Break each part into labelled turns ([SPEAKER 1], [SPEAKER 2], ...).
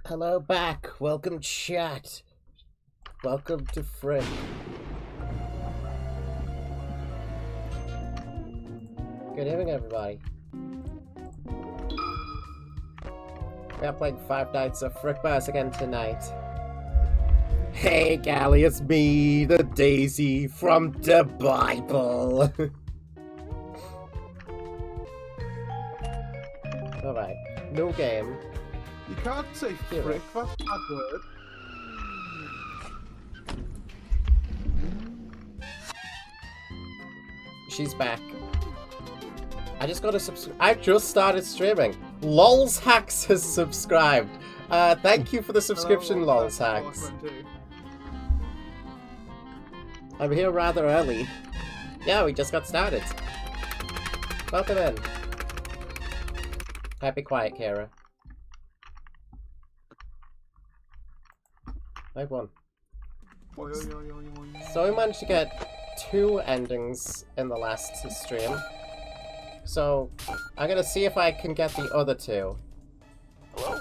[SPEAKER 1] Hello back. Welcome chat. Welcome to Frick. Good evening everybody. We are playing Five Nights of Frickbear again tonight. Hey Gally, it's me, the Daisy from the Bible. Alright, no game.
[SPEAKER 2] You can't say frick, that's a bad word.
[SPEAKER 1] She's back. I just got a I just started streaming. Lols Hacks has subscribed. Thank you for the subscription, Lols Hacks. I'm here rather early. Yeah, we just got started. Welcome in. Be quiet, Kara. Like one. So we managed to get 2 endings in the last stream. So I'm gonna see if I can get the other 2.
[SPEAKER 3] Hello?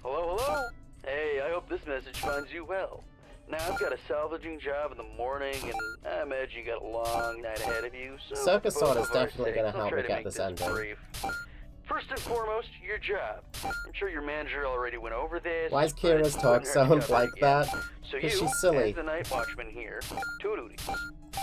[SPEAKER 3] Hello, hello? Hey, I hope this message finds you well. Now, I've got a salvaging job in the morning, and I imagine you got a long night ahead of you, so
[SPEAKER 1] Circus Sword is definitely gonna help me get this ending.
[SPEAKER 3] Brief. First and foremost, your job. I'm sure your manager already went over this.
[SPEAKER 1] Why does Kira's talk sound like that?
[SPEAKER 3] So
[SPEAKER 1] Because
[SPEAKER 3] you,
[SPEAKER 1] she's silly.
[SPEAKER 3] as the night watchman here, 2 duties.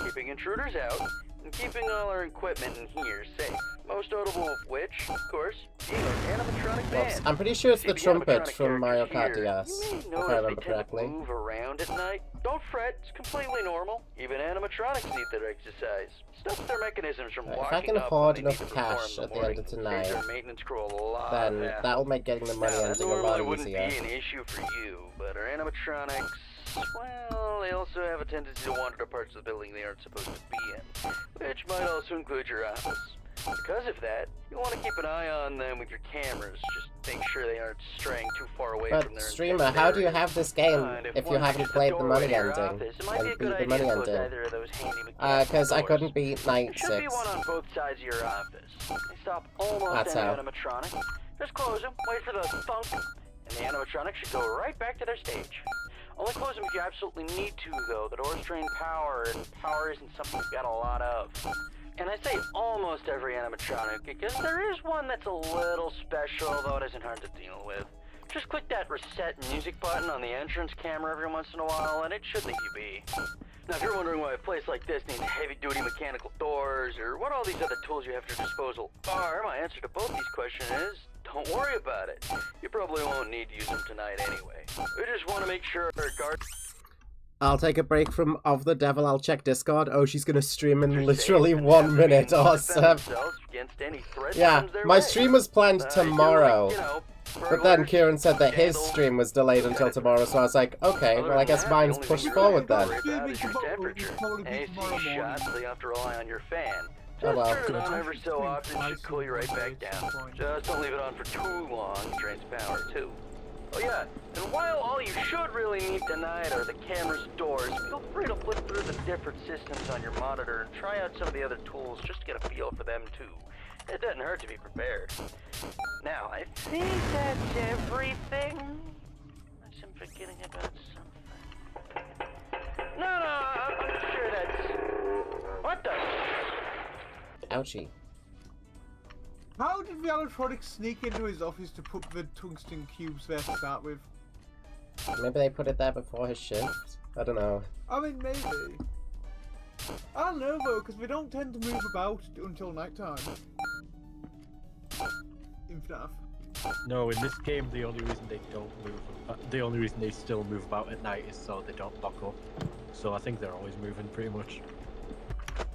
[SPEAKER 3] Keeping intruders out, and keeping all our equipment in here safe. Most notable of which, of course, being our animatronic band.
[SPEAKER 1] I'm pretty sure it's the
[SPEAKER 3] See,
[SPEAKER 1] trumpet
[SPEAKER 3] animatronic
[SPEAKER 1] from Mario Kart
[SPEAKER 3] characters
[SPEAKER 1] DS,
[SPEAKER 3] here,
[SPEAKER 1] if
[SPEAKER 3] you may
[SPEAKER 1] I
[SPEAKER 3] notice
[SPEAKER 1] remember
[SPEAKER 3] they tend
[SPEAKER 1] correctly.
[SPEAKER 3] to move around at night. Don't fret, it's completely normal. Even animatronics need their exercise. Stops their mechanisms from
[SPEAKER 1] Right,
[SPEAKER 3] locking
[SPEAKER 1] if I can
[SPEAKER 3] up
[SPEAKER 1] afford
[SPEAKER 3] when they need
[SPEAKER 1] enough
[SPEAKER 3] to
[SPEAKER 1] cash
[SPEAKER 3] perform
[SPEAKER 1] at
[SPEAKER 3] in
[SPEAKER 1] the end of
[SPEAKER 3] morning.
[SPEAKER 1] tonight,
[SPEAKER 3] Saves our maintenance crew a lot
[SPEAKER 1] then
[SPEAKER 3] of hassle.
[SPEAKER 1] that'll make getting the money
[SPEAKER 3] Now, that
[SPEAKER 1] ending a
[SPEAKER 3] normally
[SPEAKER 1] lot
[SPEAKER 3] wouldn't
[SPEAKER 1] easier.
[SPEAKER 3] be an issue for you, but our animatronics, well, they also have a tendency to wander to parts of the building they aren't supposed to be in, which might also include your office. Because of that, you want to keep an eye on them with your cameras. Just make sure they aren't straying too far away from
[SPEAKER 1] But
[SPEAKER 3] their
[SPEAKER 1] streamer, how do you have this game if you haven't played the money ending and beat the money ending? Because I couldn't beat Night
[SPEAKER 3] There should be
[SPEAKER 1] 6.
[SPEAKER 3] one on both sides of your office. They stop almost
[SPEAKER 1] That's
[SPEAKER 3] any
[SPEAKER 1] how.
[SPEAKER 3] animatronic. Just close them, wait for the thunk, and the animatronic should go right back to their stage. Only close them if you absolutely need to, though. The doors drain power, and power isn't something we've got a lot of. And I say almost every animatronic, because there is one that's a little special, though it isn't hard to deal with. Just click that reset music button on the entrance camera every once in a while, and it should leave you be. Now, if you're wondering why a place like this needs heavy-duty mechanical doors, or what all these other tools you have at your disposal are, my answer to both these questions is, don't worry about it. You probably won't need to use them tonight anyway. We just want to make sure our guard...
[SPEAKER 1] I'll take a break from Of the Devil, I'll check Discord. Oh, she's gonna stream in literally 1 minute. Awesome. Yeah, my stream was planned tomorrow. But then Kieran said that his stream was delayed until tomorrow, so I was like, okay, well I guess mine's pushed forward then. Oh well.
[SPEAKER 3] Turn it on every so often, it should cool you right back down. Just don't leave it on for too long, it drains power too. Oh yeah, and while all you should really need tonight are the camera's doors, feel free to flip through the different systems on your monitor and try out some of the other tools just to get a feel for them too. It doesn't hurt to be prepared. Now, I think that's everything. Unless I'm forgetting about something. No, I'm sure that's... What the...
[SPEAKER 1] Ouchie.
[SPEAKER 2] How did the animatronic sneak into his office to put the tungsten cubes there to start with?
[SPEAKER 1] Maybe they put it there before his shift? I don't know.
[SPEAKER 2] I mean, maybe. I don't know though, because we don't tend to move about until nighttime. In FNAF.
[SPEAKER 4] No, in this game, the only reason they don't move, the only reason they still move about at night is so they don't lock up. So I think they're always moving, pretty much.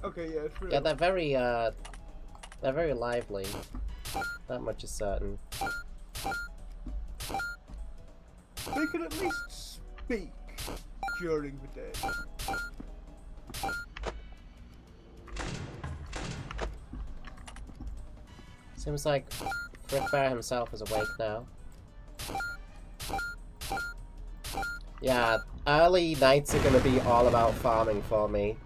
[SPEAKER 2] Okay, yeah, true.
[SPEAKER 1] Yeah, they're very lively. That much is certain.
[SPEAKER 2] They can at least speak during the day.
[SPEAKER 1] Seems like Frickbear himself is awake now. Yeah, early nights are gonna be all about farming for me.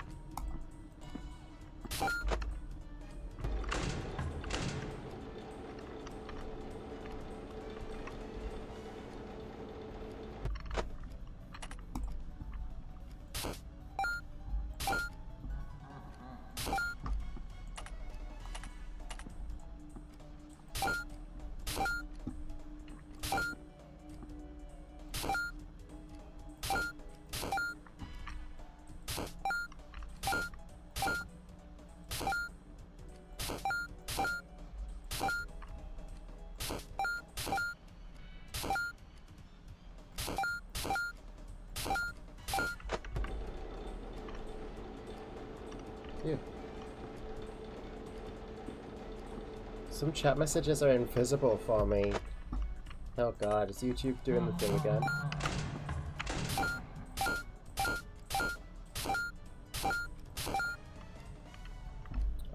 [SPEAKER 1] Some chat messages are invisible for me. Oh god, is YouTube doing the thing again?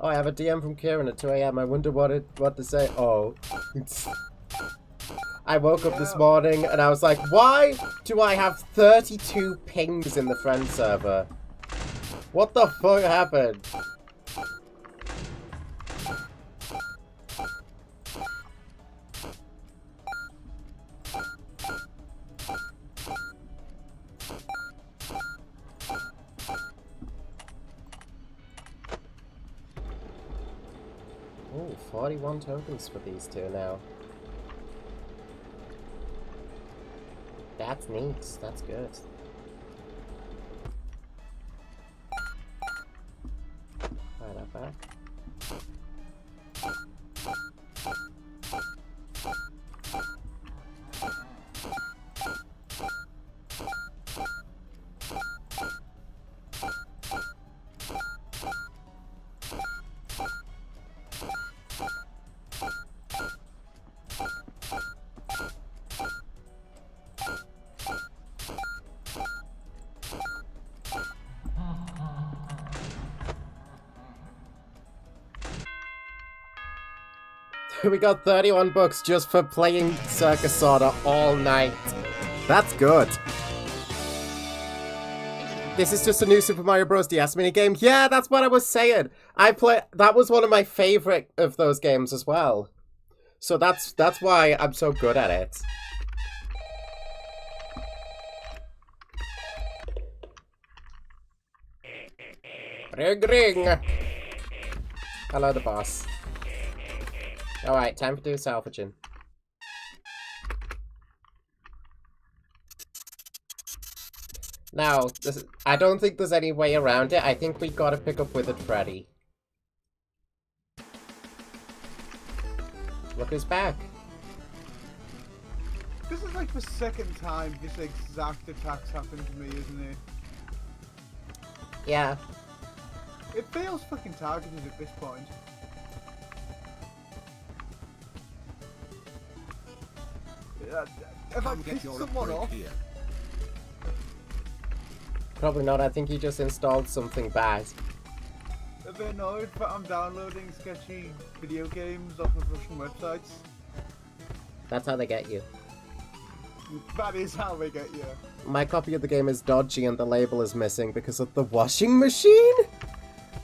[SPEAKER 1] Oh, I have a DM from Kieran at 2 AM. I wonder what to say. Oh. I woke up this morning and I was like, why do I have 32 pings in the friend server? What the fuck happened? Ooh, 41 tokens for these two now. That's neat. That's good. Buy that back. We got 31 bucks just for playing Circus Sorter all night. That's good. This is just a new Super Mario Bros. DS minigame. Yeah, that's what I was saying. That was one of my favorite of those games as well. So that's why I'm so good at it. Ring ring. Hello, the boss. Alright, time to do salvaging. Now, I don't think there's any way around it. I think we gotta pick up Withered Freddy. Look who's back.
[SPEAKER 2] This is like the second time this exact attack's happened to me, isn't it?
[SPEAKER 1] Yeah.
[SPEAKER 2] It feels fucking targeted at this point. If I pissed someone off...
[SPEAKER 1] Probably not, I think you just installed something bad.
[SPEAKER 2] If they're annoyed that I'm downloading sketchy video games off of Russian websites.
[SPEAKER 1] That's how they get you.
[SPEAKER 2] That is how they get you.
[SPEAKER 1] My copy of the game is dodgy and the label is missing because of the washing machine?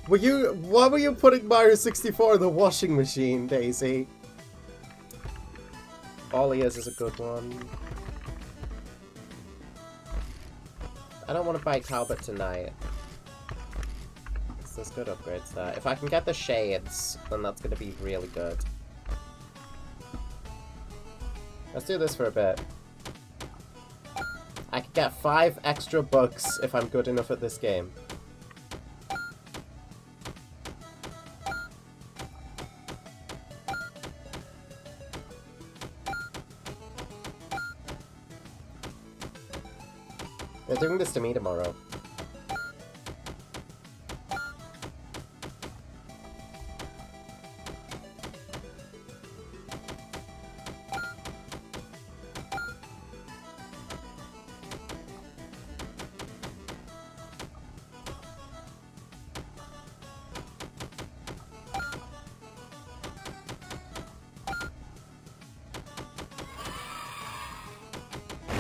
[SPEAKER 1] Why were you putting Mario 64 in the washing machine, Daisy? All Ears is a good one. I don't want to buy Talbot tonight. There's good upgrades there. If I can get the shades, then that's going to be really good. Let's do this for a bit. I could get 5 extra bucks if I'm good enough at this game. They're doing this to me tomorrow.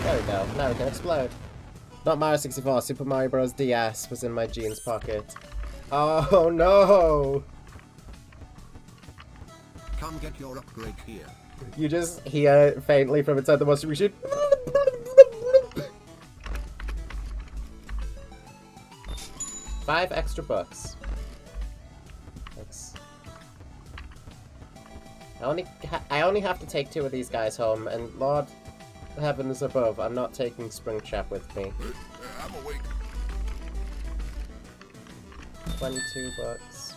[SPEAKER 1] There we go. Now we can explode. Not Mario 64, Super Mario Bros. DS was in my jeans pocket. Oh no!
[SPEAKER 5] Come get your upgrade here.
[SPEAKER 1] You just hear faintly from inside the washing machine. 5 extra bucks. Thanks. I only have to take 2 of these guys home, and Lord Heavens above, I'm not taking Springtrap with me.
[SPEAKER 5] I'm awake.
[SPEAKER 1] 22 bucks.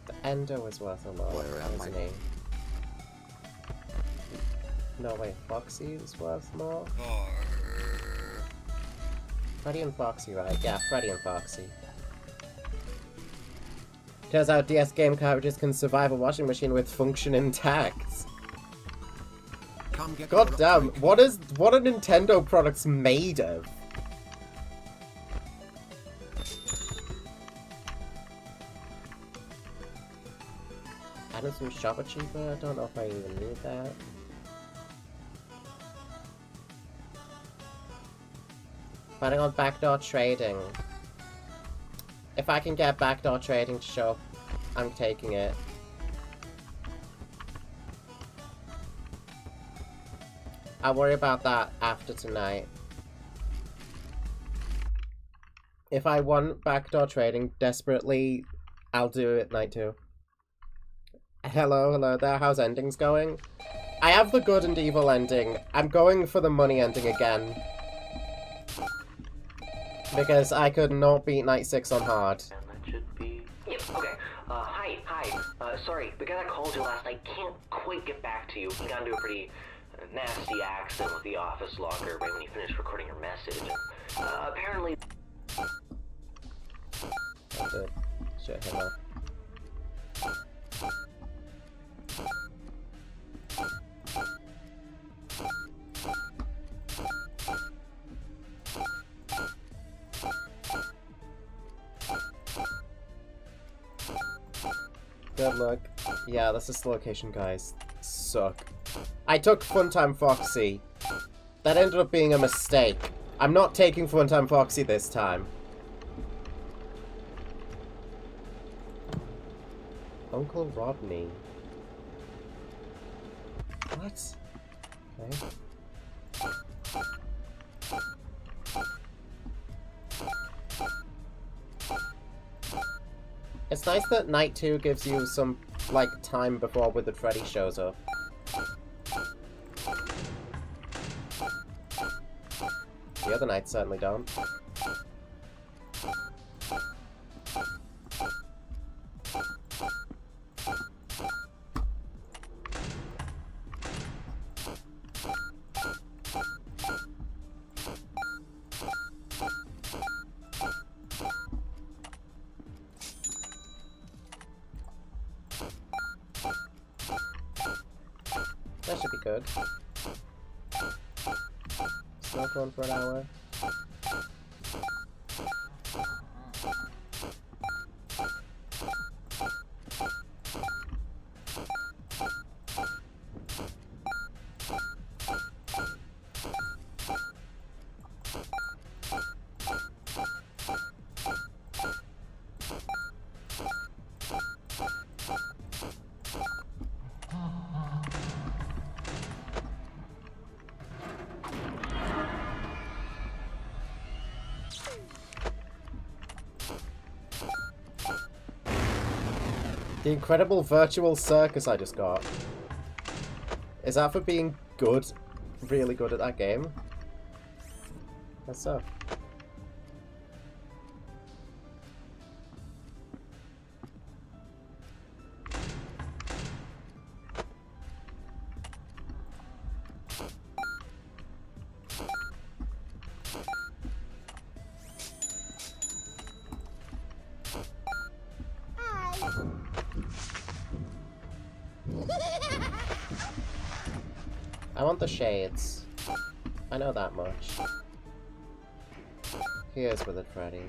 [SPEAKER 1] The Endo is worth a lot, isn't he? No, wait, Foxy is worth more? Freddy and Foxy, right? Yeah, Freddy and Foxy. Turns out DS game cartridges can survive a washing machine with function intact. God damn, what are Nintendo products made of? Added some shop cheaper? I don't know if I even need that. Planning on backdoor trading. If I can get backdoor trading to show up, I'm taking it. I'll worry about that after tonight. If I want backdoor trading desperately, I'll do it night 2. Hello there, how's endings going? I have the good and evil ending. I'm going for the money ending again. Because I could not beat night 6 on hard.
[SPEAKER 6] And that should be... Yep, okay. Hi. Sorry, the guy that called you last night can't quite get back to you. He got into a pretty nasty accident with the office locker right when you finished recording your message. Apparently...
[SPEAKER 1] That's it. Shit, hit her. Good luck. Yeah, that's just the location, guys. Suck. I took Funtime Foxy. That ended up being a mistake. I'm not taking Funtime Foxy this time. Uncle Rodney. What? Okay. It's nice that night 2 gives you some, like, time before Withered Freddy shows up. The other nights certainly don't. That should be good. Smoke on for an hour. The incredible virtual circus I just got. Is that for being good? Really good at that game? That's so. I want the shades. I know that much. Here's Withered Freddy.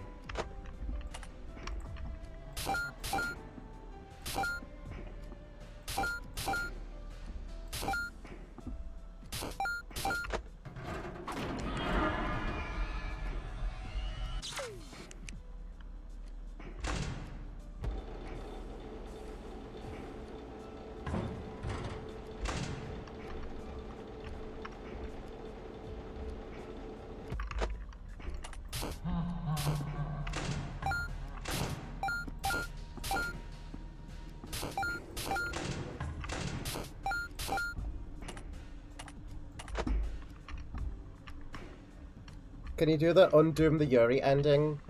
[SPEAKER 1] Can you do the Undoom the Yuri ending?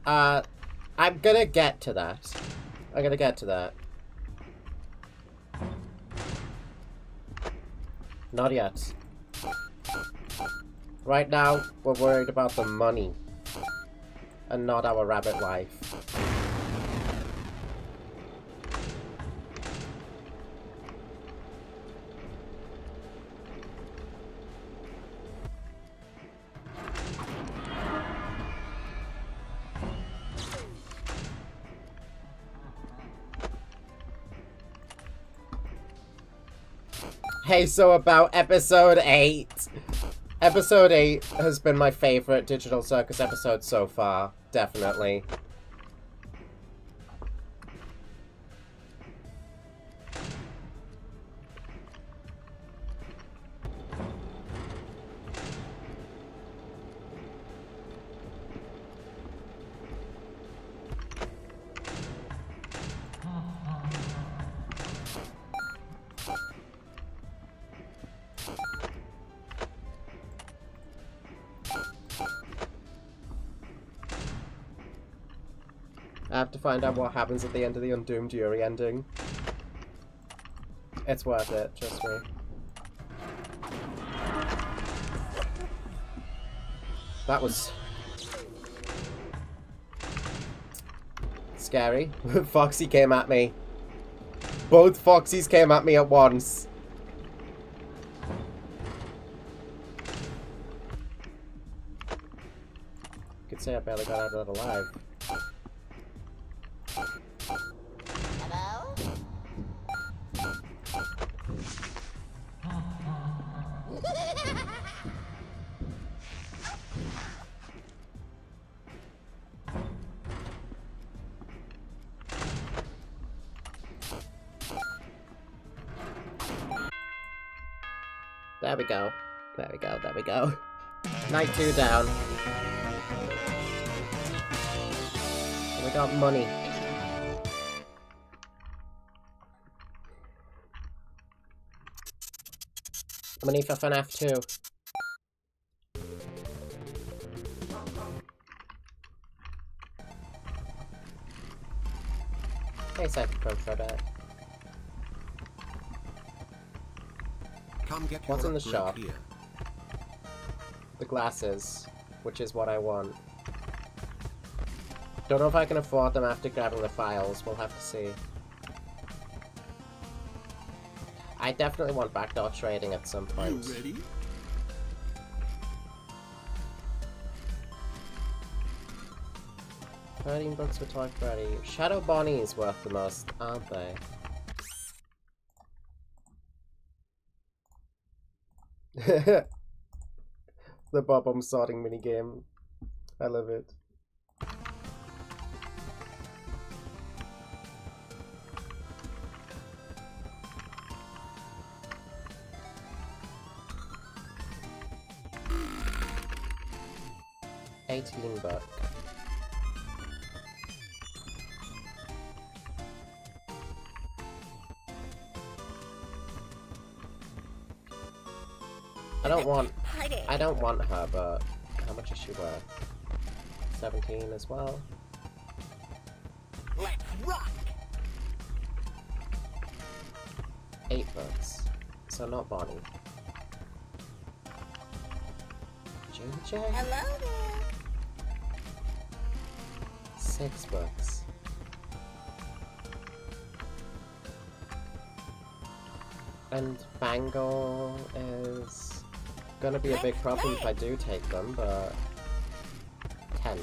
[SPEAKER 1] I'm gonna get to that. I'm gonna get to that. Not yet. Right now, we're worried about the money. And not our rabbit life. Hey, so about episode 8. Episode 8 has been my favorite Digital Circus episode so far. Definitely. I have to find out what happens at the end of the Undoomed Yuri ending. It's worth it, trust me. That was... scary. Foxy came at me. Both Foxies came at me at once. You could say I barely got out of that alive. There we go. There we go, there we go. Night 2 down. And we got money. Money for FNAF 2. Hey, Psychic Pro Fredette.
[SPEAKER 5] Come get
[SPEAKER 1] What's
[SPEAKER 5] your
[SPEAKER 1] in the
[SPEAKER 5] upgrade
[SPEAKER 1] shop?
[SPEAKER 5] here.
[SPEAKER 1] The glasses, which is what I want. Don't know if I can afford them after grabbing the files, we'll have to see. I definitely want backdoor trading at some point.
[SPEAKER 5] You ready?
[SPEAKER 1] $13 for Toy Freddy. Shadow Bonnie is worth the most, aren't they? The Bob-omb sorting minigame. I love it. $18. I don't want her, but how much is she worth? 17 as well.
[SPEAKER 5] Let's rock!
[SPEAKER 1] $8. So not Bonnie. JJ?
[SPEAKER 7] Hello there.
[SPEAKER 1] $6. And Bangle is gonna be a big problem if I do take them, but $10.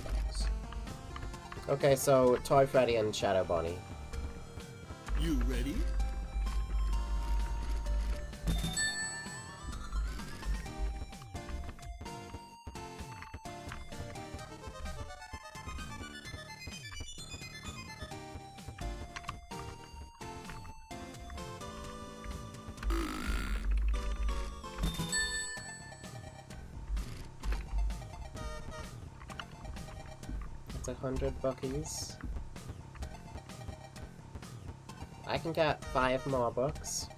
[SPEAKER 1] Okay, so Toy Freddy and Shadow Bonnie.
[SPEAKER 5] You ready?
[SPEAKER 1] $100. I can get 5 more books.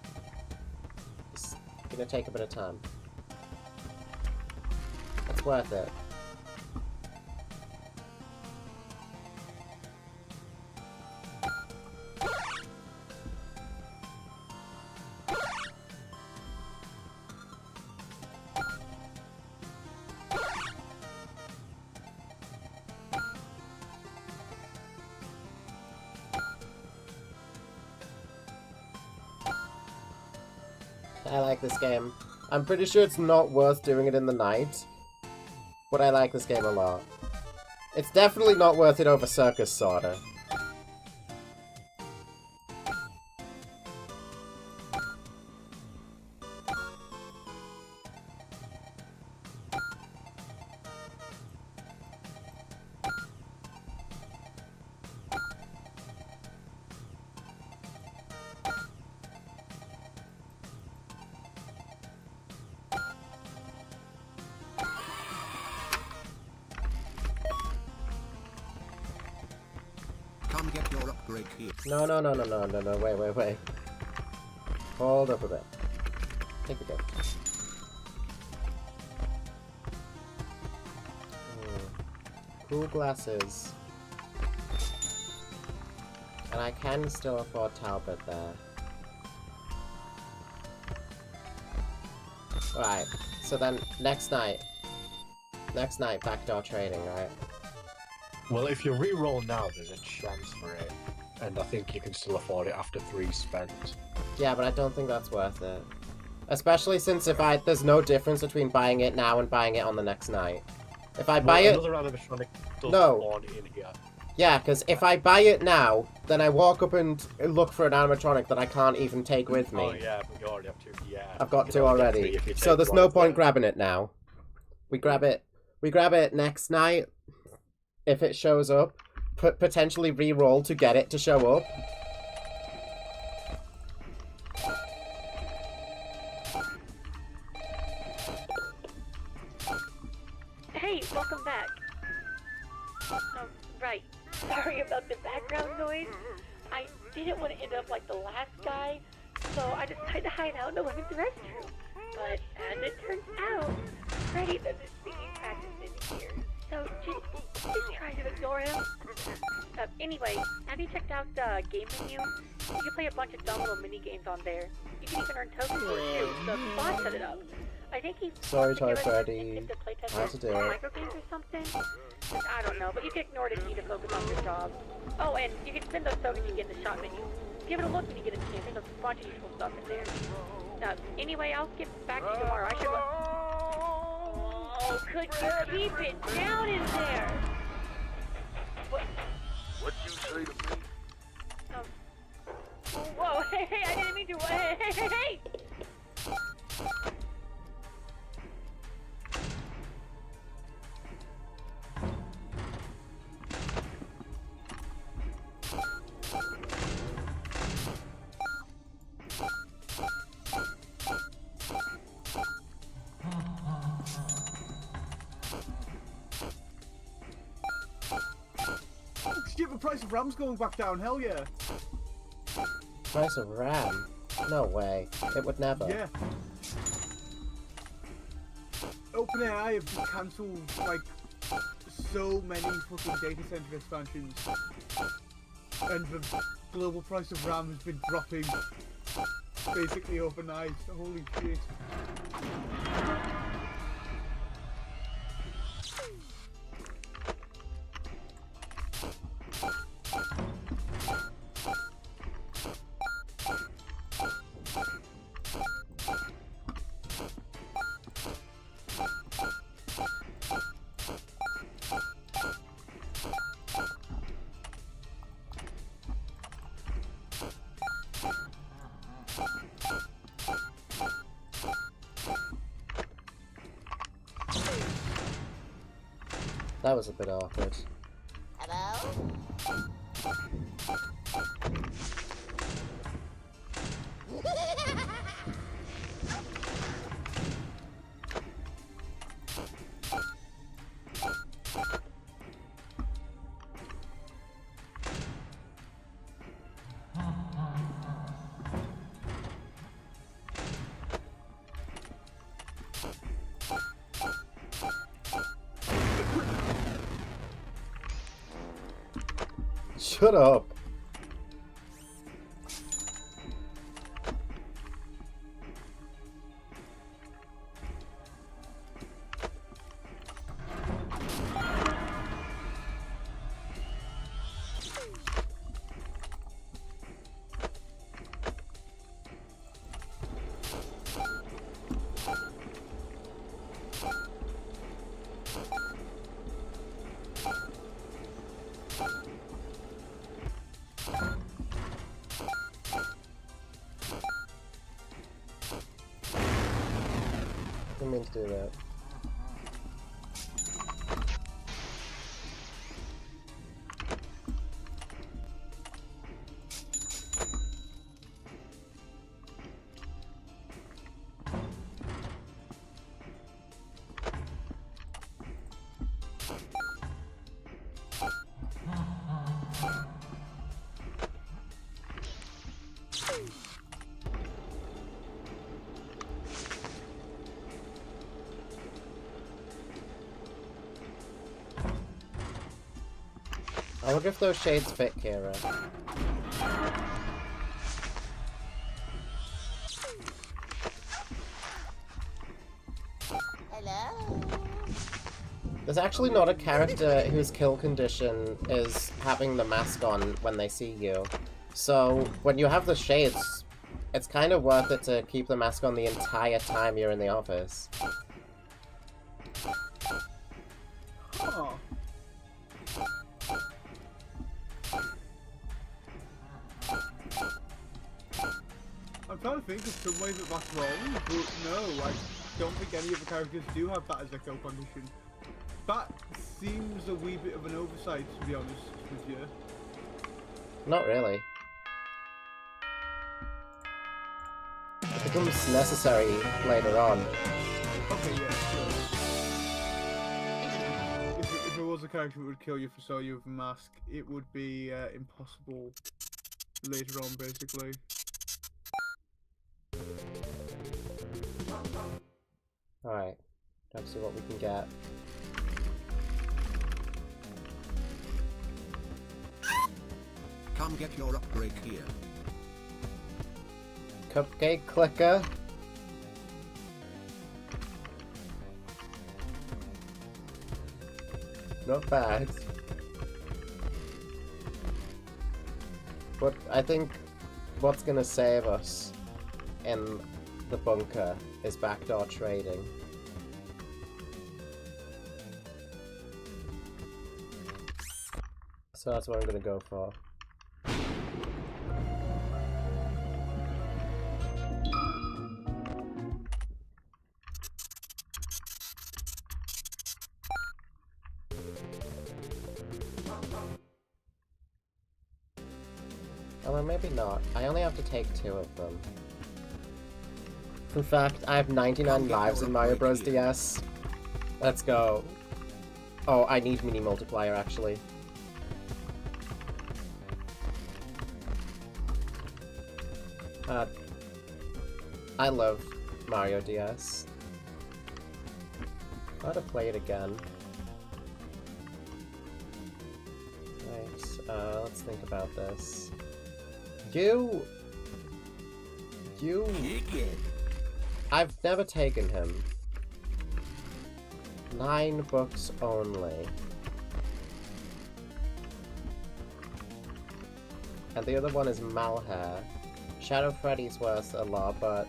[SPEAKER 1] It's gonna take a bit of time. It's worth it. I like this game. I'm pretty sure it's not worth doing it in the night, but I like this game a lot. It's definitely not worth it over Circus Sorter.
[SPEAKER 5] Come get your upgrade here.
[SPEAKER 1] No, wait. Hold up a bit. Take a bit. Cool glasses. And I can still afford Talbot there. Alright, so then next night, backdoor trading, right?
[SPEAKER 4] Well, if you re-roll now, there's a chance for it. And I think you can still afford it after 3 spent.
[SPEAKER 1] Yeah, but I don't think that's worth it. Especially since there's no difference between buying it now and buying it on the next night. If I buy it...
[SPEAKER 4] Another animatronic does
[SPEAKER 1] No.
[SPEAKER 4] spawn in here.
[SPEAKER 1] Yeah, because if I buy it now, then I walk up and look for an animatronic that I can't even take with me.
[SPEAKER 4] Oh yeah, but you already have 2. Yeah.
[SPEAKER 1] I've got
[SPEAKER 4] You
[SPEAKER 1] 2
[SPEAKER 4] can only get
[SPEAKER 1] already.
[SPEAKER 4] 3 if you
[SPEAKER 1] So
[SPEAKER 4] take
[SPEAKER 1] there's
[SPEAKER 4] one
[SPEAKER 1] no
[SPEAKER 4] of
[SPEAKER 1] point
[SPEAKER 4] them.
[SPEAKER 1] grabbing it now. We grab it next night. If it shows up, potentially re-roll to get it to show up.
[SPEAKER 7] Hey, welcome back. Right. Sorry about the background noise. I didn't want to end up like the last guy, so I decided to hide out in the women's restroom. But as it turns out, Freddy does his singing practice in here. So just try to ignore him. Anyway, have you checked out the game menu? You can play a bunch of dumb little mini games on there. You can even earn tokens for it too. The boss set it up. I think he's
[SPEAKER 1] Sorry,
[SPEAKER 7] supposed to give us
[SPEAKER 1] Freddy.
[SPEAKER 7] a playtest
[SPEAKER 1] How to do it.
[SPEAKER 7] micro games or something. I don't know, but you can ignore it if you need to focus on your job. Oh, and you can spend those tokens you get in the shop menu. Give it a look when you get a chance. There's a bunch of useful stuff in there. Anyway, I'll get back to you tomorrow. I should go. Oh, could you keep it down in there?
[SPEAKER 8] What'd you say to me?
[SPEAKER 7] Oh, whoa, hey, I didn't mean to. Hey!
[SPEAKER 2] Shit, the price of RAM's going back down, hell yeah.
[SPEAKER 1] Price of RAM? No way. It would never.
[SPEAKER 2] Yeah. OpenAI have just cancelled, like, so many fucking data center expansions. And the global price of RAM has been dropping basically overnight. Holy shit.
[SPEAKER 1] That was a bit awkward.
[SPEAKER 9] Hello?
[SPEAKER 1] Shut up. didn't mean to do that. I wonder if those shades fit Kira.
[SPEAKER 9] Hello?
[SPEAKER 1] There's actually not a character whose kill condition is having the mask on when they see you. So, when you have the shades, it's kind of worth it to keep the mask on the entire time you're in the office.
[SPEAKER 2] Huh. I'm trying to think of some way that that's wrong, but no, I don't think any of the characters do have that as a kill condition. That seems a wee bit of an oversight, to be honest with you.
[SPEAKER 1] Not really. It becomes necessary later on.
[SPEAKER 2] Okay, yeah, sure. If it was a character that would kill you for saw you with a mask, it would be impossible later on, basically.
[SPEAKER 1] Alright, let's see what we can get.
[SPEAKER 5] Come get your upgrade here.
[SPEAKER 1] Cupcake clicker. Not bad. But I think what's gonna save us in the bunker is backdoor trading. So that's what I'm gonna go for. Well, maybe not. I only have to take 2 of them. In fact, I have 99 lives in Mario Bros. DS. Let's go. Oh, I need mini multiplier actually. I love Mario DS. I ought to play it again. Right, let's think about this. You... I've never taken him. 9 books only. And the other one is Malhair. Shadow Freddy's worth a lot, but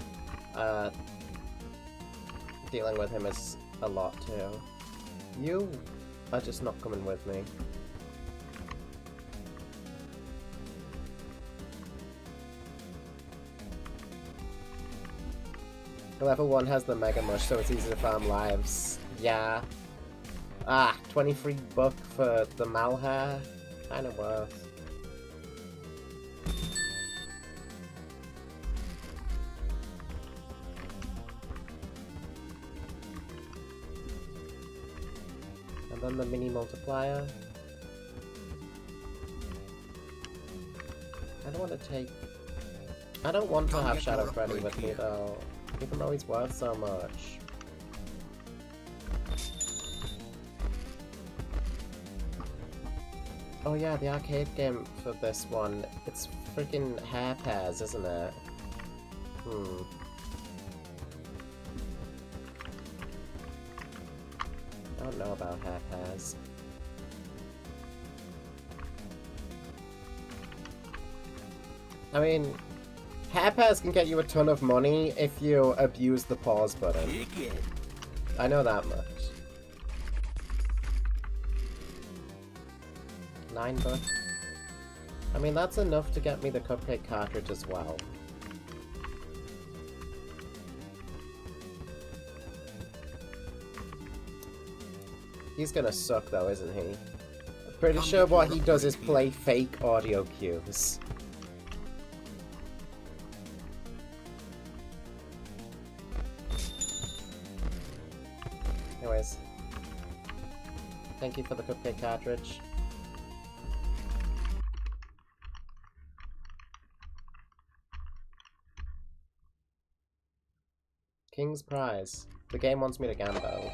[SPEAKER 1] dealing with him is a lot too. You are just not coming with me. Level 1 has the Mega Mush, so it's easy to farm lives. Yeah. 23 buck for the Malhair? Kinda worth. And then the mini multiplier. I don't want to take... I don't want to have Shadow Freddy with me though. Even though he's worth so much. Oh yeah, the arcade game for this one, it's freaking Hair Pairs, isn't it? I don't know about Hair Pairs. I mean, Hair Pairs can get you a ton of money if you abuse the pause button. I know that much. 9 bucks. I mean, that's enough to get me the cupcake cartridge as well. He's gonna suck though, isn't he? I'm pretty sure what he does is play fake audio cues. Anyways. Thank you for the cupcake cartridge. King's Prize. The game wants me to gamble.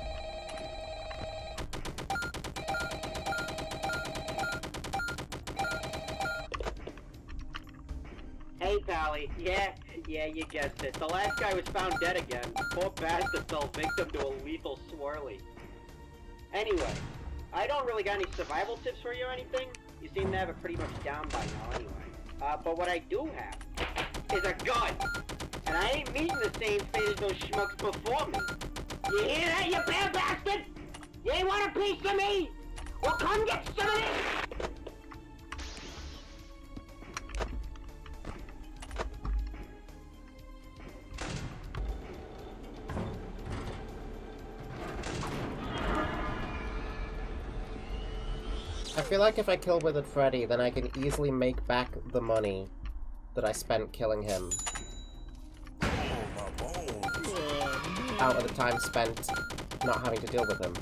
[SPEAKER 10] Hey, Pally. Yeah, you guessed it. The last guy was found dead again. Poor bastard fell victim to a lethal swirly. Anyway, I don't really got any survival tips for you or anything. You seem to have it pretty much down by now anyway. But what I do have is a gun. And I ain't meeting the same fate as those schmucks before me. You hear that, you bad bastard? You ain't want a piece of me? Well, come get some of this!
[SPEAKER 1] I feel like if I kill Withered Freddy, then I can easily make back the money that I spent killing him. Out of the time spent not having to deal with him.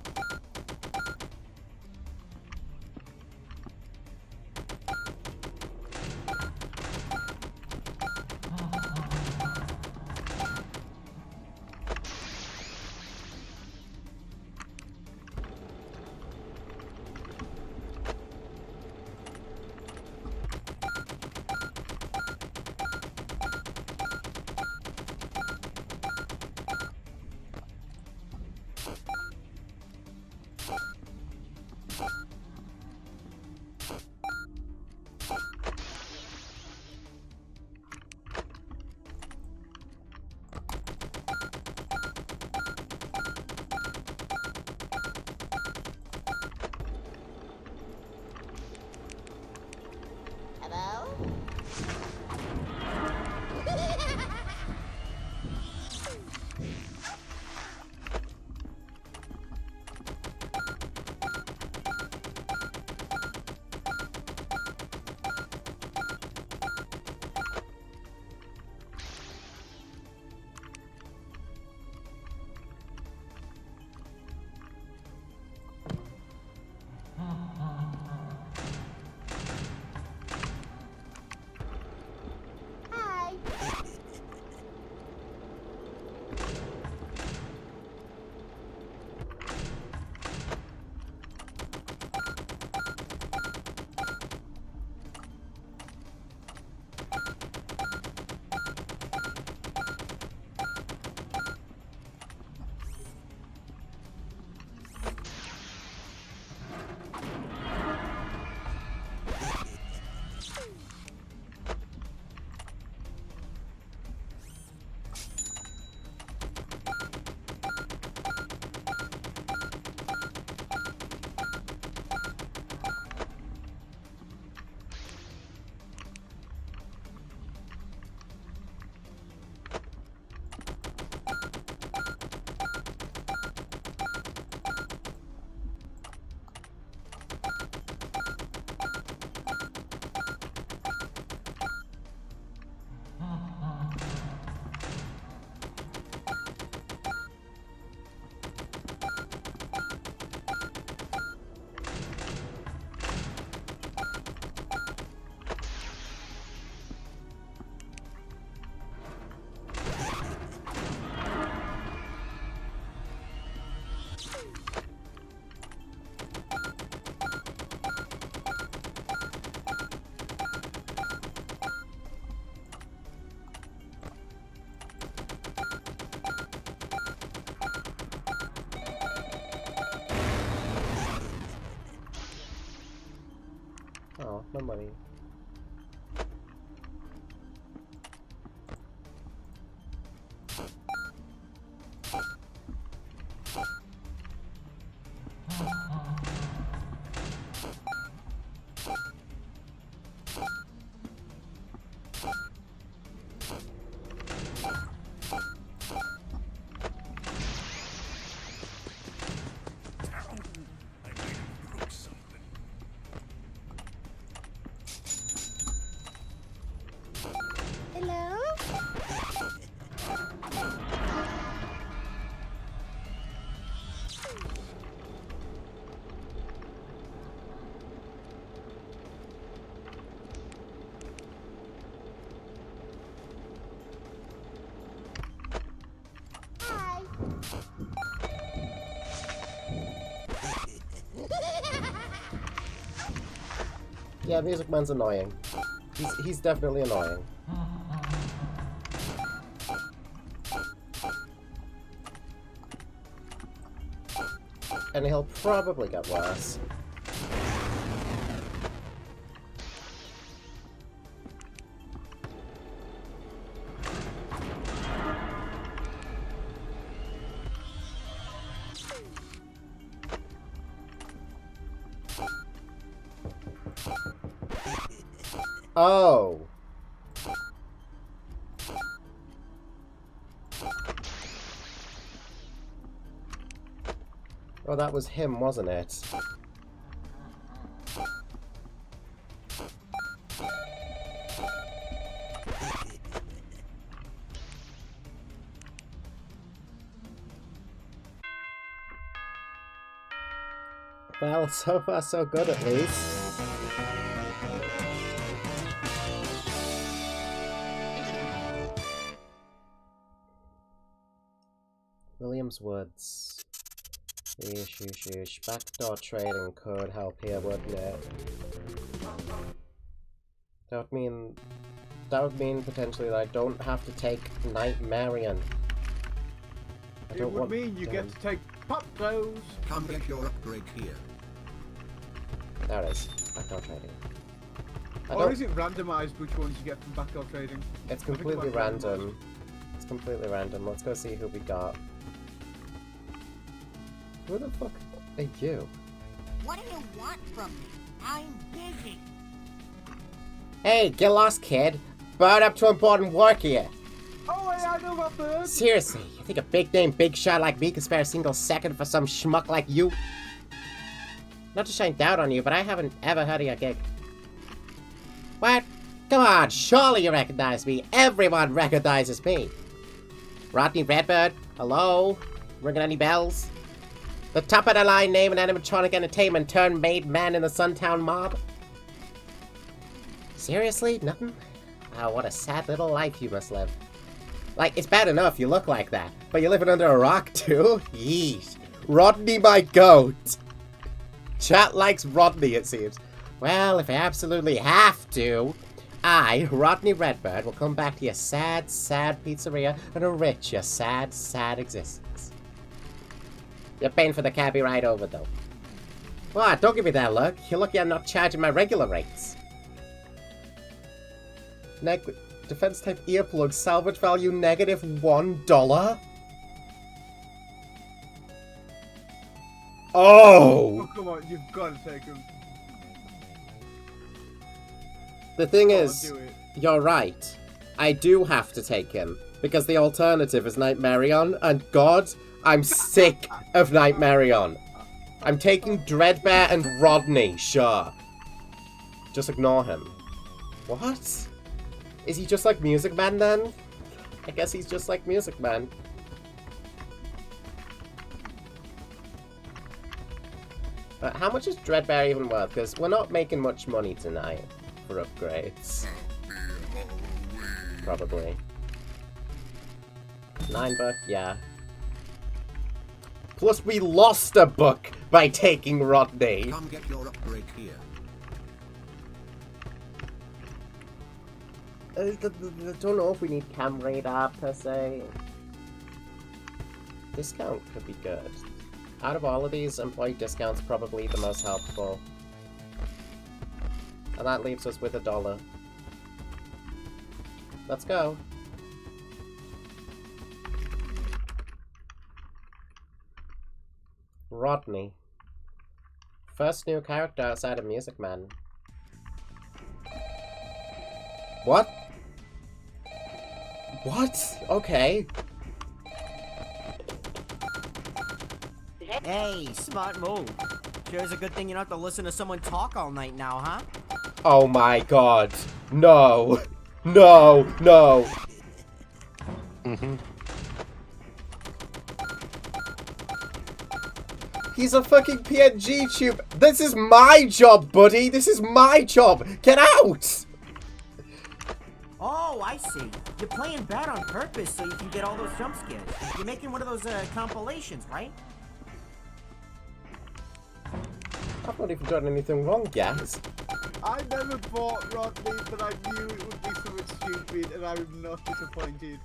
[SPEAKER 1] Oh, no money. Yeah, Music Man's annoying. He's definitely annoying. And he'll probably get worse. Oh. Oh, that was him, wasn't it? Well, so far so good at least. Williams Woods. Yeesh. Backdoor trading could help here, wouldn't it? That would mean potentially that I don't have to take Nightmarion.
[SPEAKER 2] It would mean you get to take POPGOES.
[SPEAKER 5] Come get your upgrade here.
[SPEAKER 1] There it is. Backdoor trading.
[SPEAKER 2] Or is it randomized which ones you get from backdoor trading?
[SPEAKER 1] It's completely random. It's completely random. Let's go see who we got. Who the fuck are you?
[SPEAKER 9] What do you want from me? I'm busy.
[SPEAKER 1] Hey, get lost, kid. Brought up to important work here.
[SPEAKER 2] Oh, yeah, I know about birds.
[SPEAKER 1] Seriously, you think a big name, big shot like me can spare a single second for some schmuck like you? Not to shine doubt on you, but I haven't ever heard of your gig. What? Come on, surely you recognize me. Everyone recognizes me. Rodney Redbird? Hello? Ringing any bells? The top of the line name in animatronic entertainment turned made man in the Suntown mob? Seriously? Nothing? Wow, what a sad little life you must live. Like, it's bad enough you look like that, but you're living under a rock too? Yeesh. Rodney my goat. Chat likes Rodney, it seems. Well, if I absolutely have to, I, Rodney Redbird, will come back to your sad, sad pizzeria and enrich your sad, sad existence. You're paying for the cabbie ride over, though. What? Don't give me that look. You're lucky I'm not charging my regular rates. Defense type earplug, salvage value -$1? Oh!
[SPEAKER 2] Come on, you've got to take him.
[SPEAKER 1] The thing is, you're right. I do have to take him, because the alternative is Nightmarion, and God, I'm sick of Nightmarion. I'm taking Dreadbear and Rodney, sure. Just ignore him. What? Is he just like Music Man then? I guess he's just like Music Man. But how much is Dreadbear even worth? Because we're not making much money tonight for upgrades. Probably. $9, yeah. Plus we lost a book by taking Rodney.
[SPEAKER 5] Come get your upgrade here.
[SPEAKER 1] I don't know if we need cam radar per se. Discount could be good. Out of all of these, employee discount's probably the most helpful. And that leaves us with $1. Let's go. Rodney. First new character outside of Music Man. What? What? Okay.
[SPEAKER 11] Hey, smart move. Sure is a good thing you don't have to listen to someone talk all night now, huh?
[SPEAKER 1] Oh my god. No. No. No. He's a fucking PNG tube. This is my job, buddy. This is my job. Get out.
[SPEAKER 11] Oh, I see. You're playing bad on purpose so you can get all those jump scares. You're making one of those compilations, right?
[SPEAKER 1] I've not even done anything wrong yet.
[SPEAKER 2] I never bought Rodney, but I knew it would be something stupid, and I'm not disappointed.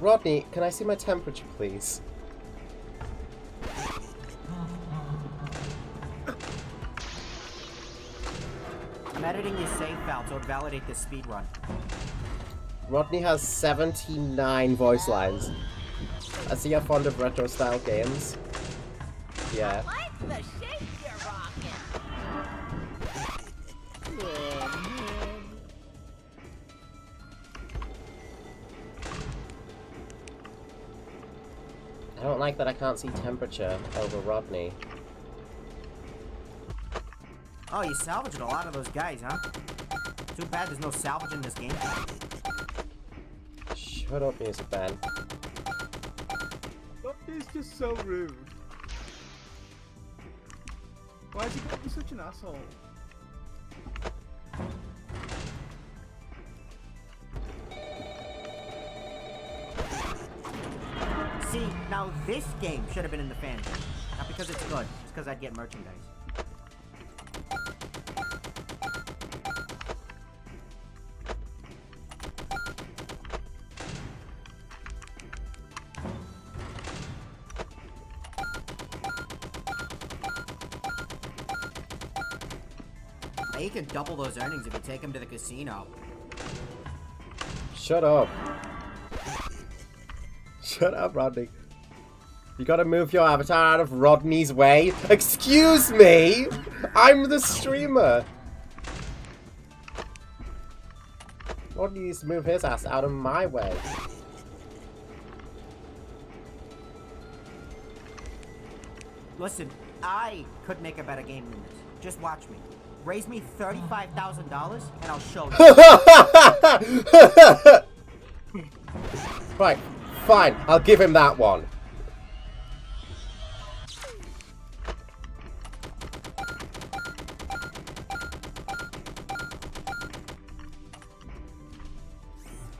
[SPEAKER 1] Rodney, can I see my temperature, please?
[SPEAKER 11] I'm editing your save file to validate this speed run.
[SPEAKER 1] Rodney has 79 voice lines. I see you're fond of retro-style games. Yeah.
[SPEAKER 9] I like the shape you're rocking.
[SPEAKER 1] I don't like that I can't see temperature over Rodney.
[SPEAKER 11] Oh, you salvaged a lot of those guys, huh? Too bad there's no salvage in this game.
[SPEAKER 1] Shut up, music man.
[SPEAKER 2] Rodney's just so rude. Why is he gonna be such an asshole?
[SPEAKER 11] See, now this game should have been in the fan zone. Not because it's good, it's because I'd get merchandise. Hey, you can double those earnings if you take them to the casino.
[SPEAKER 1] Shut up. Shut up, Rodney. You gotta move your avatar out of Rodney's way. Excuse me! I'm the streamer! Rodney needs to move his ass out of my way.
[SPEAKER 11] Listen, I could make a better game than this. Just watch me. Raise me $35,000 and I'll show you.
[SPEAKER 1] Right, fine. I'll give him that one.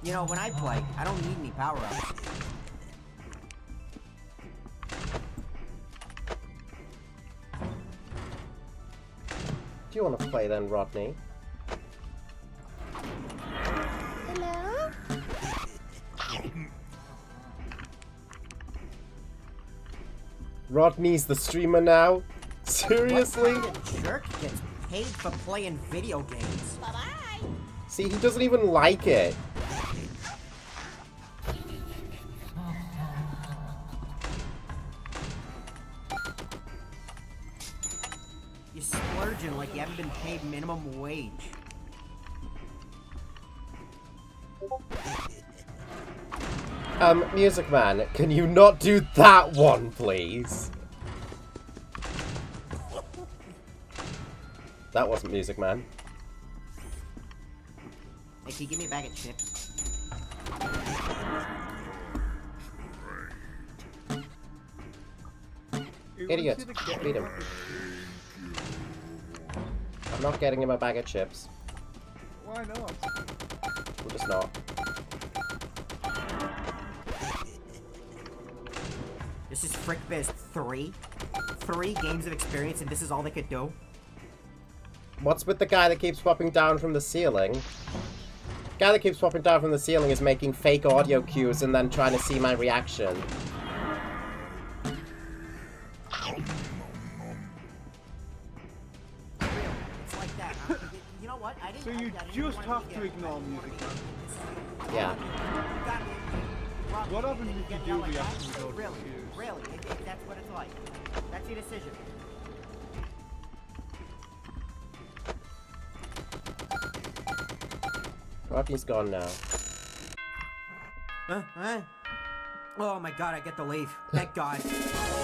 [SPEAKER 11] You know, when I play, I don't need any power-ups.
[SPEAKER 1] Do you want to play then, Rodney?
[SPEAKER 9] Hello?
[SPEAKER 1] Rodney's the streamer now? Seriously?
[SPEAKER 11] What kind of jerk gets paid for playing video games?
[SPEAKER 9] Bye-bye.
[SPEAKER 1] See, he doesn't even like it.
[SPEAKER 11] You're splurging like you haven't been paid minimum wage.
[SPEAKER 1] Music man, can you not do that one, please? That wasn't Music Man.
[SPEAKER 11] Hey, can you give me a bag of chips?
[SPEAKER 1] Idiot. Beat him. I'm not getting him a bag of chips.
[SPEAKER 2] Why not?
[SPEAKER 1] We're just not.
[SPEAKER 11] This is Frickbear's 3 games of experience and this is all they could do?
[SPEAKER 1] What's with the guy that keeps swapping down from the ceiling? The guy that keeps swapping down from the ceiling is making fake audio cues and then trying to see my reaction.
[SPEAKER 11] It's like that, huh? You know what? I didn't.
[SPEAKER 2] So you just have to ignore music.
[SPEAKER 1] Yeah.
[SPEAKER 2] What happens if you do react to those
[SPEAKER 11] Really?
[SPEAKER 2] cues?
[SPEAKER 11] Really? If that's what it's like. That's your decision.
[SPEAKER 1] Rodney's gone now.
[SPEAKER 11] Huh? Oh my god, I get to leave. Thank god.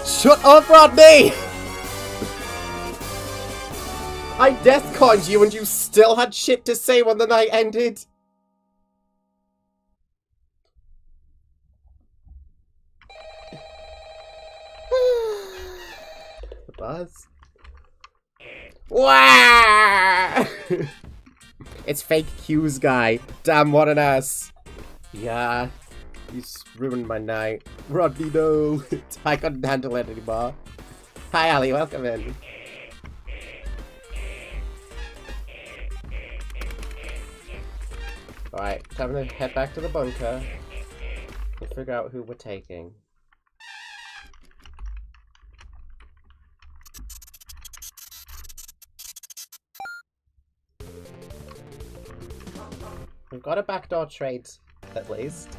[SPEAKER 1] Shut up, Rodney! I deathcoined you and you still had shit to say when the night ended. The buzz. Wah! It's fake cues guy. Damn, what an ass. Yeah, he's ruined my night. Rodney, no. I couldn't handle it anymore. Hi, Ali, welcome in. Alright, time to head back to the bunker and figure out who we're taking. We've got a backdoor trade, at least.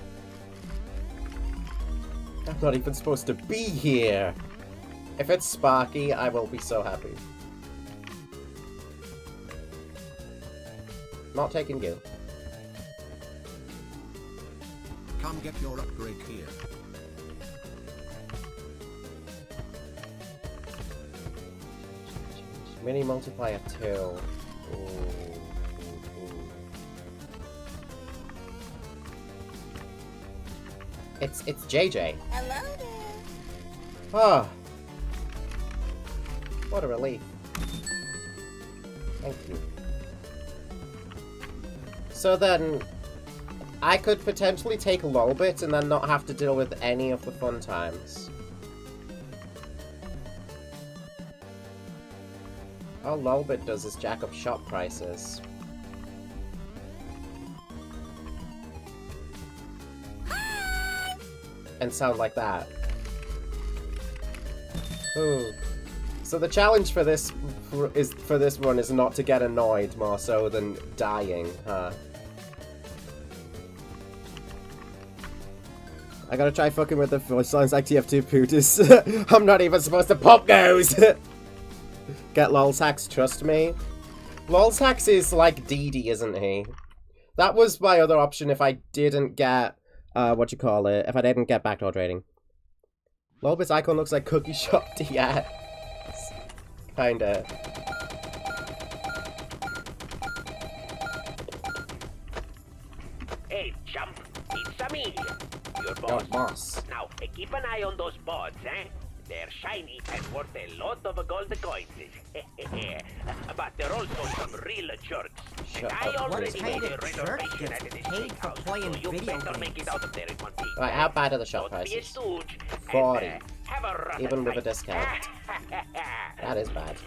[SPEAKER 1] I'm not even supposed to be here! If it's Sparky, I will be so happy. Not taking you.
[SPEAKER 5] Come get your upgrade here.
[SPEAKER 1] Mini multiplier 2. Ooh. It's JJ.
[SPEAKER 9] Hello there.
[SPEAKER 1] Ah. What a relief. Thank you. So then, I could potentially take Lolbit and then not have to deal with any of the fun times. All Lolbit does is jack up shop prices. And sound like that. Ooh. So the challenge for this run is not to get annoyed more so than dying, huh? I gotta try fucking with the voice lines like TF2 Pootis. I'm not even supposed to POPGOES! Get Lolsax, trust me. Lolsax is like Dee, isn't he? That was my other option if I didn't get, if I didn't get backdoor trading. Lolbit's icon looks like Cookie Shop DS. Kinda.
[SPEAKER 12] Hey, chump, it's me, your boss.
[SPEAKER 1] Oh, boss.
[SPEAKER 12] Now, keep an eye on those bots, eh? They're shiny and worth a lot of gold coins. But they're also some real jerks.
[SPEAKER 1] Shut
[SPEAKER 12] I
[SPEAKER 1] up,
[SPEAKER 12] already
[SPEAKER 1] Chris.
[SPEAKER 12] made a reservation at the steakhouse, so you better make it out of there in one piece.
[SPEAKER 1] Right, how bad are the shop
[SPEAKER 12] Don't be a
[SPEAKER 1] prices?
[SPEAKER 12] stooge,
[SPEAKER 1] 40.
[SPEAKER 12] and, have a rotten
[SPEAKER 1] Even with a
[SPEAKER 12] time.
[SPEAKER 1] discount. That is bad.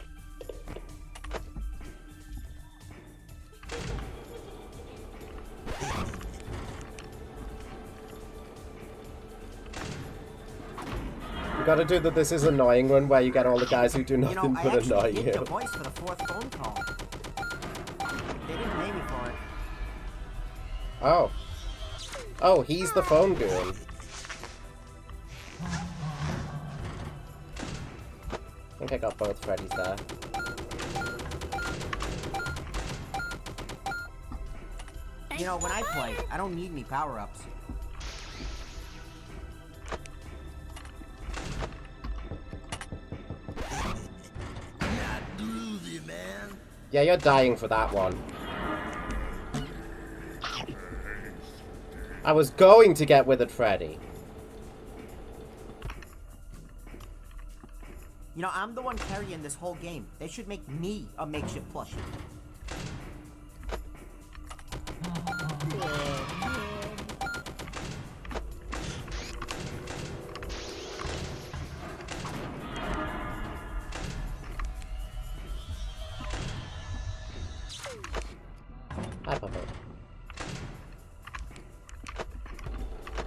[SPEAKER 1] You gotta do the "this is annoying" one where you get all the guys who do nothing but annoy
[SPEAKER 11] I actually did
[SPEAKER 1] you.
[SPEAKER 11] the voice for the 4th phone call. They didn't pay me for it.
[SPEAKER 1] Oh. Oh, he's the phone goon. I think I got both Freddies there.
[SPEAKER 11] You know, when I play, I don't need any power-ups.
[SPEAKER 1] Yeah, you're dying for that one. I was going to get Withered Freddy.
[SPEAKER 11] You know, I'm the one carrying this whole game. They should make me a makeshift plushie.
[SPEAKER 1] Hi, Papa.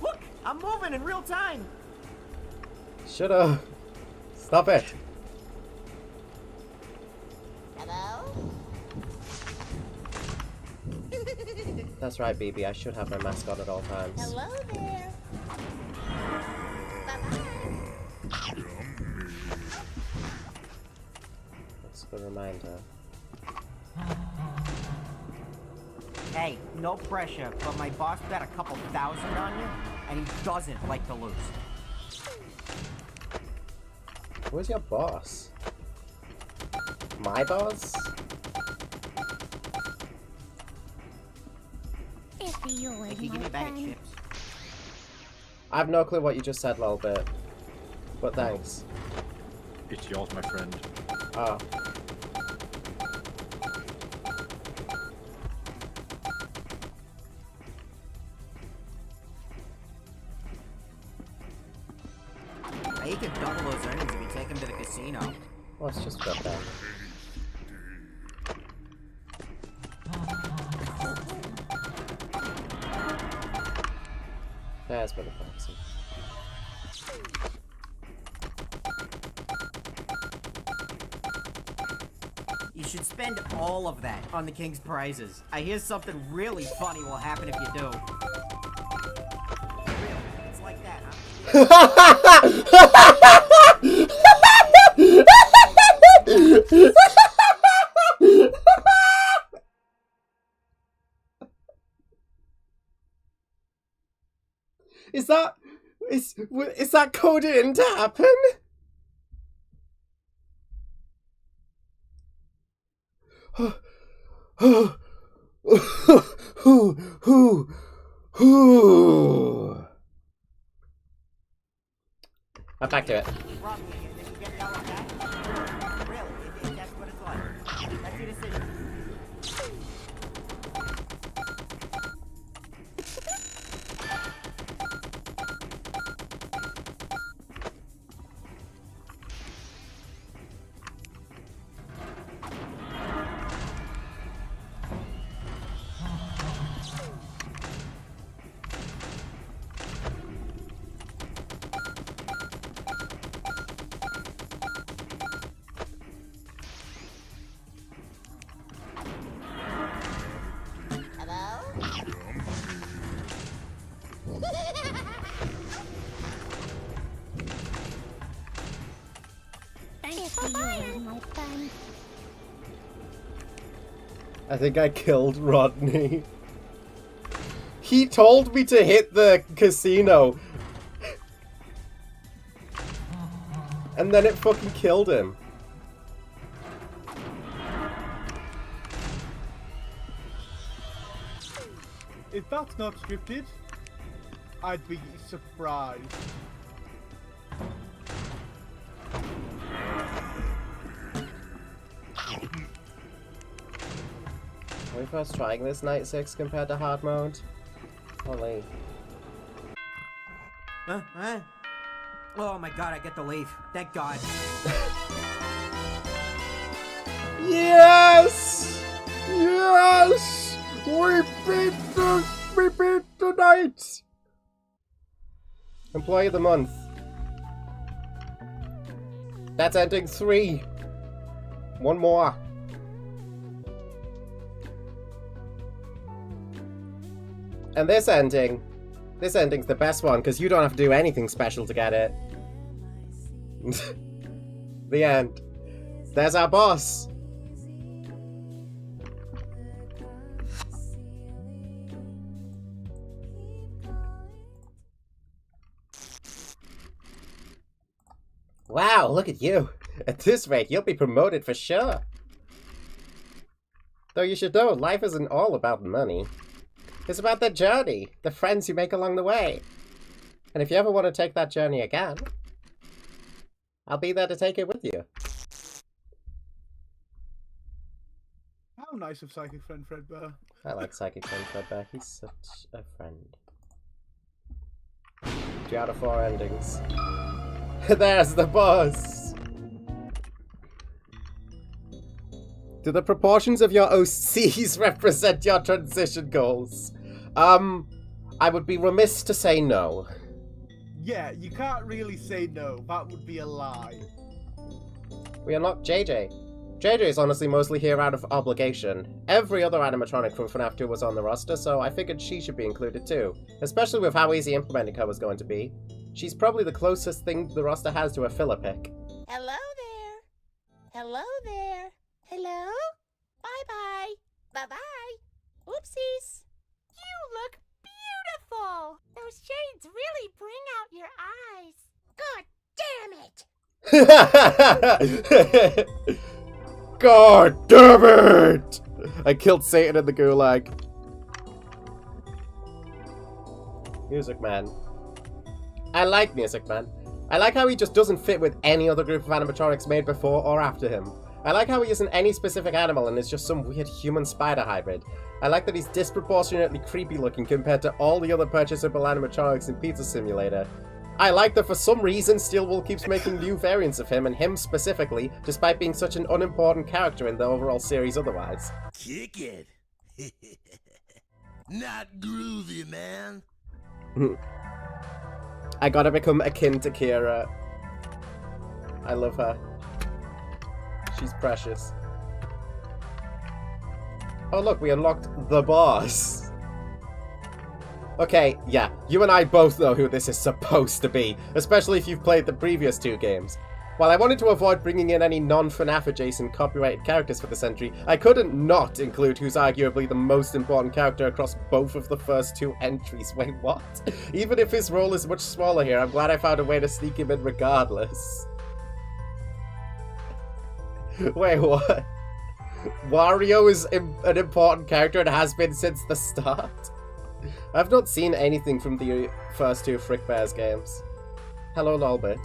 [SPEAKER 11] Look! I'm moving in real time!
[SPEAKER 1] Shut up. Stop it.
[SPEAKER 9] Hello?
[SPEAKER 1] That's right, BB. I should have my mask on at all times.
[SPEAKER 9] Hello there. Bye-bye.
[SPEAKER 1] That's a good reminder.
[SPEAKER 11] Hey, no pressure, but my boss bet a couple thousand on you, and he doesn't like to lose.
[SPEAKER 1] Who's your boss? My boss?
[SPEAKER 9] If you
[SPEAKER 11] Hey, can you give me a bag of chips?
[SPEAKER 1] I have no clue what you just said, Lolbit. But thanks.
[SPEAKER 4] It's yours, my friend.
[SPEAKER 1] Oh.
[SPEAKER 11] Hey, you can double those earnings if you take him to the casino.
[SPEAKER 1] Well, it's just got that. There's Brother Foxy.
[SPEAKER 11] You should spend all of that on the king's prizes. I hear something really funny will happen if you do. Real, it's like that,
[SPEAKER 1] Is that coded in to happen? I'm back to it.
[SPEAKER 11] That's what it's like. That's your decision.
[SPEAKER 1] I think I killed Rodney. He told me to hit the casino. And then it fucking killed him.
[SPEAKER 2] If that's not scripted, I'd be surprised.
[SPEAKER 1] Are we first trying this Night 6 compared to hard mode? Holy.
[SPEAKER 11] Oh my god, I get the leaf. Thank god.
[SPEAKER 1] Yes! Yes! We beat the night! Employee of the month. That's ending 3. One more. And this ending's the best one, because you don't have to do anything special to get it. The end. There's our boss. Wow, look at you. At this rate, you'll be promoted for sure. Though you should know, life isn't all about money. It's about the journey, the friends you make along the way. And if you ever want to take that journey again, I'll be there to take it with you.
[SPEAKER 2] How nice of Psychic Friend Fredbear.
[SPEAKER 1] I like Psychic Friend Fredbear. He's such a friend. 2 out of 4 endings. There's the boss! Do the proportions of your OCs represent your transition goals? I would be remiss to say no.
[SPEAKER 2] Yeah, you can't really say no. That would be a lie.
[SPEAKER 1] We unlocked JJ. JJ is honestly mostly here out of obligation. Every other animatronic from FNAF 2 was on the roster, so I figured she should be included too. Especially with how easy implementing her was going to be. She's probably the closest thing the roster has to a filler pick.
[SPEAKER 9] Hello there. Hello there. Hello? Bye-bye. Bye-bye. Oopsies. You look beautiful. Those shades really bring out your eyes. God damn it.
[SPEAKER 1] God damn it! I killed Satan in the gulag. Music Man. I like Music Man. I like how he just doesn't fit with any other group of animatronics made before or after him. I like how he isn't any specific animal and is just some weird human spider hybrid. I like that he's disproportionately creepy looking compared to all the other purchasable animatronics in Pizza Simulator. I like that for some reason Steelwool keeps making new variants of him, and him specifically, despite being such an unimportant character in the overall series otherwise.
[SPEAKER 5] Kick it. Not groovy, man.
[SPEAKER 1] I gotta become akin to Kira. I love her. She's precious. Oh look, we unlocked the boss. Okay, yeah, you and I both know who this is supposed to be, especially if you've played the previous 2 games. While I wanted to avoid bringing in any non-FNAF adjacent copyrighted characters for this entry, I couldn't not include who's arguably the most important character across both of the first 2 entries. Wait, what? Even if his role is much smaller here, I'm glad I found a way to sneak him in regardless. Wait, what? Wario is an important character and has been since the start? I've not seen anything from the first 2 Frickbears games. Hello, Lolbit.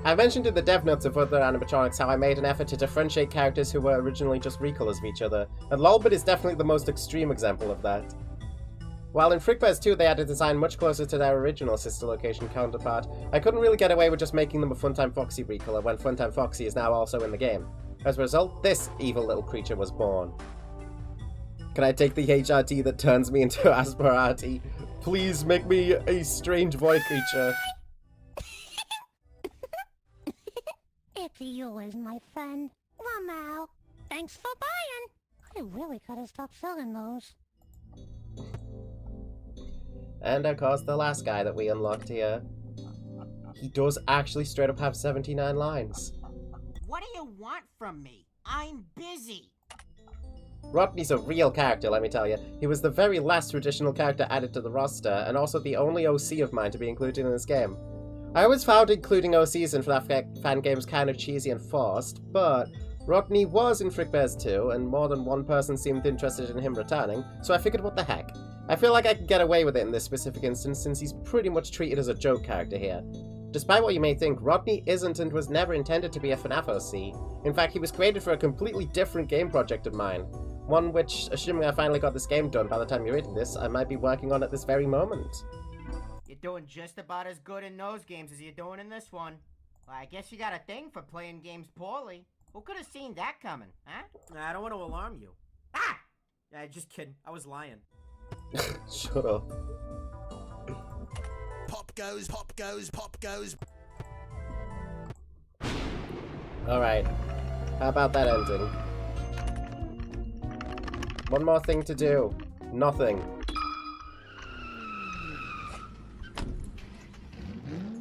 [SPEAKER 1] I mentioned in the dev notes of other animatronics how I made an effort to differentiate characters who were originally just recolors of each other, and Lolbit is definitely the most extreme example of that. While in Frickbears 2 they had a design much closer to their original sister location counterpart, I couldn't really get away with just making them a Funtime Foxy recolor when Funtime Foxy is now also in the game. As a result, this evil little creature was born. Can I take the HRT that turns me into Aspiratii? Please make me a strange void creature.
[SPEAKER 9] It's yours, my friend. Wow. Thanks for buying. I really gotta stop selling those.
[SPEAKER 1] And of course, the last guy that we unlocked here. He does actually straight up have 79 lines.
[SPEAKER 11] What do you want from me? I'm busy.
[SPEAKER 1] Rodney's a real character, let me tell you. He was the very last traditional character added to the roster, and also the only OC of mine to be included in this game. I always found including OCs in FNAF fan games kind of cheesy and forced, but Rodney was in Frickbears 2, and more than one person seemed interested in him returning, so I figured what the heck. I feel like I can get away with it in this specific instance since he's pretty much treated as a joke character here. Despite what you may think, Rodney isn't and was never intended to be a FNAF OC. In fact, he was created for a completely different game project of mine. One which, assuming I finally got this game done by the time you're reading this, I might be working on at this very moment.
[SPEAKER 11] You're doing just about as good in those games as you're doing in this one. Well, I guess you got a thing for playing games poorly. Who could have seen that coming, huh?
[SPEAKER 13] I don't want to alarm you.
[SPEAKER 11] Ah!
[SPEAKER 13] Yeah, just kidding. I was lying.
[SPEAKER 1] Shut up.
[SPEAKER 5] Pop goes, pop goes, pop goes.
[SPEAKER 1] Alright. How about that ending? One more thing to do. Nothing.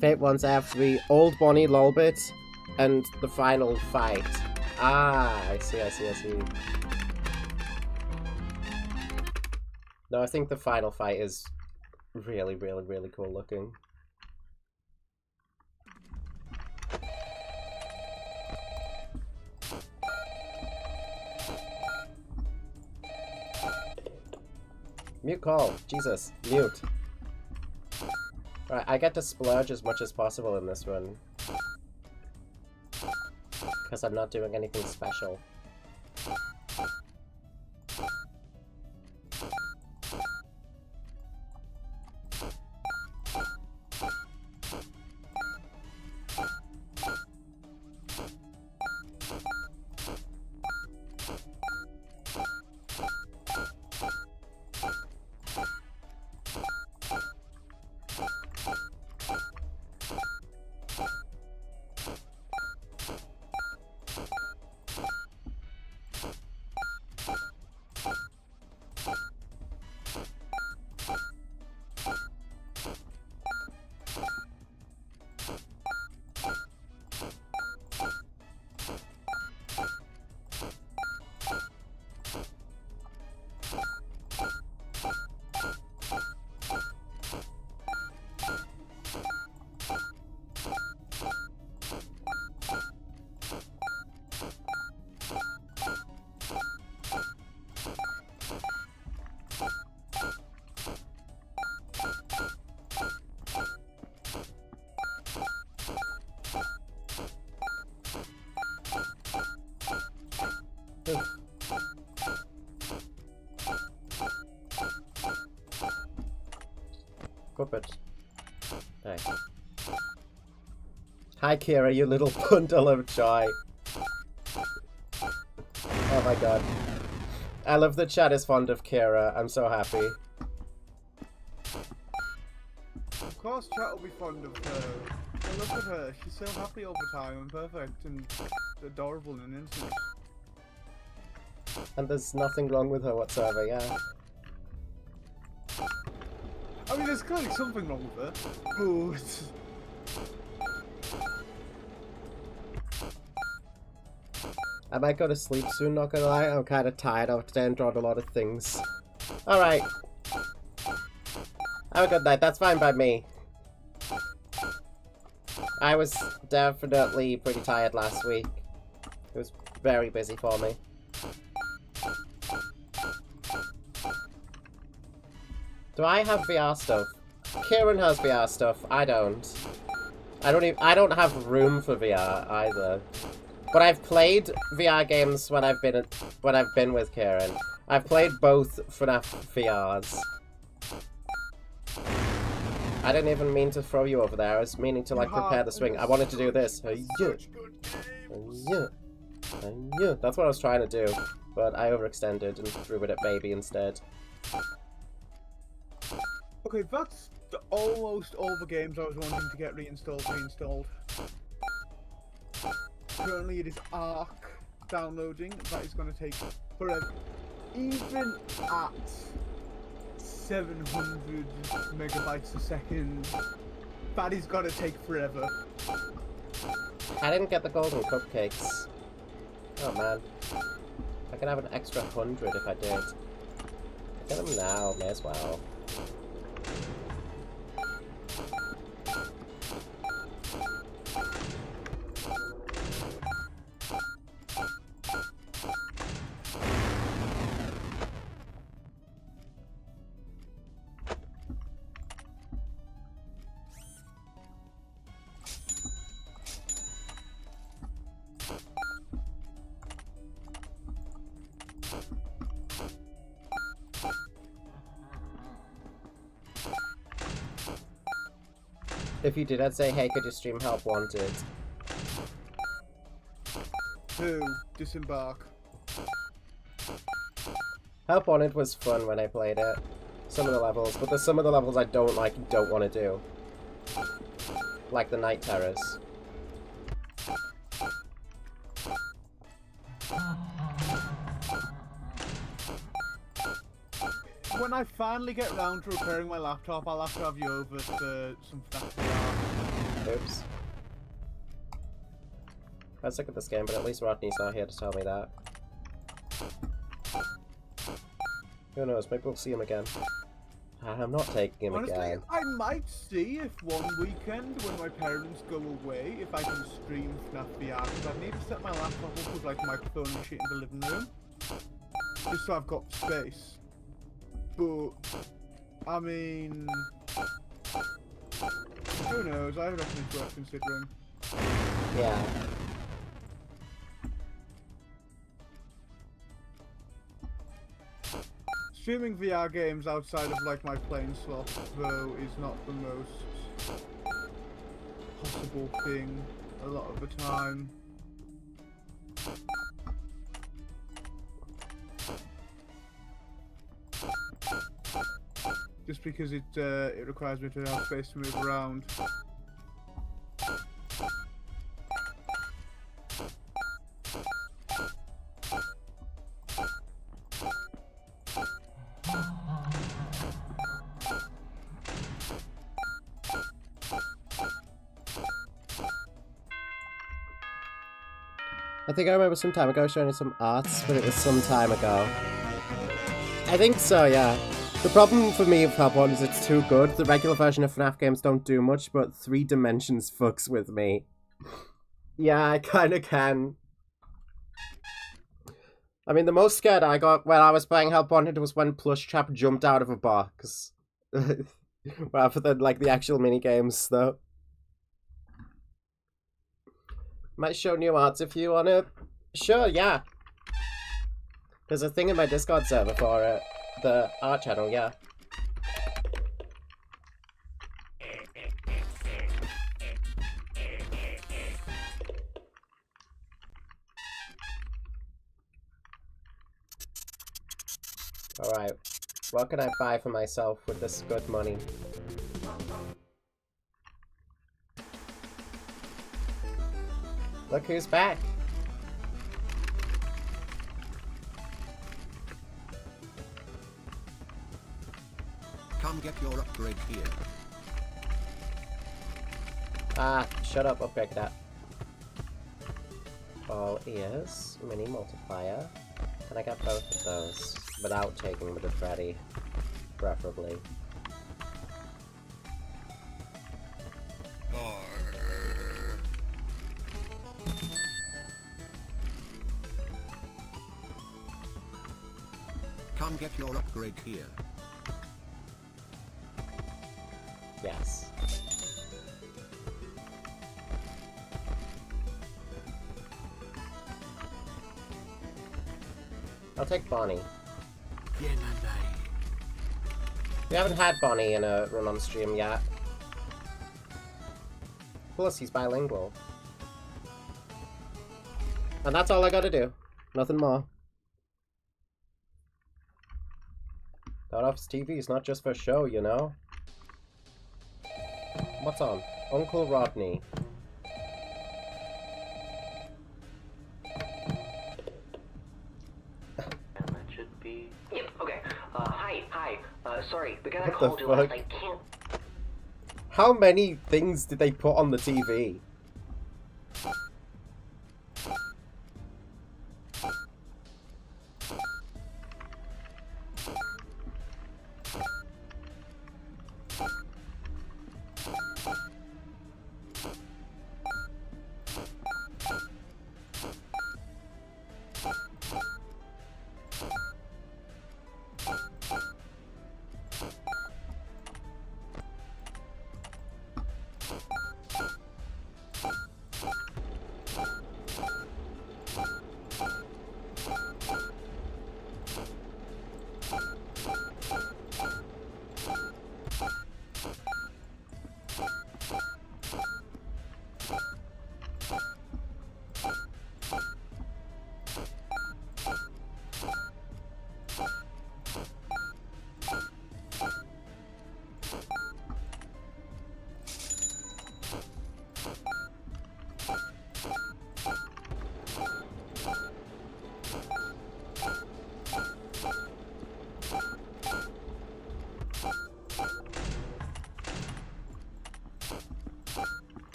[SPEAKER 1] Fate wants F3, Old Bonnie Lolbit, and the final fight. Ah, I see. No, I think the final fight is really cool looking. Mute call. Jesus. Mute. Alright, I get to splurge as much as possible in this one. Because I'm not doing anything special. Puppet. Hey. Hi Kira, you little bundle of joy. Oh my god. I love that chat is fond of Kira. I'm so happy.
[SPEAKER 2] Of course, chat will be fond of her. I look at her. She's so happy all the time and perfect and adorable and innocent.
[SPEAKER 1] And there's nothing wrong with her whatsoever, yeah.
[SPEAKER 2] I mean, there's clearly something wrong with her, but...
[SPEAKER 1] I might go to sleep soon, not gonna lie. I'm kind of tired. I've today and drawn a lot of things. Alright. Have a good night. That's fine by me. I was definitely pretty tired last week. It was very busy for me. Do I have VR stuff? Kieran has VR stuff. I don't. I don't have room for VR either. But I've played VR games when I've been with Kieran. I've played both FNAF VRs. I didn't even mean to throw you over there. I was meaning to like prepare the swing. I wanted to do this. Yeah. That's what I was trying to do, but I overextended and threw it at baby instead.
[SPEAKER 2] Okay, that's almost all the games I was wanting to get reinstalled. Currently it is Arc downloading. That is going to take forever. Even at 700 megabytes a second, that is going to take forever.
[SPEAKER 1] I didn't get the golden cupcakes. Oh man. I can have an extra 100 if I did. Get them now, may as well. If you did, I'd say, hey, could you stream Help Wanted?
[SPEAKER 2] Who? Disembark.
[SPEAKER 1] Help Wanted was fun when I played it. Some of the levels, but there's some of the levels I don't like and don't want to do. Like the Night Terrors.
[SPEAKER 2] When I finally get around to repairing my laptop, I'll have to have you over for some FNAF VR.
[SPEAKER 1] Oops. I was sick of this game, but at least Rodney's not here to tell me that. Who knows, maybe we'll see him again. I'm not taking him
[SPEAKER 2] Honestly,
[SPEAKER 1] again.
[SPEAKER 2] I might see if one weekend when my parents go away, if I can stream FNAF VR, because I need to set my laptop up with like microphone and shit in the living room. Just so I've got space. But, I mean, who knows, I reckon it's worth considering.
[SPEAKER 1] Yeah.
[SPEAKER 2] Streaming VR games outside of like my playing slot, though, is not the most possible thing a lot of the time. Just because it requires me to have space to move around.
[SPEAKER 1] I think I remember some time ago showing you some arts, but it was some time ago. I think so, yeah. The problem for me with Help Wanted is it's too good. The regular version of FNAF games don't do much, but 3 Dimensions fucks with me. Yeah, I kinda can. I mean, the most scared I got when I was playing Help Wanted was when Plushtrap jumped out of a box. Rather than, like, the actual mini-games, though. Might show new arts if you wanna. Sure, yeah. There's a thing in my Discord server for it. The art channel, yeah. Alright, what can I buy for myself with this good money? Look who's back!
[SPEAKER 5] Come get your upgrade here.
[SPEAKER 1] Ah, shut up, upgrade that. All ears, mini multiplier. Can I get both of those without taking the Aspiratii, preferably?
[SPEAKER 5] Come get your upgrade here.
[SPEAKER 1] Yes. I'll take Bonnie. We haven't had Bonnie in a run on stream yet. Plus, he's bilingual. And that's all I gotta do. Nothing more. That Office TV is not just for show, you know? What's on? Uncle Rodney.
[SPEAKER 6] That should be... Yep, okay. Hi. Sorry, the guy that
[SPEAKER 1] What the
[SPEAKER 6] called you last
[SPEAKER 1] fuck?
[SPEAKER 6] I can't...
[SPEAKER 1] How many things did they put on the TV?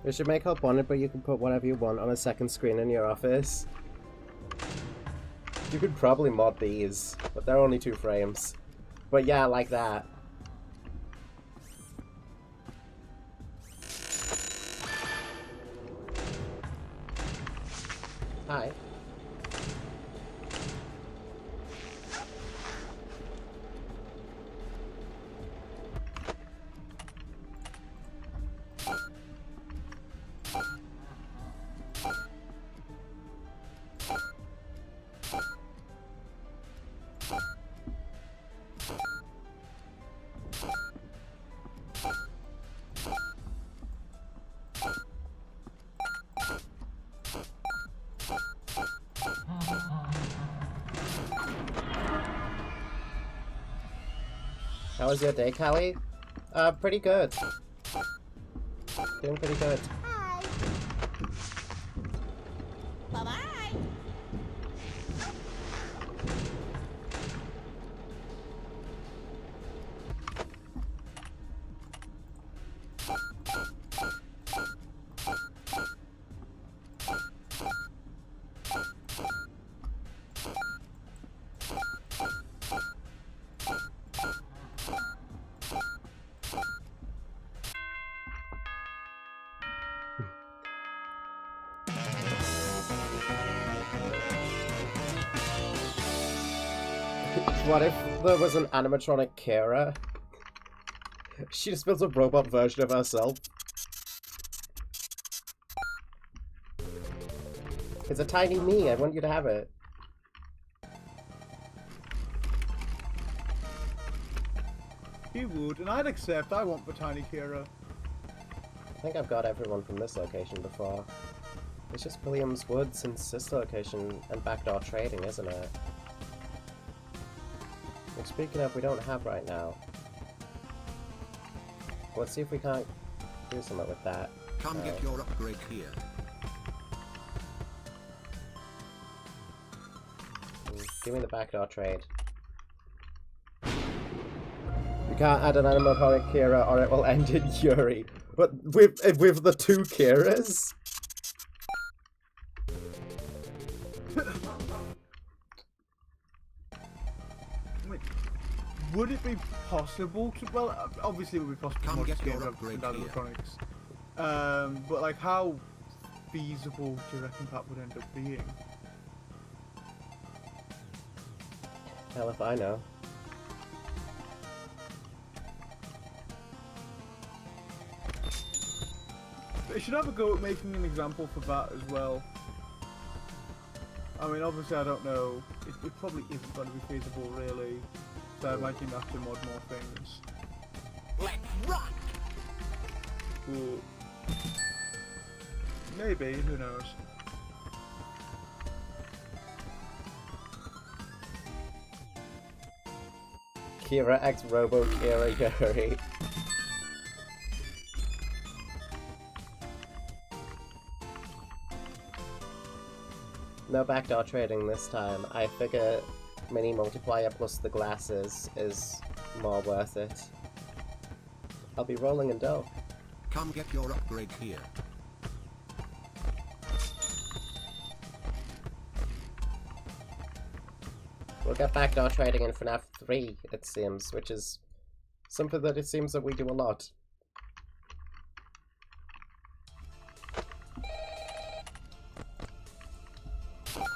[SPEAKER 1] We should make Help Wanted, but you can put whatever you want on a second screen in your office. You could probably mod these, but they're only 2 frames. But yeah, like that. Hi. How was your day, Callie? Pretty good. Doing pretty good.
[SPEAKER 9] Hi. Bye-bye.
[SPEAKER 1] What if there was an animatronic Kira? She just builds a robot version of herself. It's a tiny me, I want you to have it.
[SPEAKER 2] You would, and I'd accept. I want the tiny Kira.
[SPEAKER 1] I think I've got everyone from this location before. It's just Williams Woods and sister location and backdoor trading, isn't it? Which, speaking of, we don't have right now. Let's see if we can't do something with that.
[SPEAKER 5] Come get your upgrade here.
[SPEAKER 1] Give me the backdoor trade. You can't add an animatronic Kira or it will end in Yuri. But with the two Kiras?
[SPEAKER 2] Would it be possible to, well, obviously it would be possible
[SPEAKER 5] Come
[SPEAKER 2] to
[SPEAKER 5] get your
[SPEAKER 2] scale
[SPEAKER 5] upgrade
[SPEAKER 2] up electronics. But like, how feasible do you reckon that would end up being?
[SPEAKER 1] Hell if I know.
[SPEAKER 2] They should have a go at making an example for that as well. I mean, obviously I don't know, it probably isn't going to be feasible really, so I imagine you have to mod more things.
[SPEAKER 11] Let's rock!
[SPEAKER 2] Ooh. Maybe, who knows.
[SPEAKER 1] Kira X Robo Kira Yuri. No backdoor trading this time. I figure mini multiplier plus the glasses is more worth it. I'll be rolling in dough.
[SPEAKER 5] Come get your upgrade here.
[SPEAKER 1] We'll get backdoor trading in FNAF 3, it seems, which is something that it seems that we do a lot.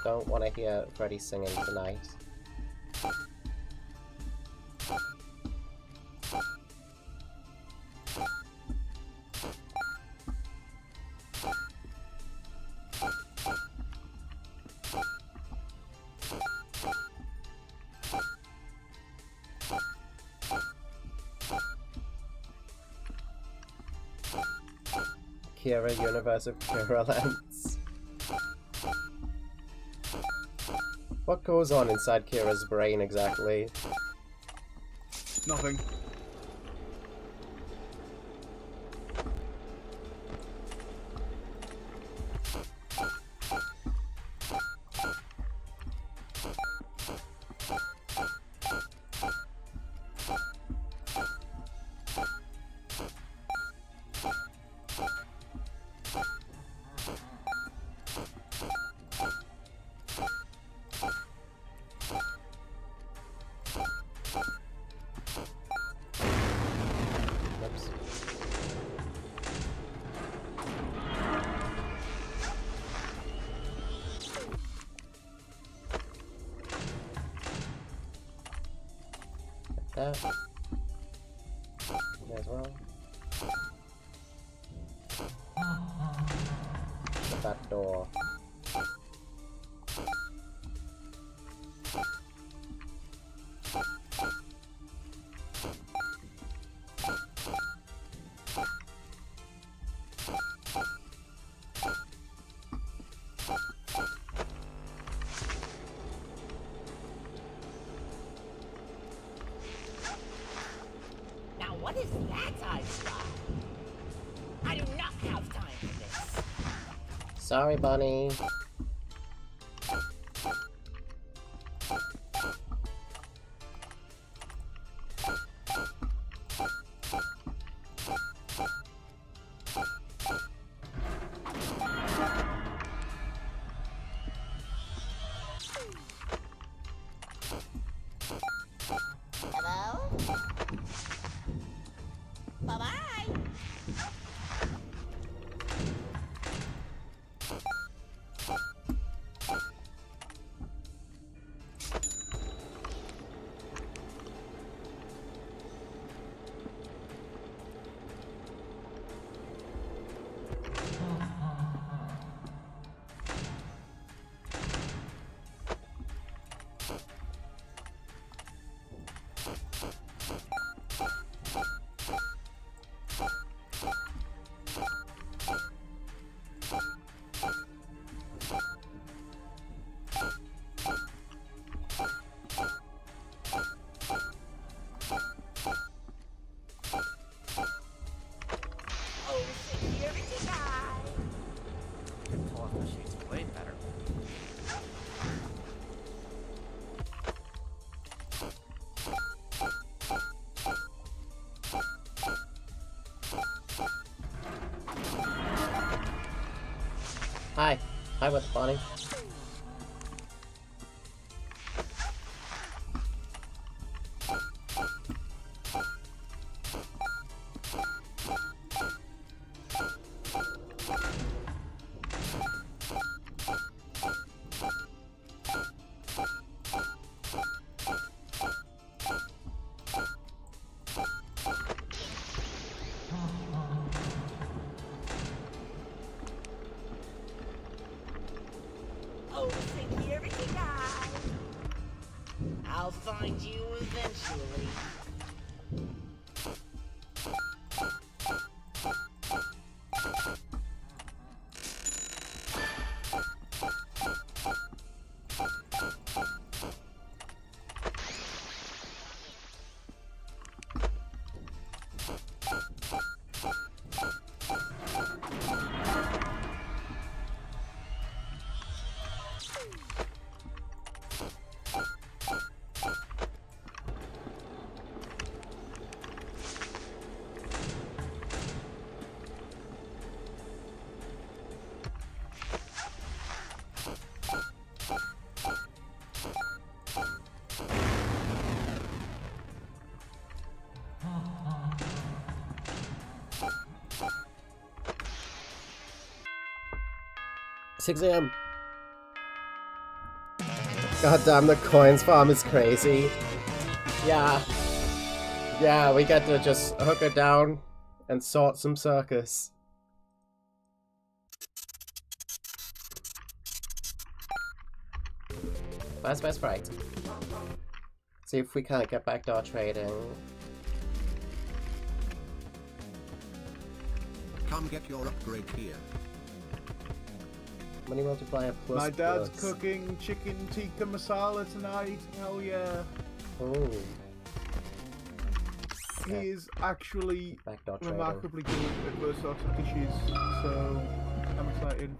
[SPEAKER 1] Don't want to hear Freddy singing tonight. Kira Universe of Kira Lens. What goes on inside Kira's brain exactly?
[SPEAKER 2] Nothing.
[SPEAKER 1] That. May as well. Shut that door.
[SPEAKER 11] What is that I've got? I do not have time for this.
[SPEAKER 1] Sorry, Bunny.
[SPEAKER 11] Hello? Bye-bye.
[SPEAKER 1] Hi. Hi, what's Bonnie?
[SPEAKER 14] Oh, security guy! I'll find you eventually.
[SPEAKER 1] $6 AM. God damn, the coins farm is crazy. Yeah. Yeah, we get to just hook her down and sort some circus. Where's my sprite? See if we can't get backdoor trading.
[SPEAKER 5] Come get your upgrade here.
[SPEAKER 1] Money multiplier plus.
[SPEAKER 2] My dad's
[SPEAKER 1] plus.
[SPEAKER 2] cooking chicken tikka masala tonight. Hell yeah.
[SPEAKER 1] Oh.
[SPEAKER 2] He is actually
[SPEAKER 1] Backdoor trading.
[SPEAKER 2] remarkably good at those sorts of dishes, so I'm excited.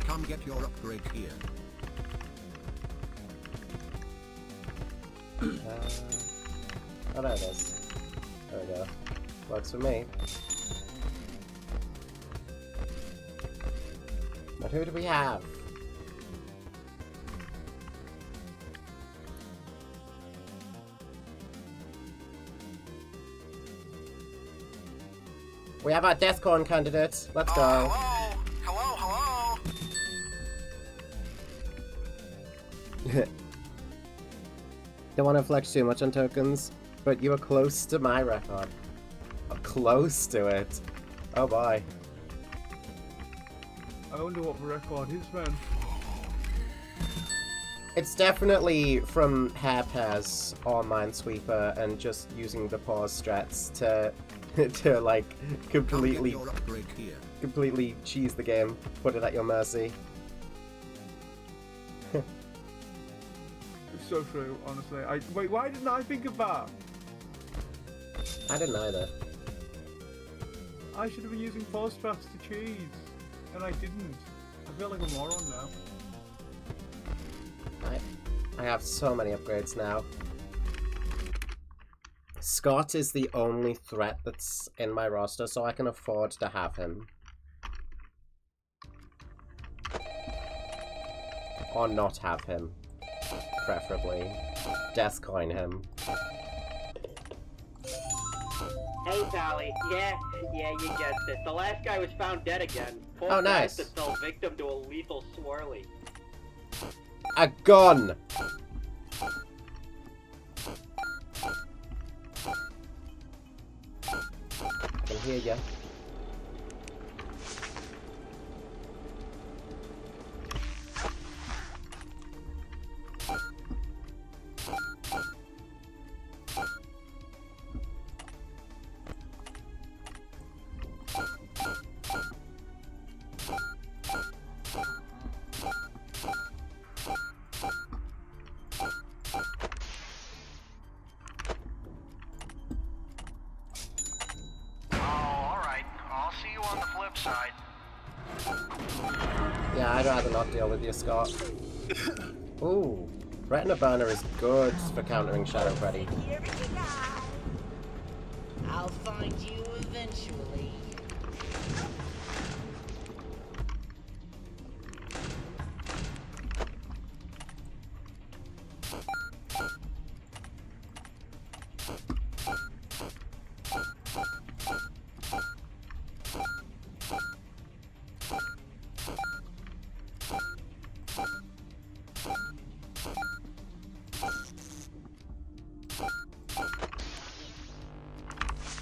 [SPEAKER 5] Come get your upgrade here.
[SPEAKER 1] Oh, there it is. There we go. Works for me. But who do we have? We have our Deathcorn candidate. Let's go.
[SPEAKER 5] Hello.
[SPEAKER 1] Don't want to flex too much on tokens, but you were close to my record. Close to it. Oh boy.
[SPEAKER 2] I wonder what the record is, man.
[SPEAKER 1] It's definitely from Hair Pairs or Minesweeper and just using the pause strats to to like completely cheese the game, put it at your mercy.
[SPEAKER 2] It's so true, honestly. Wait, why didn't I think of that?
[SPEAKER 1] I didn't either.
[SPEAKER 2] I should have been using pause strats to cheese, and I didn't. I feel like a moron now.
[SPEAKER 1] I have so many upgrades now. Scott is the only threat that's in my roster, so I can afford to have him. Or not have him. Preferably. Deathcoin him.
[SPEAKER 10] Hey, Sally. Yeah, you guessed it. The last guy was found dead again. Poor
[SPEAKER 1] Oh, nice.
[SPEAKER 10] bastard fell victim to a lethal swirly.
[SPEAKER 1] A gun! I can hear ya. Yeah, I'd rather not deal with you, Scott. Ooh, Retina Burner is good for countering Shadow Freddy.
[SPEAKER 14] I'll find you eventually.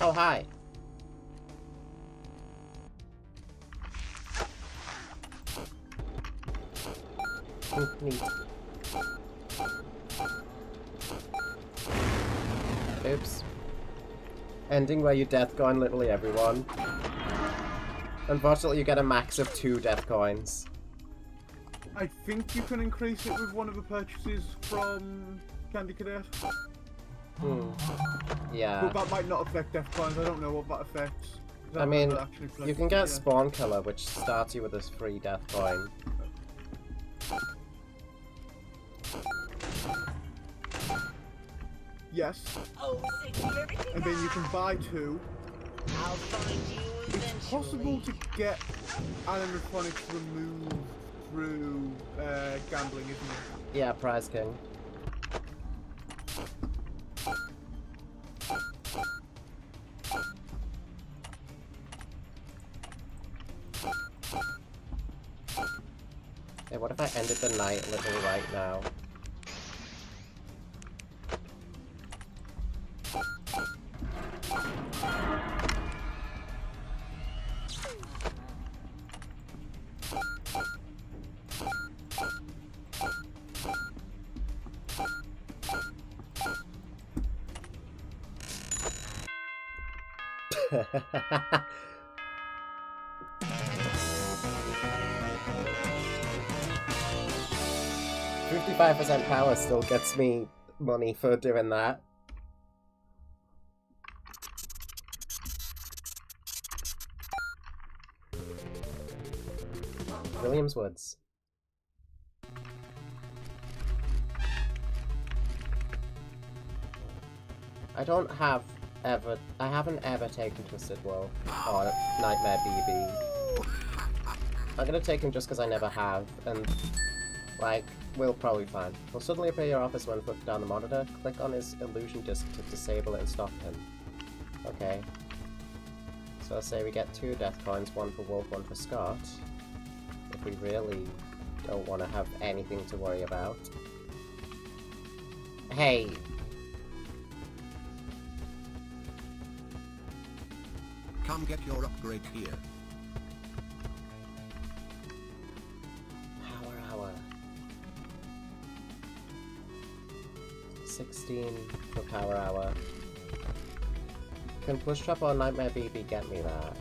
[SPEAKER 1] Oh, hi. Neat. Oops. Ending where you death coin literally everyone. Unfortunately, you get a max of 2 death coins.
[SPEAKER 2] I think you can increase it with one of the purchases from Candy Cadet.
[SPEAKER 1] Yeah.
[SPEAKER 2] But that might not affect death coins. I don't know what that affects.
[SPEAKER 1] I mean, you can get Spawn Killer, which starts you with this free death coin.
[SPEAKER 2] Yes.
[SPEAKER 14] Oh,
[SPEAKER 2] and then you can buy 2.
[SPEAKER 14] I'll find you eventually.
[SPEAKER 2] It's possible to get animatronics removed through gambling, isn't it?
[SPEAKER 1] Yeah, Prize King. Hey, what if I ended the night literally right now? %55% power still gets me money for doing that. Williams Woods. I haven't ever taken Twisted Wolf or Nightmare BB. I'm gonna take him just because I never have, and like, we'll probably find. Will suddenly appear your office when flipped down the monitor. Click on his illusion disc to disable it and stop him. Okay. So say we get 2 death coins, 1 for Wolf, 1 for Scott. If we really don't want to have anything to worry about. Hey!
[SPEAKER 5] Come get your upgrade here.
[SPEAKER 1] Power hour. 16 for power hour. Can Push Trap or Nightmare BB get me that?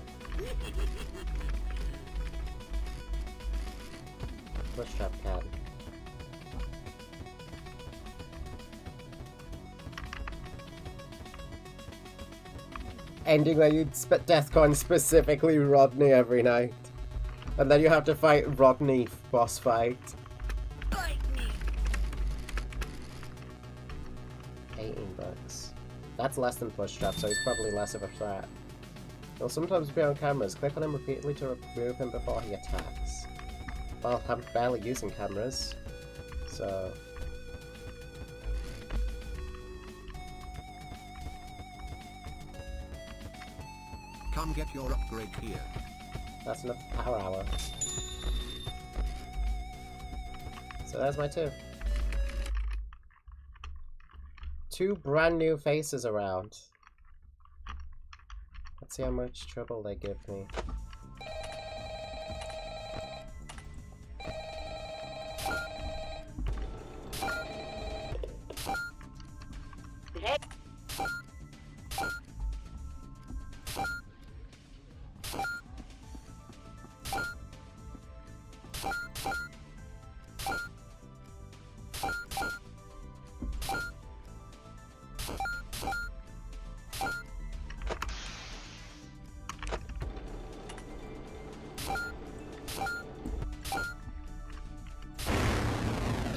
[SPEAKER 1] Push Trap can. Ending where you death coin specifically Rodney every night. And then you have to fight Rodney boss fight. 18 bucks. That's less than Push Trap, so he's probably less of a threat. He'll sometimes appear on cameras. Click on him repeatedly to remove him before he attacks. Well, I'm barely using cameras, so...
[SPEAKER 5] Come get your upgrade here.
[SPEAKER 1] That's enough power hour. So there's my 2. 2 brand new faces around. Let's see how much trouble they give me.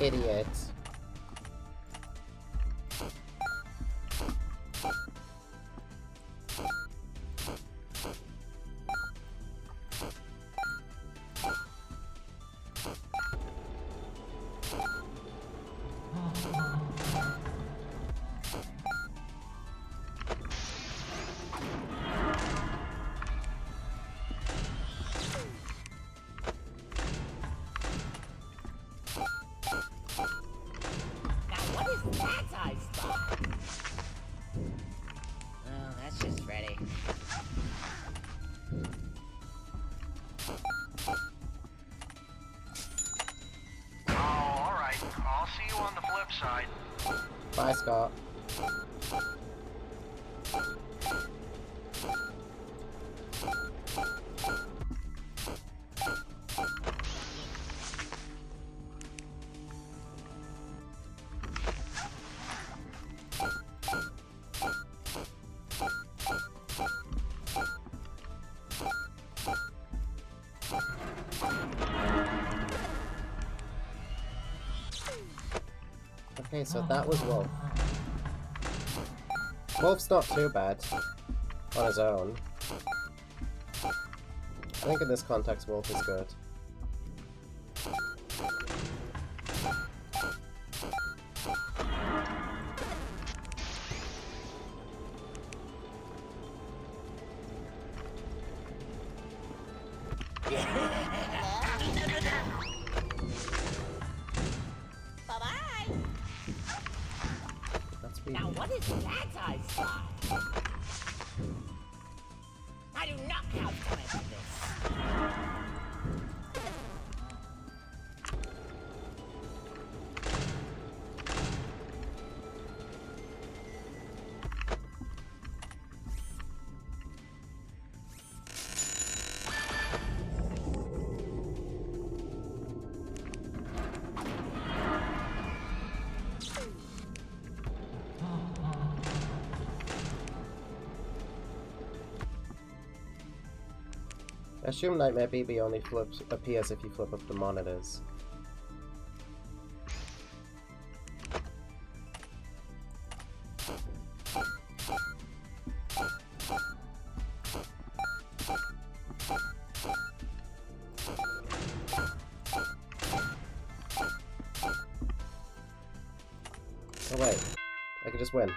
[SPEAKER 1] Idiot. Bye, Scott. Okay, so that was Wolf. Wolf's not too bad on his own. I think in this context Wolf is good.
[SPEAKER 14] Now what is that I saw? I do not have time for this.
[SPEAKER 1] I assume Nightmare BB only appears if you flip up the monitors. Oh wait, I could just win.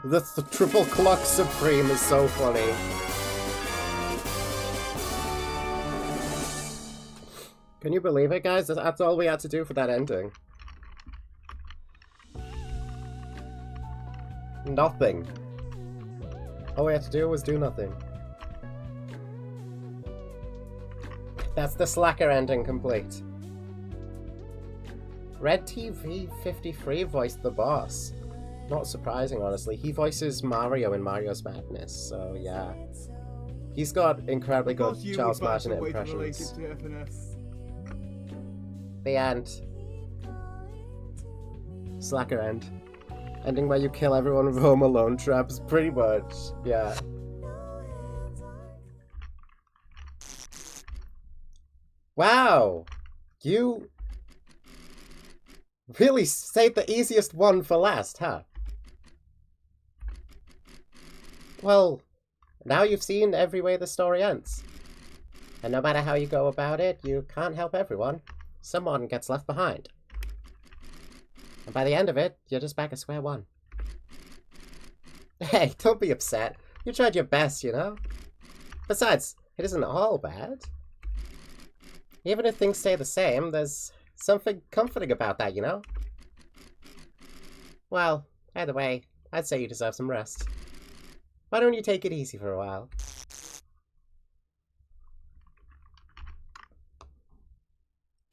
[SPEAKER 1] That's the triple clock supreme is so funny. Can you believe it, guys? That's all we had to do for that ending. Nothing. All we had to do was do nothing. That's the Slacker ending complete. Red TV 53 voiced the boss. Not surprising, honestly. He voices Mario in Mario's Madness, so yeah. He's got incredibly good Charles Martinet impressions. The end. Slacker end. Ending where you kill everyone with Home Alone traps, pretty much. Yeah. Wow! You really saved the easiest one for last, huh? Well, now you've seen every way the story ends. And no matter how you go about it, you can't help everyone. Someone gets left behind. And by the end of it, you're just back at square one. Hey, don't be upset. You tried your best, you know? Besides, it isn't all bad. Even if things stay the same, there's something comforting about that, you know? Well, either way, I'd say you deserve some rest. Why don't you take it easy for a while?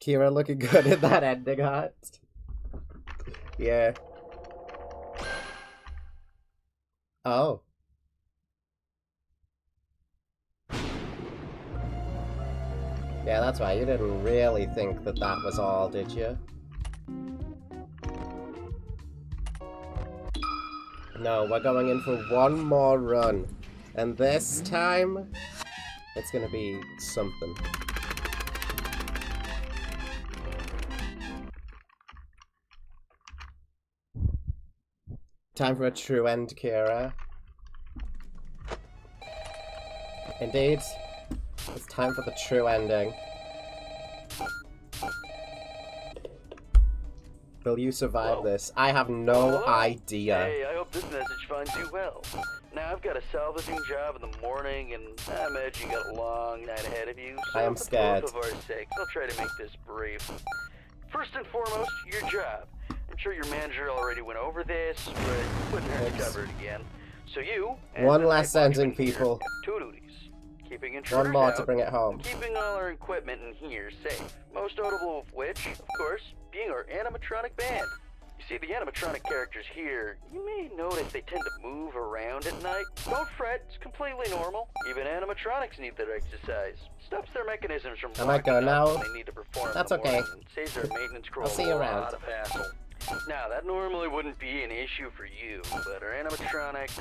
[SPEAKER 1] Kira looking good in that ending art. Yeah. Oh. Yeah, that's right. You didn't really think that that was all, did you? No, we're going in for one more run. And this time, it's gonna be something. Time for a true end, Kira. Indeed. It's time for the true ending. Will you survive this? I have no idea.
[SPEAKER 3] Hey, I hope this message finds you well. Now, I've got a salvaging job in the morning, and I imagine you got a long night ahead of you, so
[SPEAKER 1] I am
[SPEAKER 3] for
[SPEAKER 1] scared.
[SPEAKER 3] both of our sakes, I'll try to make this brief. First and foremost, your job. I'm sure your manager already went over this, but wouldn't hurt to cover it again. So you...
[SPEAKER 1] One less ending, people.
[SPEAKER 3] Two duties. Keeping intruders
[SPEAKER 1] One more
[SPEAKER 3] out,
[SPEAKER 1] to bring it home.
[SPEAKER 3] keeping all our equipment in here safe. Most notable of which, of course, being our animatronic band. You see, the animatronic characters here, you may notice they tend to move around at night. Don't fret, it's completely normal. Even animatronics need their exercise. Stops their mechanisms from
[SPEAKER 1] I might go
[SPEAKER 3] locking up
[SPEAKER 1] now.
[SPEAKER 3] when they need to perform
[SPEAKER 1] That's
[SPEAKER 3] in the
[SPEAKER 1] okay.
[SPEAKER 3] morning and saves their maintenance crew
[SPEAKER 1] I'll see you
[SPEAKER 3] a
[SPEAKER 1] around.
[SPEAKER 3] lot of hassle. Now, that normally wouldn't be an issue for you, but our animatronics,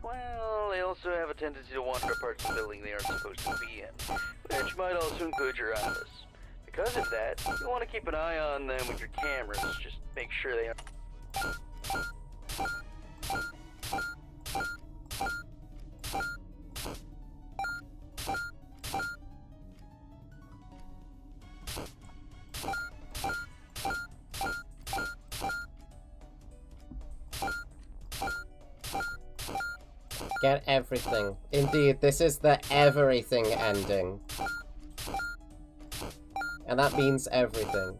[SPEAKER 3] well, they also have a tendency to wander parts of the building they aren't supposed to be in, which might also include your office. Because of that, you want to keep an eye on them with your cameras. Just make sure they are...
[SPEAKER 1] Get everything. Indeed, this is the everything ending. And that means everything.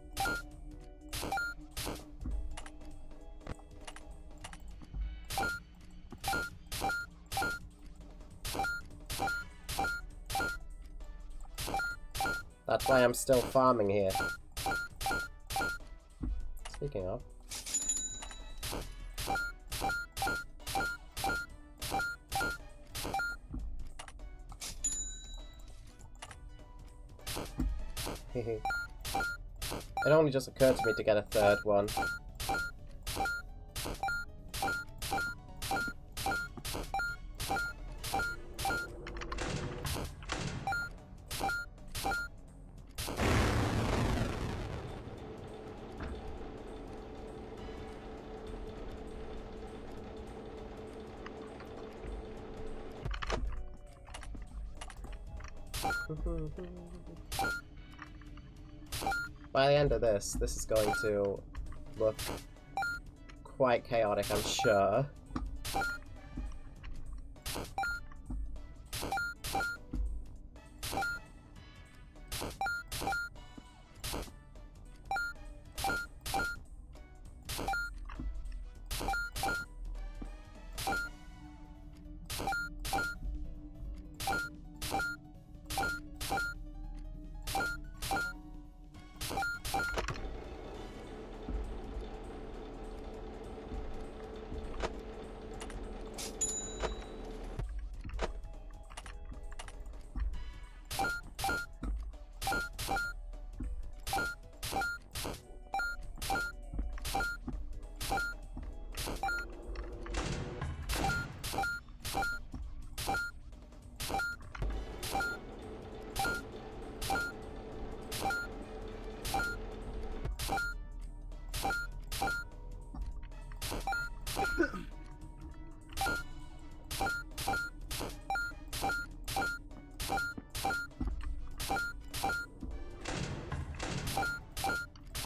[SPEAKER 1] That's why I'm still farming here. Speaking of. It only just occurred to me to get a third one. By the end of this is going to look quite chaotic, I'm sure.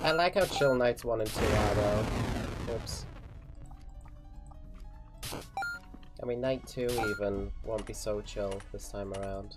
[SPEAKER 1] I like how chill nights 1 and 2 are though. Oops. I mean, night 2 even won't be so chill this time around.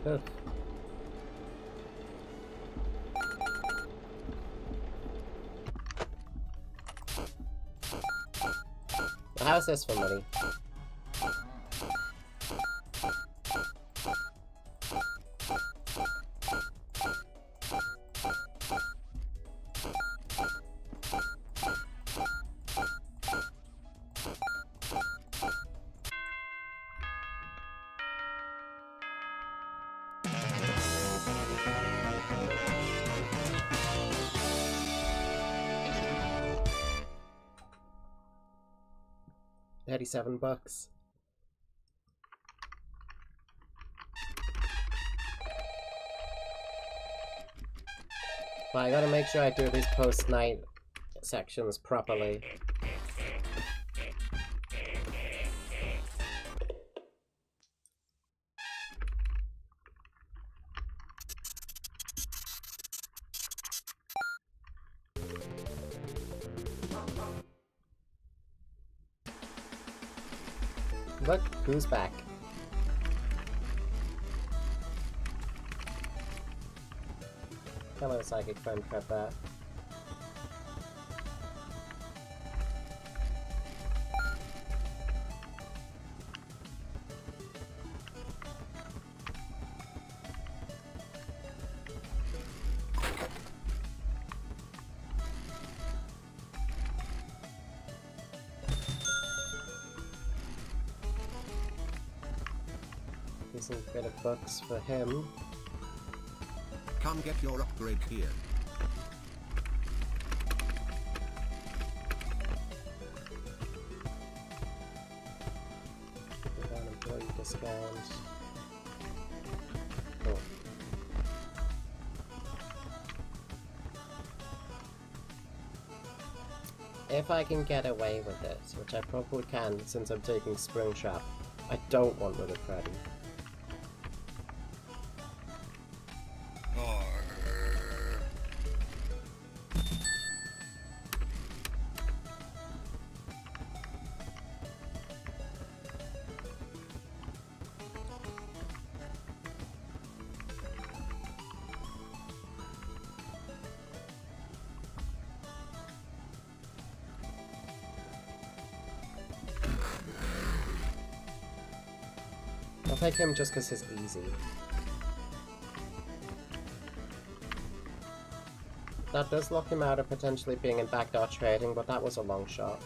[SPEAKER 1] Ugh. How's this for money? $87. But I gotta make sure I do these post-night sections properly. Look, who's back? Hello, psychic friend Frickbear. Decent bit of books for him.
[SPEAKER 5] Come get your upgrade here.
[SPEAKER 1] Down employee discount. Cool. If I can get away with it, which I probably can since I'm taking Springtrap, I don't want with a Freddy. I'll take him just because he's easy. That does lock him out of potentially being in backdoor trading, but that was a long shot.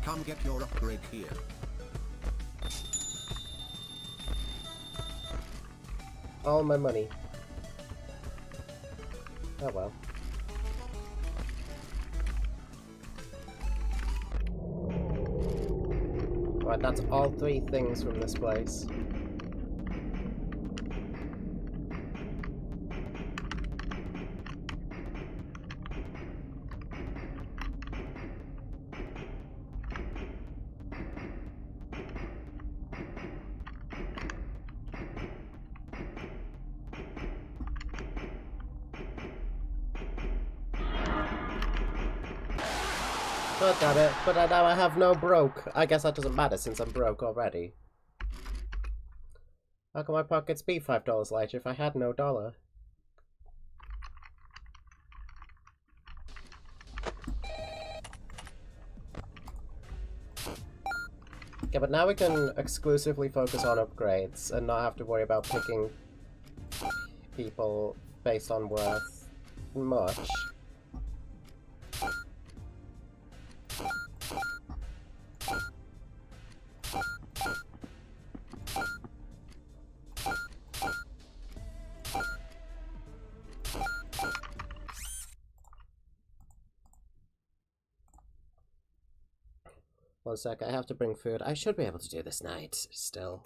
[SPEAKER 5] Come get your upgrade here.
[SPEAKER 1] All my money. Oh well. Right, that's all 3 things from this place. God damn it, but now I have no broke. I guess that doesn't matter since I'm broke already. How can my pockets be $5 lighter if I had no dollar? Okay, but now we can exclusively focus on upgrades and not have to worry about picking people based on worth. expecting much. One sec, I have to bring food. I should be able to do this night, still.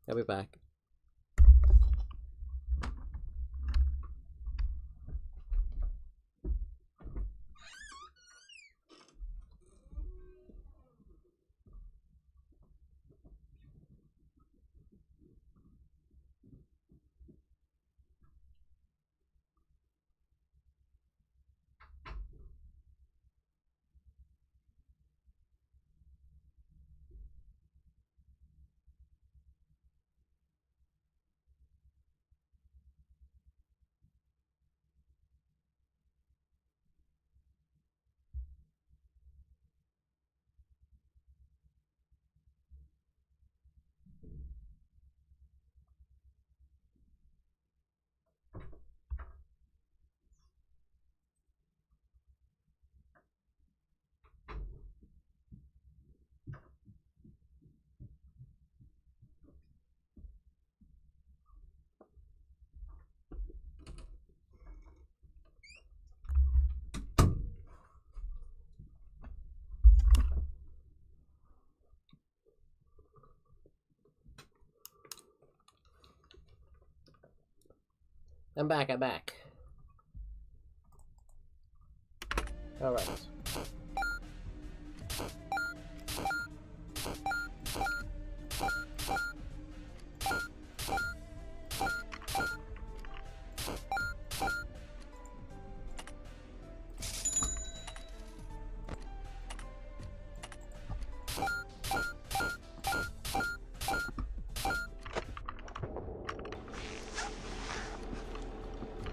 [SPEAKER 1] I'll be back. I'm back, Alright.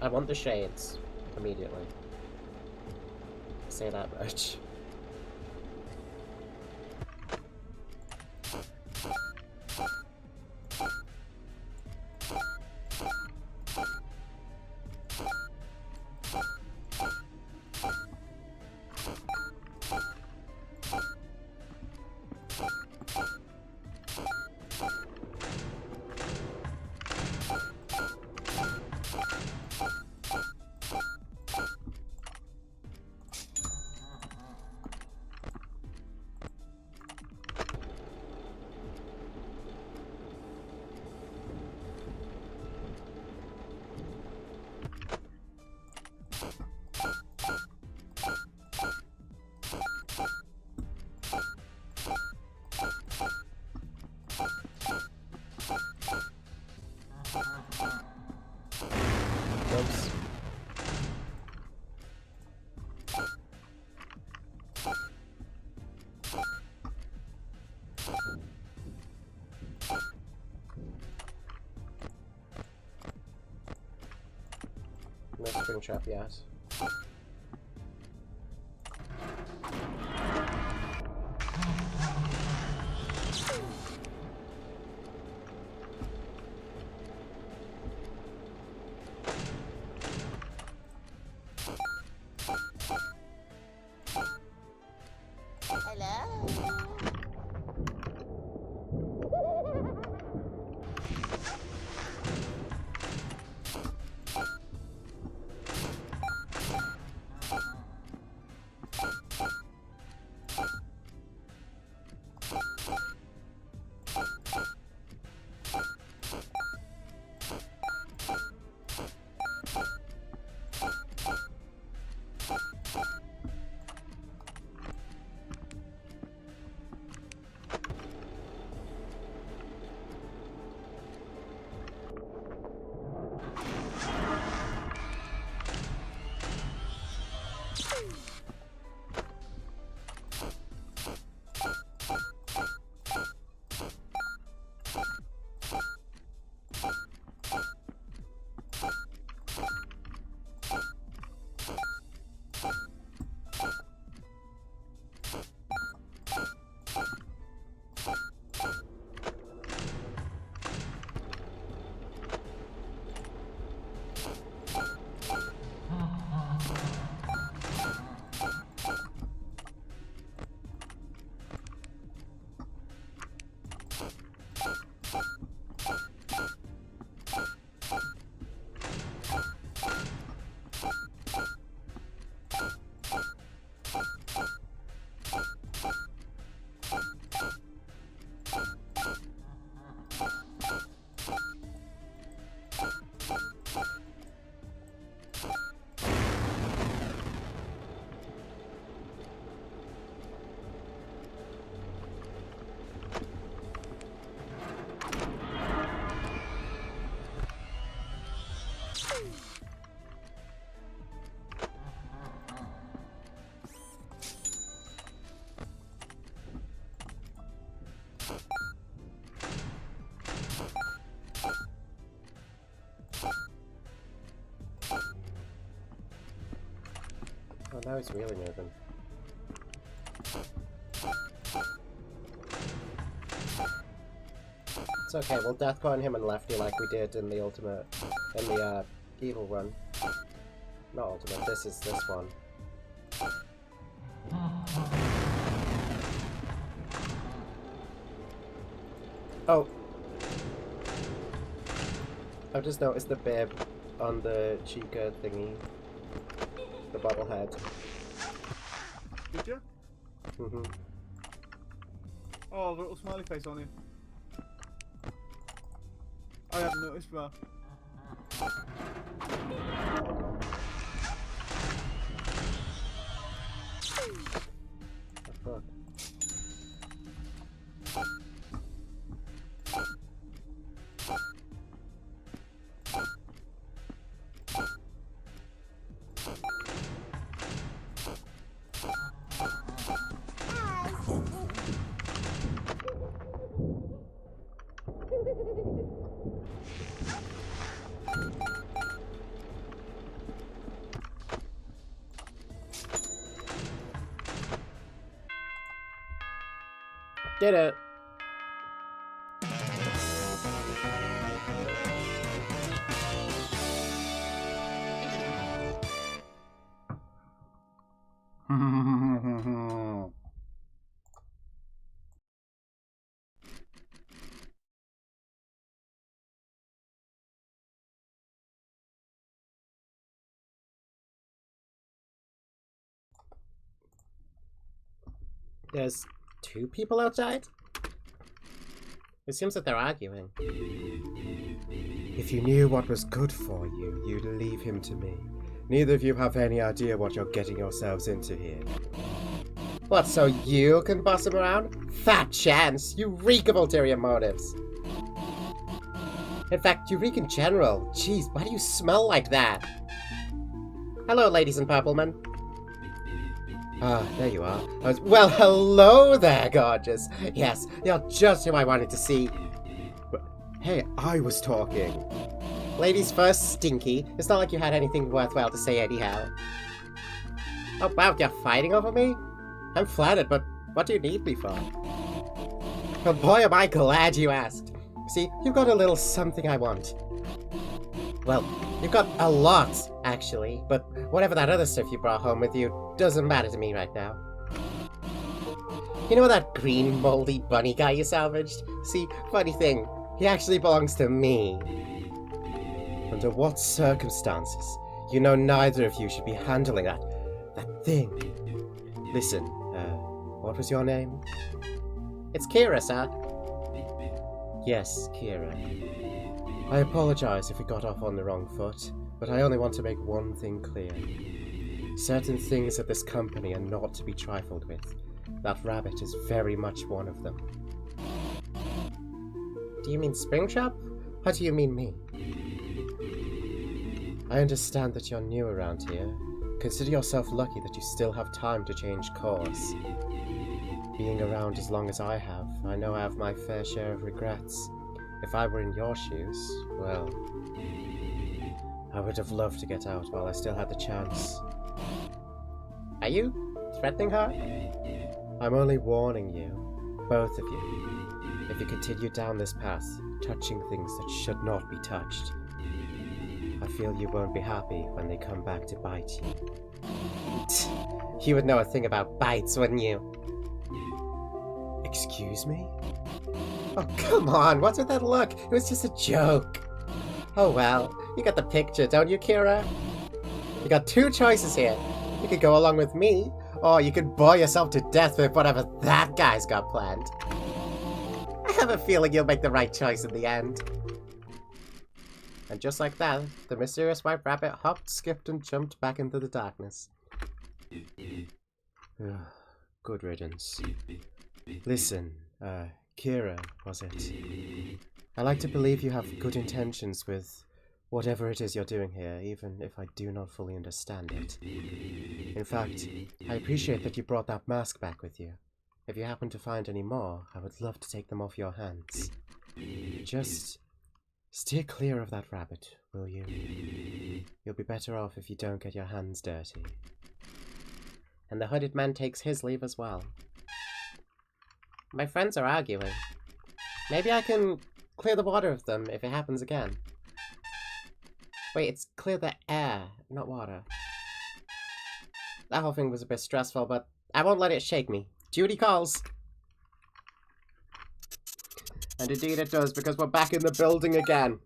[SPEAKER 1] I want the shades immediately. Say that much. No spring trap yet. now he's really moving. It's okay, we'll deathcon him and lefty like we did in the ultimate, in the evil run. Not ultimate, this is this one. Oh! I've just noticed the bib on the Chica thingy. The bobblehead.
[SPEAKER 2] Did you?
[SPEAKER 1] Mm-hmm.
[SPEAKER 2] Oh, the little smiley face on it. I haven't noticed that.
[SPEAKER 1] Oh, fuck. Did it. There's 2 people outside? It seems that they're arguing. If you knew what was good for you, you'd leave him to me. Neither of you have any idea what you're getting yourselves into here. What, so you can boss him around? Fat chance! You reek of ulterior motives! In fact, you reek in general. Jeez, why do you smell like that? Hello, ladies and purplemen. Ah, there you are. Well, hello there, gorgeous. Yes, you're just who I wanted to see. Hey, I was talking. Ladies first, Stinky. It's not like you had anything worthwhile to say anyhow. Oh, wow, you're fighting over me? I'm flattered, but what do you need me for? Oh boy, am I glad you asked. See, you've got a little something I want. Well, you've got a lot, actually, but whatever that other stuff you brought home with you doesn't matter to me right now. You know that green, moldy bunny guy you salvaged? See, funny thing, he actually belongs to me. Under what circumstances? You know neither of you should be handling that thing. Listen, what was your name? It's Kira, sir. Yes, Kira. I apologize if we got off on the wrong foot, but I only want to make one thing clear. Certain things at this company are not to be trifled with. That rabbit is very much one of them. Do you mean Springtrap? Or do you mean me? I understand that you're new around here. Consider yourself lucky that you still have time to change course. Being around as long as I have, I know I have my fair share of regrets. If I were in your shoes, well, I would have loved to get out while I still had the chance. Are you threatening her? I'm only warning you, both of you. If you continue down this path, touching things that should not be touched, I feel you won't be happy when they come back to bite you. You would know a thing about bites, wouldn't you? Excuse me? Oh, come on, what's with that look? It was just a joke. Oh well, you got the picture, don't you, Kira? You got 2 choices here. You could go along with me, or you could bore yourself to death with whatever that guy's got planned. I have a feeling you'll make the right choice in the end. And just like that, the mysterious white rabbit hopped, skipped, and jumped back into the darkness. Good riddance. Listen, Kira, was it? I like to believe you have good intentions with whatever it is you're doing here, even if I do not fully understand it. In fact, I appreciate that you brought that mask back with you. If you happen to find any more, I would love to take them off your hands. Just steer clear of that rabbit, will you? You'll be better off if you don't get your hands dirty. And the hooded man takes his leave as well. My friends are arguing. Maybe I can clear the water of them if it happens again. Wait, it's clear the air, not water. That whole thing was a bit stressful, but I won't let it shake me. Duty calls. And indeed it does, because we're back in the building again.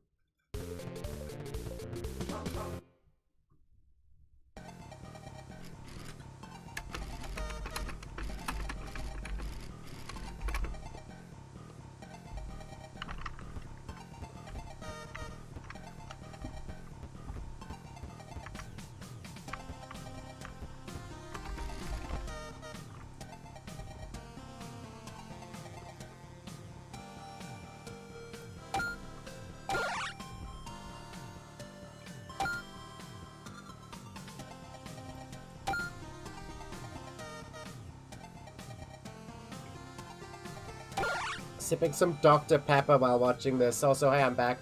[SPEAKER 1] Sipping some Dr. Pepper while watching this. Also, hey, I'm back.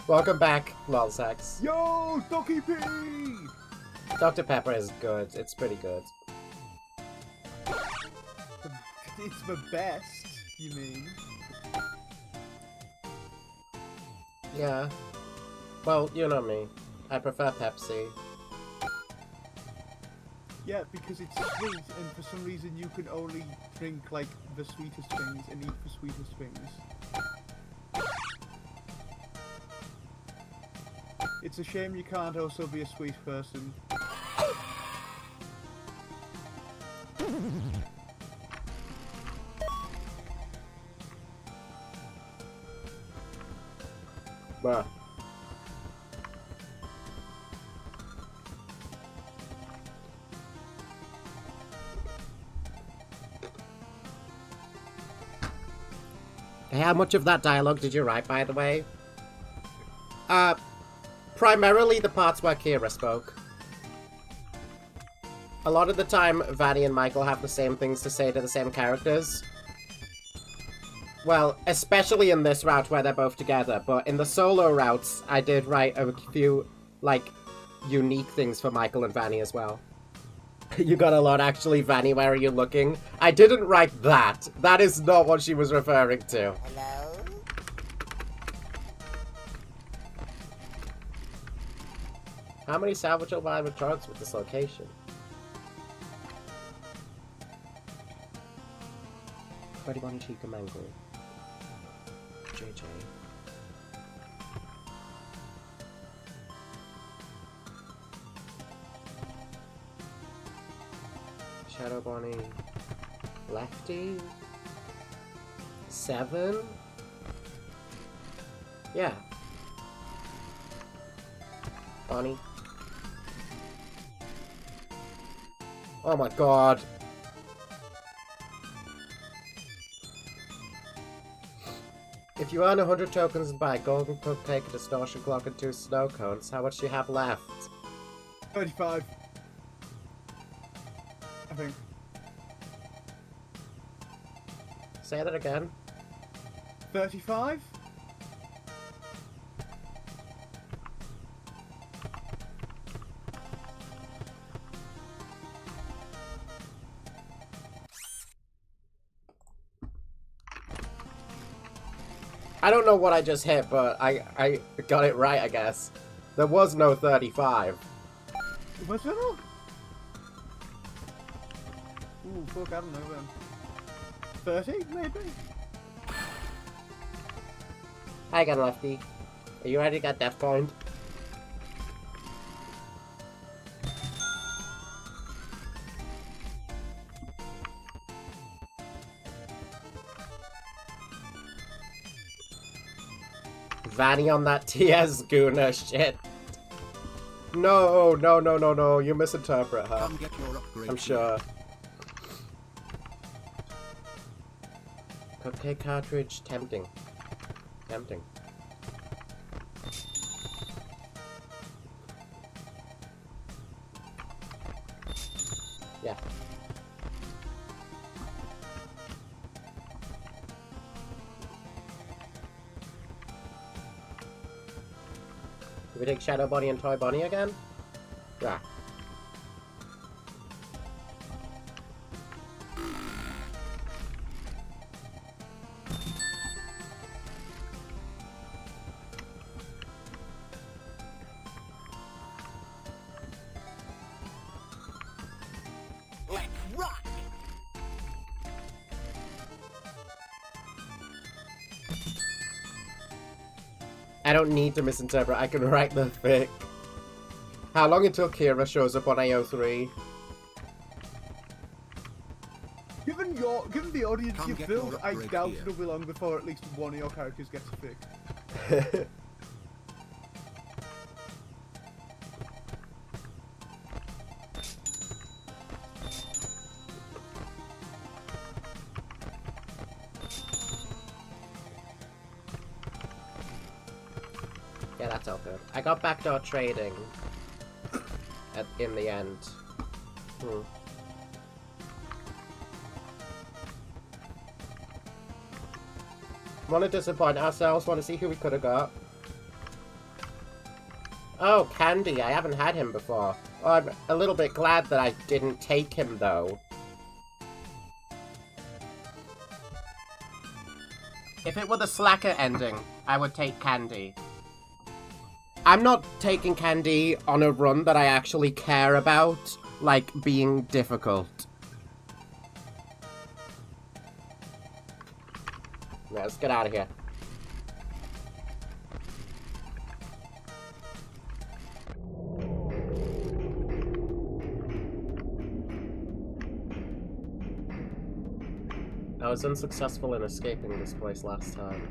[SPEAKER 1] Welcome back, lolsex.
[SPEAKER 2] Yo, Docky P!
[SPEAKER 1] Dr. Pepper is good. It's pretty good.
[SPEAKER 2] It's the best, you mean?
[SPEAKER 1] Yeah. Well, you know me. I prefer Pepsi.
[SPEAKER 2] Yeah, because it's sweet, and for some reason you can only drink, like, the sweetest things and eat the sweetest things. It's a shame you can't also be a sweet person.
[SPEAKER 1] Bruh. Hey, how much of that dialogue did you write, by the way? Primarily the parts where Kira spoke. A lot of the time, Vanny and Michael have the same things to say to the same characters. Well, especially in this route where they're both together, but in the solo routes, I did write a few, like, unique things for Michael and Vanny as well. You got a lot, actually, Vanny, where are you looking? I didn't write that. That is not what she was referring to.
[SPEAKER 14] Hello?
[SPEAKER 1] How many salvageable animatronics with this location? Freddy Bonnie Chica Mangle. JJ. Shadow Bonnie. Lefty. 7. Yeah. Bonnie. Oh my god. If you earn 100 tokens and buy a golden cupcake, a distortion clock, and 2 snow cones, how much do you have left?
[SPEAKER 2] 35. I think.
[SPEAKER 1] Say that again.
[SPEAKER 2] 35?
[SPEAKER 1] I don't know what I just hit, but I got it right, I guess. There was no 35.
[SPEAKER 2] Was there not? Ooh, fuck, I don't know then. 30, maybe?
[SPEAKER 1] Hi again, Lefty. Are you ready to get Death Point? Vanny on that TS Guna shit. No, no, no, no, no. You misinterpret her.
[SPEAKER 5] Come get your upgrade.
[SPEAKER 1] I'm sure. Cupcake cartridge. Tempting. Tempting. Yeah. Do we take Shadow Bonnie and Toy Bonnie again? Yeah. I don't need to misinterpret, I can write the fic. How long until Kira shows up on AO3?
[SPEAKER 2] Given the audience
[SPEAKER 5] Come
[SPEAKER 2] you
[SPEAKER 5] get
[SPEAKER 2] filled,
[SPEAKER 5] your
[SPEAKER 2] I
[SPEAKER 5] upgrade
[SPEAKER 2] doubt
[SPEAKER 5] here.
[SPEAKER 2] it'll be long before at least one of your characters gets a fic.
[SPEAKER 1] Yeah, that's all good. I got backdoor trading in the end. Want to disappoint ourselves, want to see who we could have got. Oh, Candy, I haven't had him before. Oh, I'm a little bit glad that I didn't take him, though. If it were the Slacker ending, I would take Candy. I'm not taking Candy on a run that I actually care about, like being difficult. Yeah, let's get out of here. I was unsuccessful in escaping this place last time.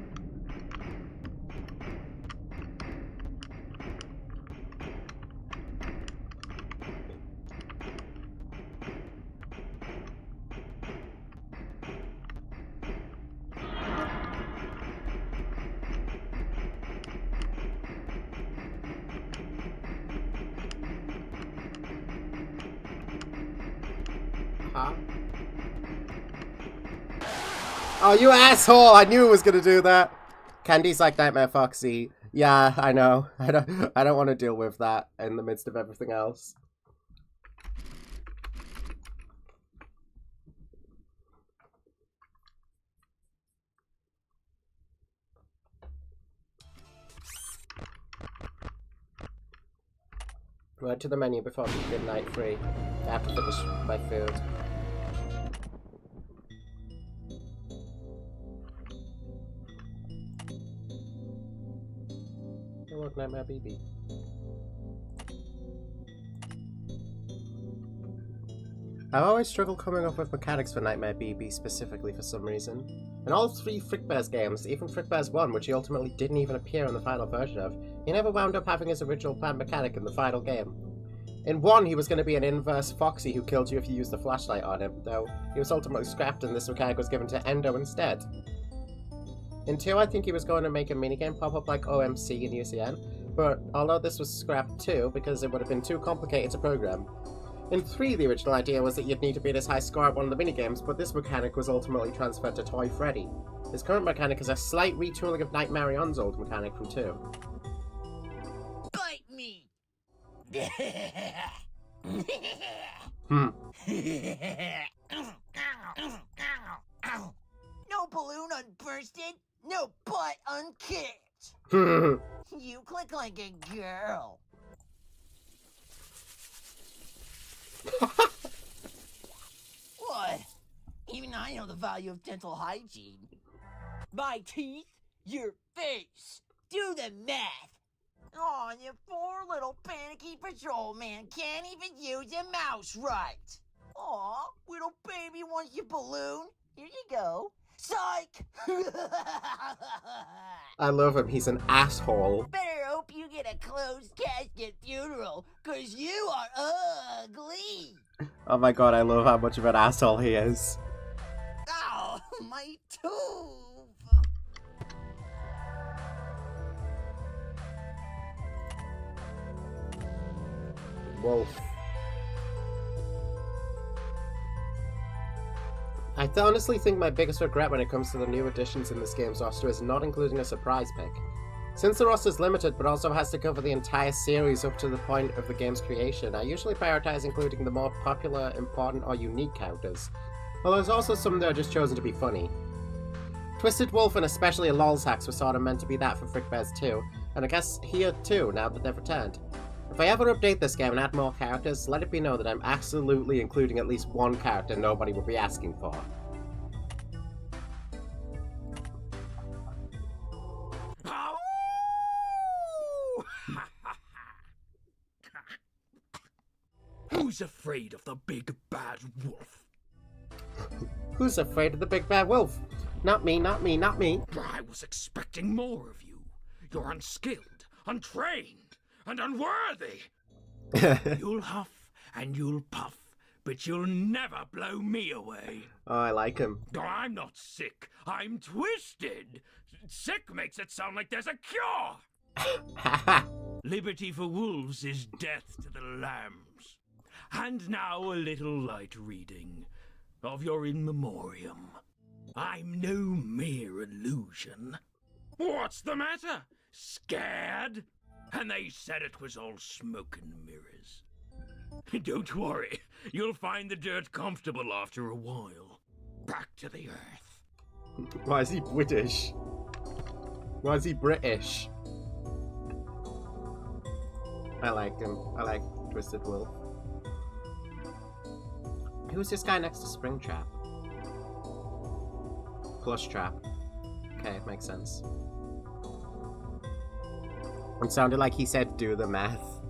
[SPEAKER 1] Huh? Oh, you asshole! I knew it was gonna do that. Candy's like Nightmare Foxy. Yeah, I know. I don't want to deal with that in the midst of everything else. Right to the menu before we get night free. I have to finish my food. Oh, look, Nightmare BB. I've always struggled coming up with mechanics for Nightmare BB specifically for some reason. In all 3 Frickbear's games, even Frickbear's 1, which he ultimately didn't even appear in the final version of, he never wound up having his original planned mechanic in the final game. In 1, he was going to be an inverse Foxy who killed you if you used the flashlight on him, though he was ultimately scrapped and this mechanic was given to Endo instead. In 2, I think he was going to make a minigame pop up like OMC and UCN, but although this was scrapped too, because it would have been too complicated to program. In 3, the original idea was that you'd need to beat his high score at one of the minigames, but this mechanic was ultimately transferred to Toy Freddy. His current mechanic is a slight retooling of Night Marion's old mechanic from 2.
[SPEAKER 14] Bite me! No balloon unbursted, no butt unkicked. You click like a girl. What? Even I know the value of dental hygiene. My teeth, your face. Do the math. Aw, you poor little panicky patrolman can't even use a mouse right. Aw, little baby wants your balloon. Here you go. Psych!
[SPEAKER 1] I love him, he's an asshole.
[SPEAKER 14] Better hope you get a closed casket funeral, 'cause you are ugly.
[SPEAKER 1] Oh my god, I love how much of an asshole he is.
[SPEAKER 14] Ow, my tooth.
[SPEAKER 1] Wolf. I honestly think my biggest regret when it comes to the new additions in this game's roster is not including a surprise pick. Since the roster is limited but also has to cover the entire series up to the point of the game's creation, I usually prioritize including the more popular, important, or unique characters. Although there's also some that are just chosen to be funny. Twisted Wolf and especially Lol's Hacks were sort of meant to be that for Frickbears too, and I guess here too, now that they've returned. If I ever update this game and add more characters, let it be known that I'm absolutely including at least one character nobody would be asking for.
[SPEAKER 15] afraid of the big bad wolf?
[SPEAKER 1] Who's afraid of the big bad wolf? Not me, not me, not me.
[SPEAKER 15] I was expecting more of you. You're unskilled, untrained, and unworthy. You'll huff and you'll puff, but you'll never blow me away.
[SPEAKER 1] Oh, I like him.
[SPEAKER 15] No, I'm not sick. I'm twisted. Sick makes it sound like there's a cure. Liberty for wolves is death to the lambs. And now a little light reading of your in memoriam. I'm no mere illusion. What's the matter? Scared? And they said it was all smoke and mirrors. Don't worry, you'll find the dirt comfortable after a while. Back to the earth.
[SPEAKER 1] Why is he British? Why is he British? I like him. I like Twisted Wolf. Who's this guy next to Springtrap? Plushtrap. Okay, it makes sense. It sounded like he said do the math.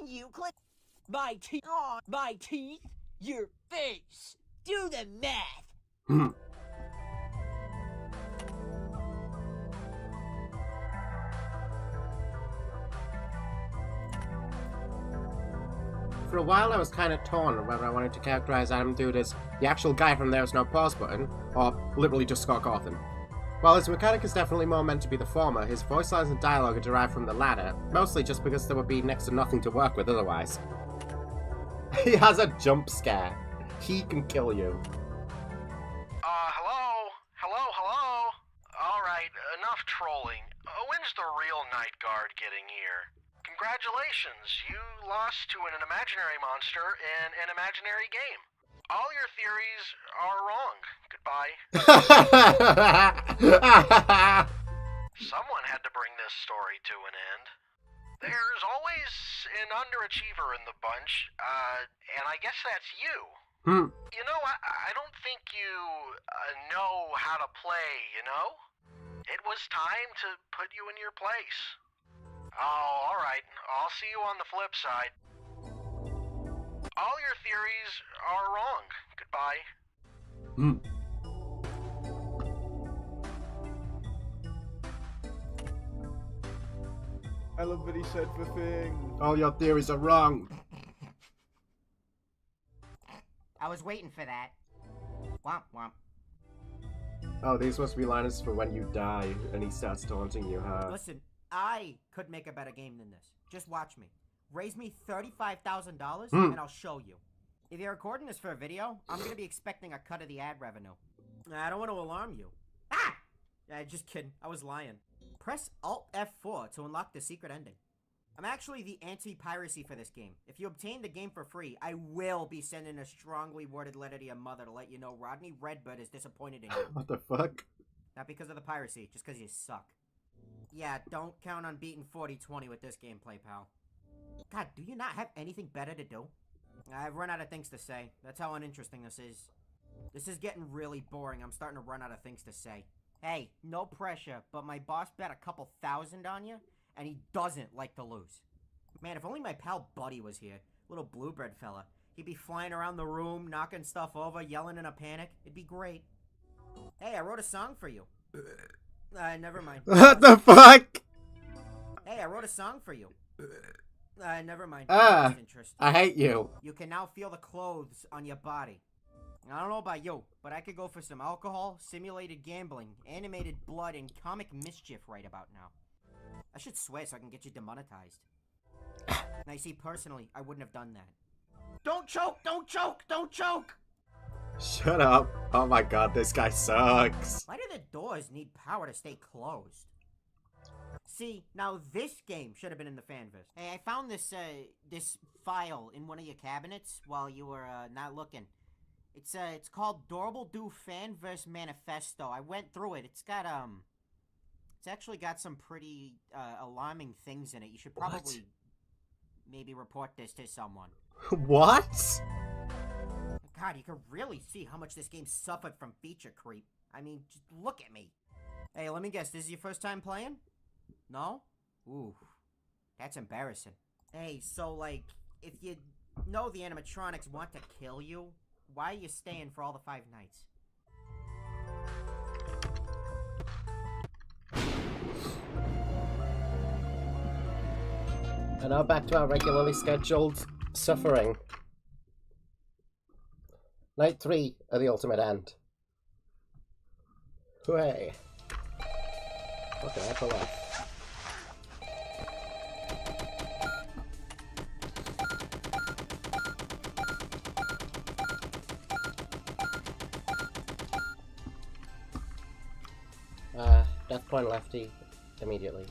[SPEAKER 14] You click my teeth on my teeth, your face. Do the math.
[SPEAKER 1] For a while I was kind of torn on whether I wanted to characterize Adam Dude as the actual guy from There's No Pause Button, or literally just Scott Cawthon. While his mechanic is definitely more meant to be the former, his voice lines and dialogue are derived from the latter, mostly just because there would be next to nothing to work with otherwise. He has a jump scare. He can kill you.
[SPEAKER 16] Hello? Hello? Alright, enough trolling. When's the real night guard getting here? Congratulations, you lost to an imaginary monster in an imaginary game. All your theories are wrong. Goodbye. Someone had to bring this story to an end. There's always an underachiever in the bunch, and I guess that's you. You know, I don't think you know how to play, you know? It was time to put you in your place. Oh, alright. I'll see you on the flip side. All your theories are wrong. Goodbye.
[SPEAKER 2] I love what he said for Thing.
[SPEAKER 1] All your theories are wrong.
[SPEAKER 11] I was waiting for that. Womp womp.
[SPEAKER 1] Oh, these must be liners for when you die and he starts taunting you, huh?
[SPEAKER 11] Listen, I could make a better game than this. Just watch me. Raise me $35,000 and I'll show you. If you're recording this for a video, I'm gonna be expecting a cut of the ad revenue.
[SPEAKER 13] I don't want to alarm you.
[SPEAKER 11] Ah!
[SPEAKER 13] Just kidding. I was lying.
[SPEAKER 11] Press Alt F4 to unlock the secret ending. I'm actually the anti-piracy for this game. If you obtain the game for free, I will be sending a strongly worded letter to your mother to let you know Rodney Redbird is disappointed in you.
[SPEAKER 1] What the fuck?
[SPEAKER 11] Not because of the piracy, just because you suck. Yeah, don't count on beating 40-20 with this gameplay, pal. God, do you not have anything better to do? I've run out of things to say. That's how uninteresting this is. This is getting really boring. I'm starting to run out of things to say. Hey, no pressure, but my boss bet a couple thousand on you, and he doesn't like to lose. Man, if only my pal Buddy was here. Little bluebird fella. He'd be flying around the room, knocking stuff over, yelling in a panic. It'd be great. Hey, I wrote a song for you. Never mind.
[SPEAKER 1] What the fuck?
[SPEAKER 11] Hey, I wrote a song for you. Never mind.
[SPEAKER 1] I hate you.
[SPEAKER 11] You can now feel the clothes on your body. I don't know about you, but I could go for some alcohol, simulated gambling, animated blood, and comic mischief right about now. I should swear so I can get you demonetized. Now, you see, personally, I wouldn't have done that. Don't choke! Don't choke! Don't choke!
[SPEAKER 1] Shut up. Oh my god, this guy sucks.
[SPEAKER 11] Why do the doors need power to stay closed? See, now this game should have been in the fanverse. Hey, I found this, this file in one of your cabinets while you were, not looking. It's called Dorable Do Fanverse Manifesto. I went through it. It's got, it's actually got some pretty, alarming things in it. You should probably maybe report this to someone.
[SPEAKER 1] What?
[SPEAKER 11] God, you can really see how much this game suffered from feature creep. I mean, just look at me. Hey, let me guess, this is your first time playing? No? Ooh, That's embarrassing. Hey, so, like, if you know the animatronics want to kill you, why are you staying for all the 5 nights?
[SPEAKER 1] And now back to our regularly scheduled suffering. Night 3 of the ultimate end. Hooray. Fucking heck of a death point lefty immediately.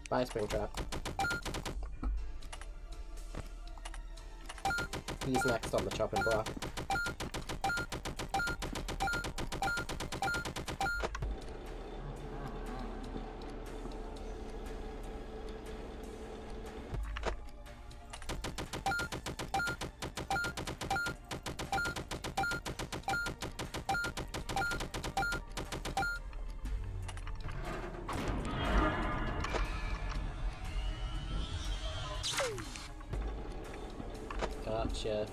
[SPEAKER 1] Bye, Springtrap. He's next on the chopping block. Gotcha.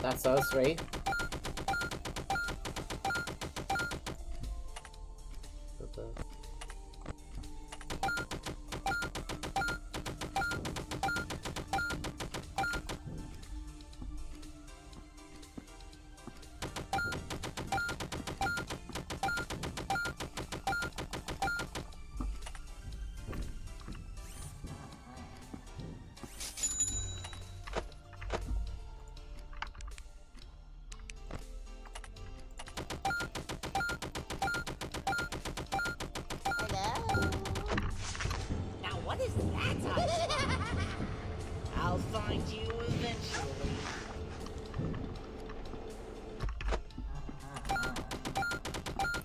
[SPEAKER 1] That's those 3.
[SPEAKER 14] Now what is that? I'll find you eventually.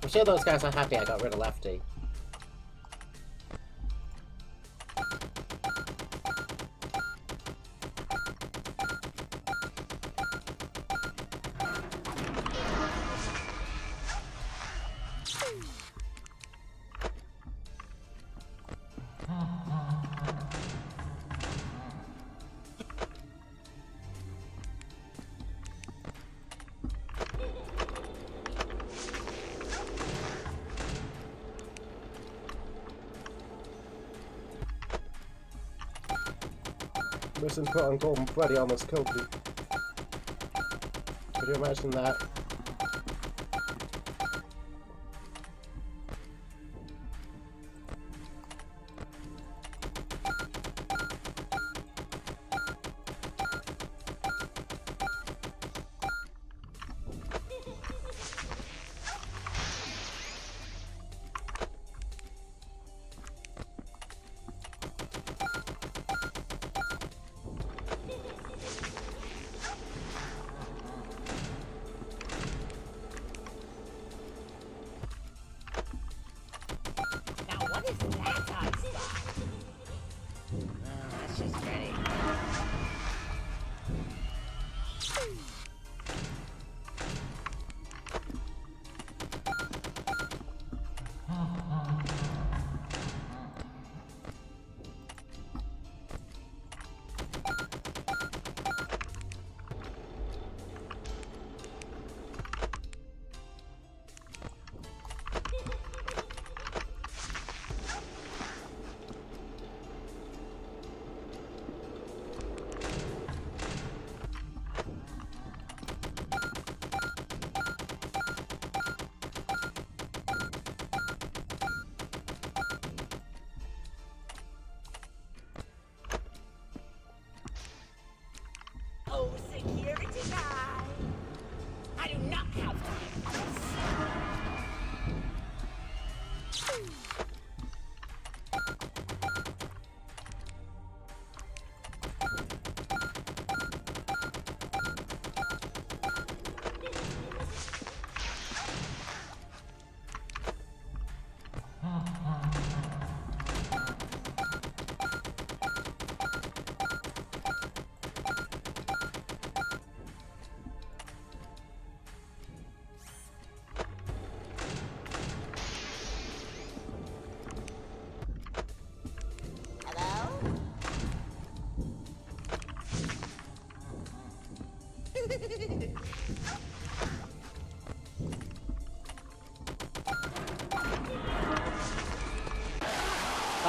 [SPEAKER 1] I'm sure those guys are happy I got rid of Lefty. Listen, quote unquote, Freddy almost killed me. Could you imagine that?
[SPEAKER 14] That's just Freddy.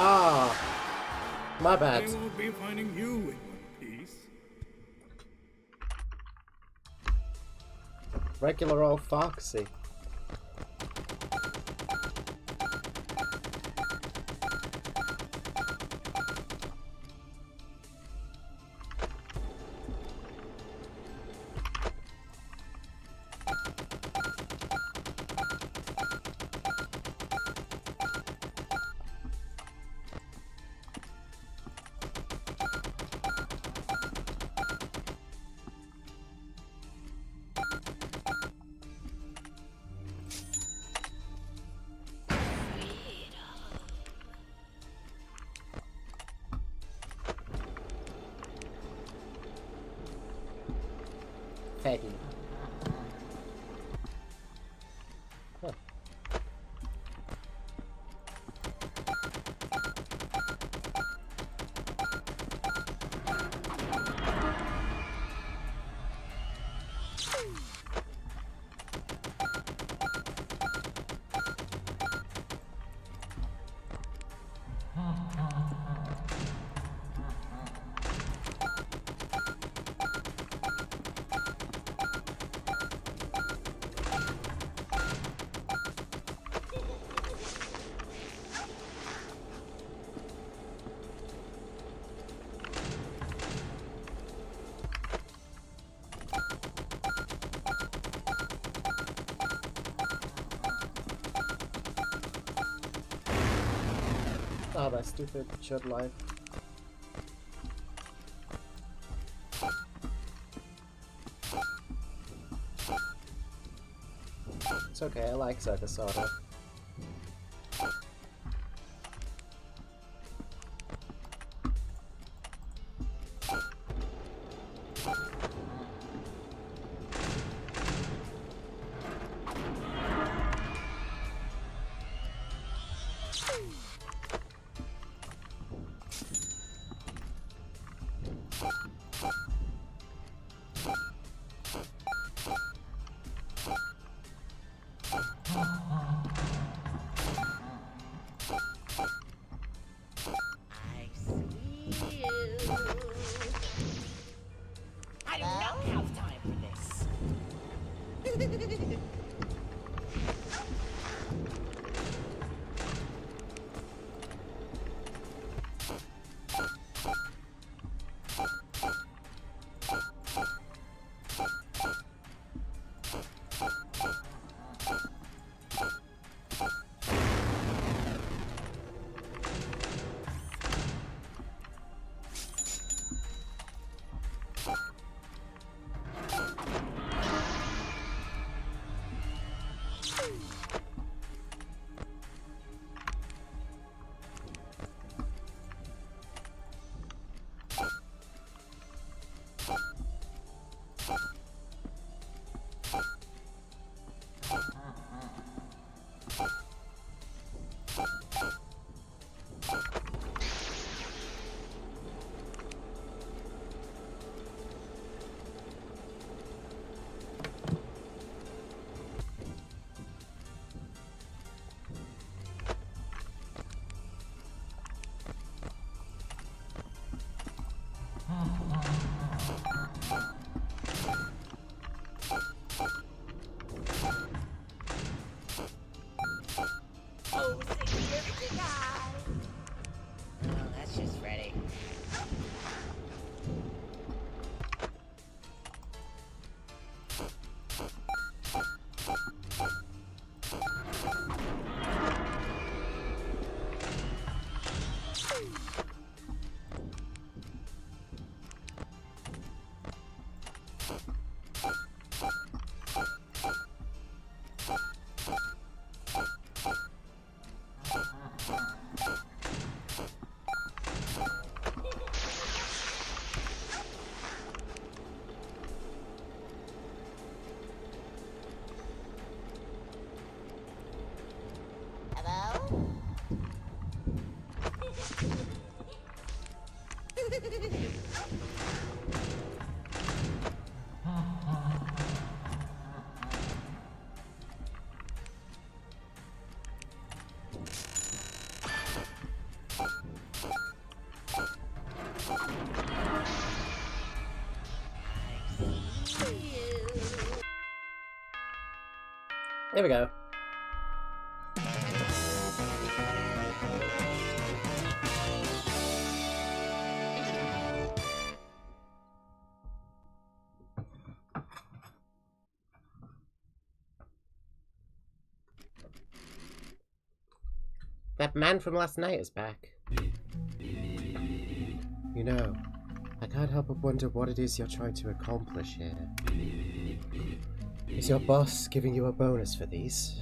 [SPEAKER 1] Ah, my bad.
[SPEAKER 15] They won't be finding you in one piece.
[SPEAKER 1] Regular old Foxy. Fatty. Huh. Oh, that stupid short life. It's okay, I like soda soda.
[SPEAKER 14] I do not have time for this.
[SPEAKER 1] Here we go. That man from last night is back. You know, I can't help but wonder what it is you're trying to accomplish here. Is your boss giving you a bonus for these?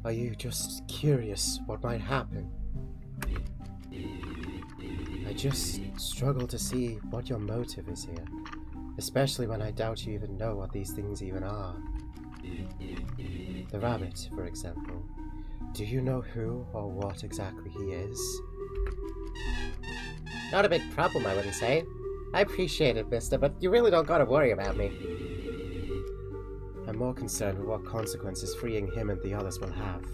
[SPEAKER 1] Are you just curious what might happen? I just struggle to see what your motive is here, especially when I doubt you even know what these things even are. The rabbit, for example. Do you know who or what exactly he is? Not a big problem, I wouldn't say. I appreciate it, mister, but you really don't gotta worry about me. I'm more concerned with what consequences freeing him and the others will have.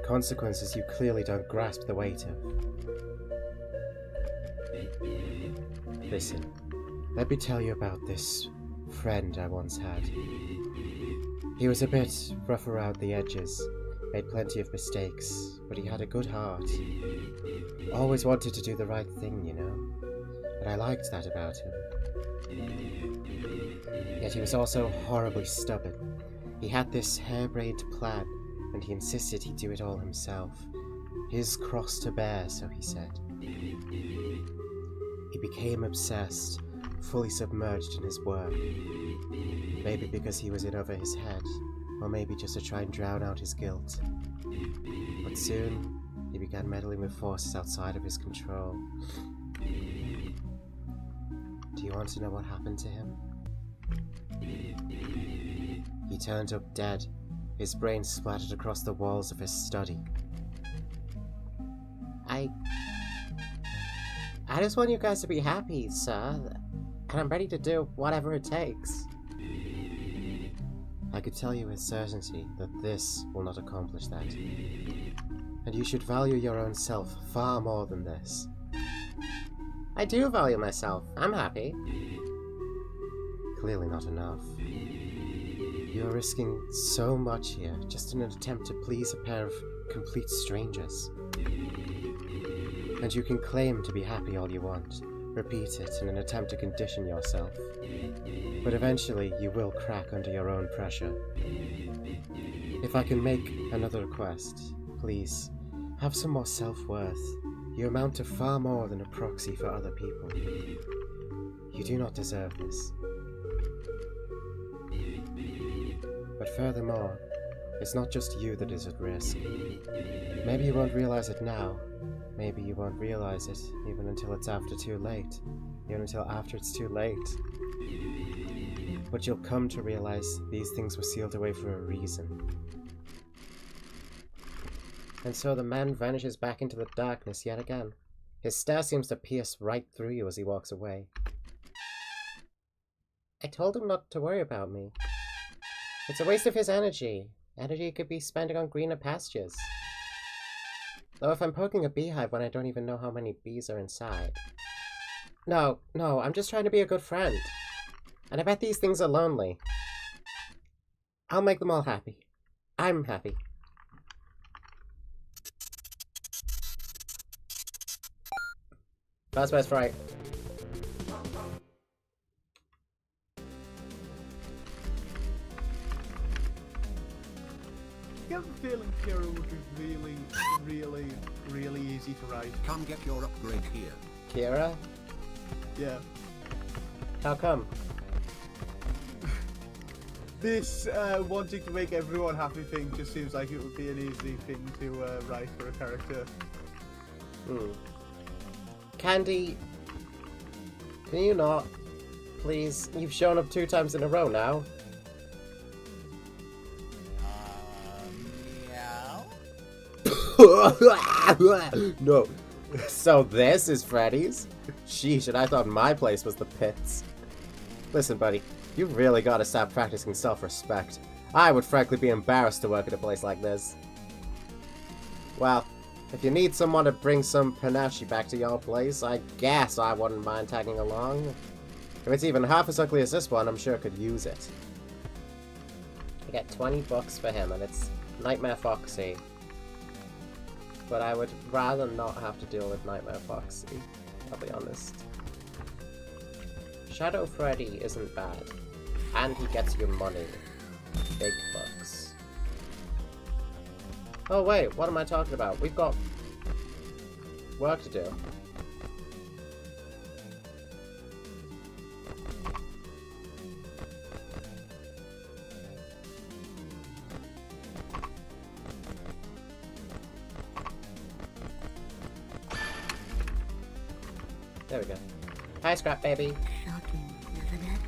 [SPEAKER 1] Consequences you clearly don't grasp the weight of. Listen, let me tell you about this friend I once had. He was a bit rough around the edges, made plenty of mistakes, but he had a good heart. Always wanted to do the right thing, you know, and I liked that about him. Yet he was also horribly stubborn. He had this harebrained plan, and he insisted he'd do it all himself. His cross to bear, so he said. He became obsessed, fully submerged in his work. Maybe because he was in over his head, or maybe just to try and drown out his guilt. But soon, he began meddling with forces outside of his control. Do you want to know what happened to him? He turned up dead, his brain splattered across the walls of his study. I just want you guys to be happy, sir, and I'm ready to do whatever it takes. I could tell you with certainty that this will not accomplish that. And you should value your own self far more than this. I do value myself. I'm happy. Clearly not enough. You're risking so much here just in an attempt to please a pair of complete strangers. And you can claim to be happy all you want, repeat it in an attempt to condition yourself. But eventually you will crack under your own pressure. If I can make another request, please, have some more self-worth. You amount to far more than a proxy for other people. You do not deserve this. But furthermore, it's not just you that is at risk. Maybe you won't realize it now. Maybe you won't realize it even until it's too late. Even until after it's too late. But you'll come to realize these things were sealed away for a reason. And so the man vanishes back into the darkness yet again. His stare seems to pierce right through you as he walks away. I told him not to worry about me. It's a waste of his energy. Energy he could be spending on greener pastures. Though if I'm poking a beehive when I don't even know how many bees are inside. No, I'm just trying to be a good friend. And I bet these things are lonely. I'll make them all happy. I'm happy. That's best right.
[SPEAKER 2] I get the feeling Kira would be really easy to write.
[SPEAKER 5] Come get your upgrade here.
[SPEAKER 1] Kira?
[SPEAKER 2] Yeah.
[SPEAKER 1] How come?
[SPEAKER 2] This wanting to make everyone happy thing just seems like it would be an easy thing to write for a character.
[SPEAKER 1] Candy, can you not? Please, you've shown up 2 times in a row now. No. So this is Freddy's? Sheesh, and I thought my place was the pits. Listen, buddy, you've really got to stop practicing self-respect. I would frankly be embarrassed to work at a place like this. Well, if you need someone to bring some panache back to your place, I guess I wouldn't mind tagging along. If it's even half as ugly as this one, I'm sure I could use it. I get 20 bucks for him, and it's Nightmare Foxy. But I would rather not have to deal with Nightmare Foxy, I'll be honest. Shadow Freddy isn't bad. And he gets you money. Big bucks. Oh wait, what am I talking about? We've got work to do. There we go. Hi, Scrap Baby.
[SPEAKER 9] Shocking, isn't it?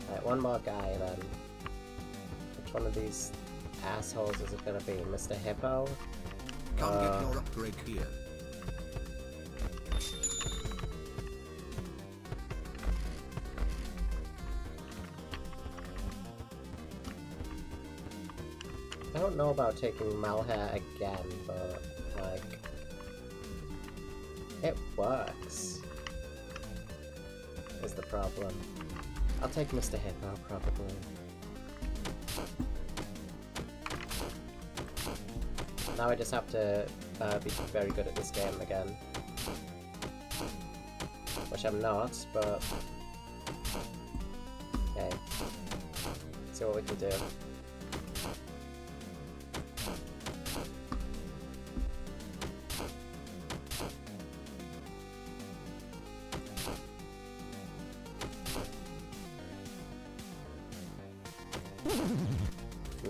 [SPEAKER 1] Alright, one more guy then. Which one of these assholes is it gonna be? Mr. Hippo?
[SPEAKER 5] Come get your upgrade here.
[SPEAKER 1] I don't know about taking Malhair again, but, like, it works, is the problem. I'll take Mr. Hippo, probably. Now I just have to be very good at this game again. Which I'm not, but... okay. See what we can do.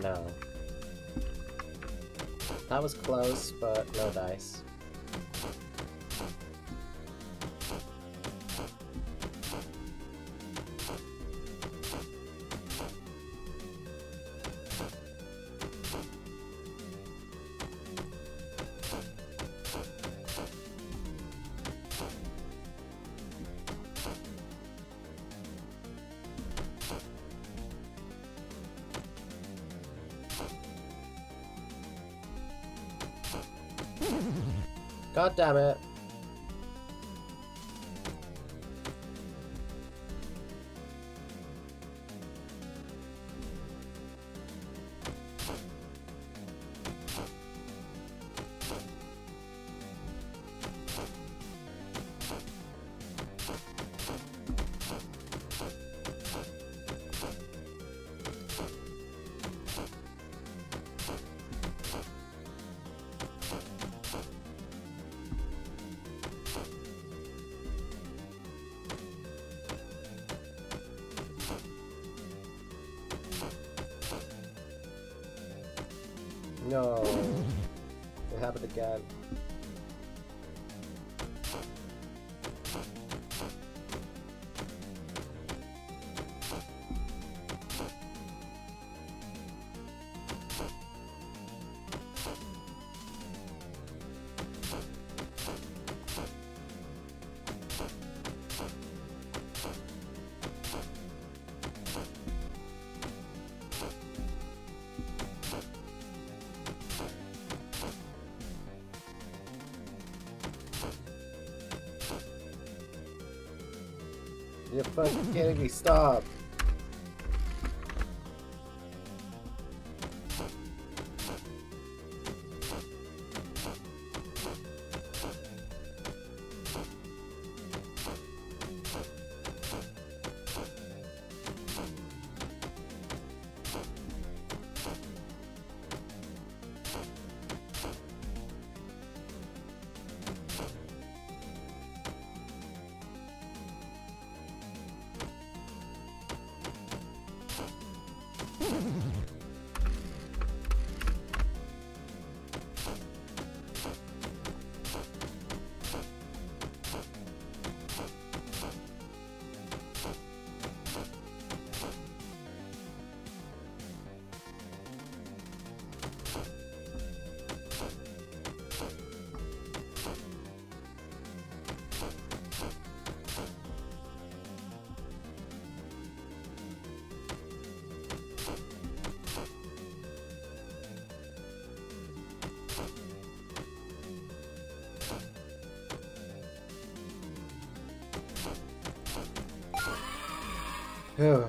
[SPEAKER 1] No. That was close, but no dice. God damn it. No. It happened again. You're fucking kidding me, stop! Phew.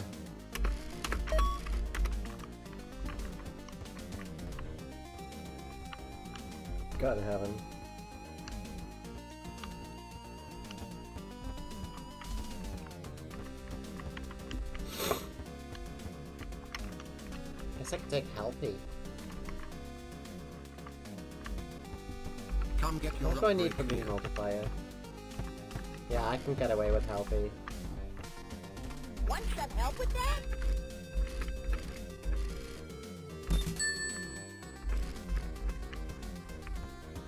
[SPEAKER 1] God in heaven. Guess I could take healthy.
[SPEAKER 5] Come get your
[SPEAKER 1] What do I need
[SPEAKER 5] upgrade
[SPEAKER 1] from the
[SPEAKER 5] here.
[SPEAKER 1] multiplier? Yeah, I can get away with healthy.
[SPEAKER 9] Want some help with that?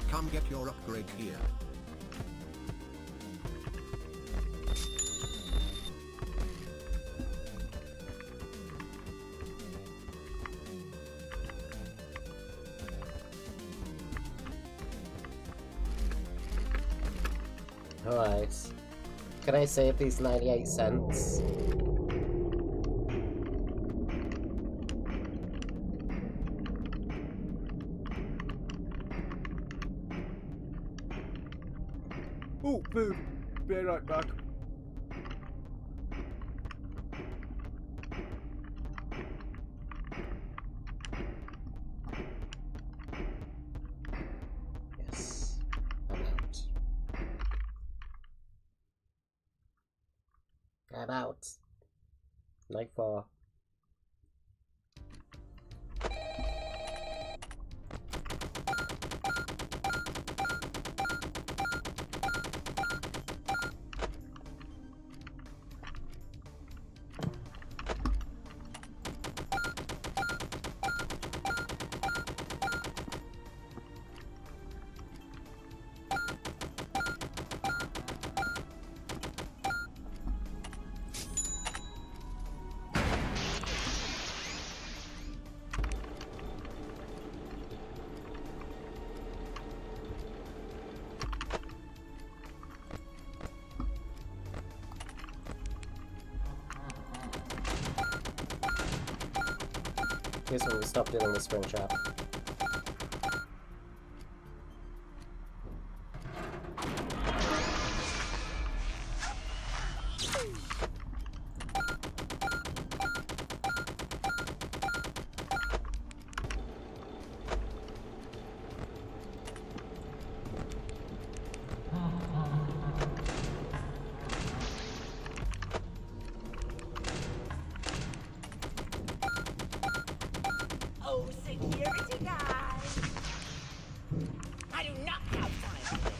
[SPEAKER 5] Come get your upgrade here.
[SPEAKER 1] Alright. Can I save these 98 cents?
[SPEAKER 2] Oh, food. Be right back.
[SPEAKER 1] Yes. I'm out. I'm out. Night 4. Here's when we stop dealing with Springtrap.
[SPEAKER 14] Oh, security guys! I do not have time for this.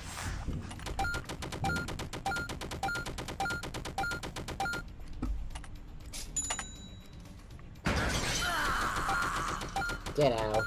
[SPEAKER 1] Get out.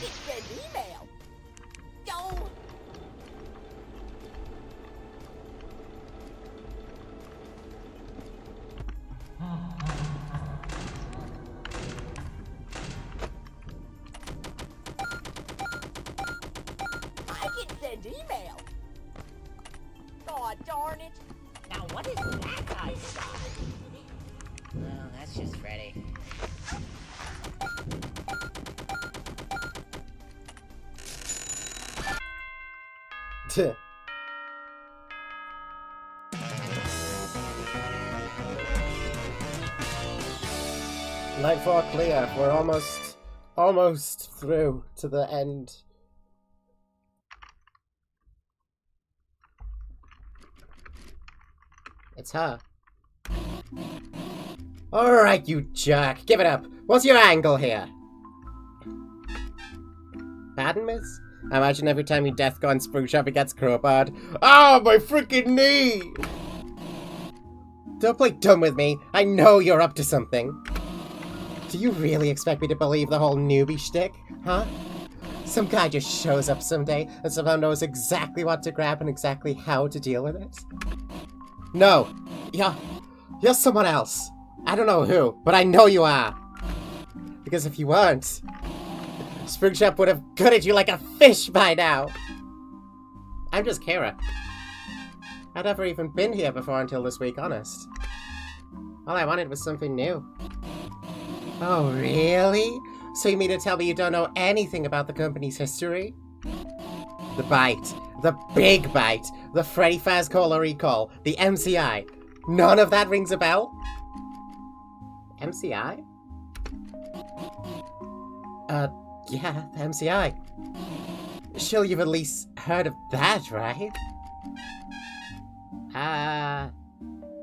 [SPEAKER 14] can send email. No. I can send email. Aw, darn it. Now what is that guy's size?
[SPEAKER 11] Well, that's just Freddy.
[SPEAKER 1] Night 4 clear. We're almost through to the end. It's her. Alright, you jerk. Give it up. What's your angle here? Pardon, miss? I imagine every time you death go on Spring Shop, it gets crowbarred. Ah, my freaking knee! Don't play dumb with me. I know you're up to something. Do you really expect me to believe the whole newbie shtick? Huh? Some guy just shows up someday and somehow knows exactly what to grab and exactly how to deal with it? No. You're someone else. I don't know who, but I know you are. Because if you weren't, Springtrap would have gutted you like a fish by now. I'm just Kara. I'd never even been here before until this week, honest. All I wanted was something new. Oh, really? So you mean to tell me you don't know anything about the company's history? The bite. The big bite. The Freddy Fazcola recall. The MCI. None of that rings a bell? MCI? Yeah, the MCI. Sure, you've at least heard of that, right?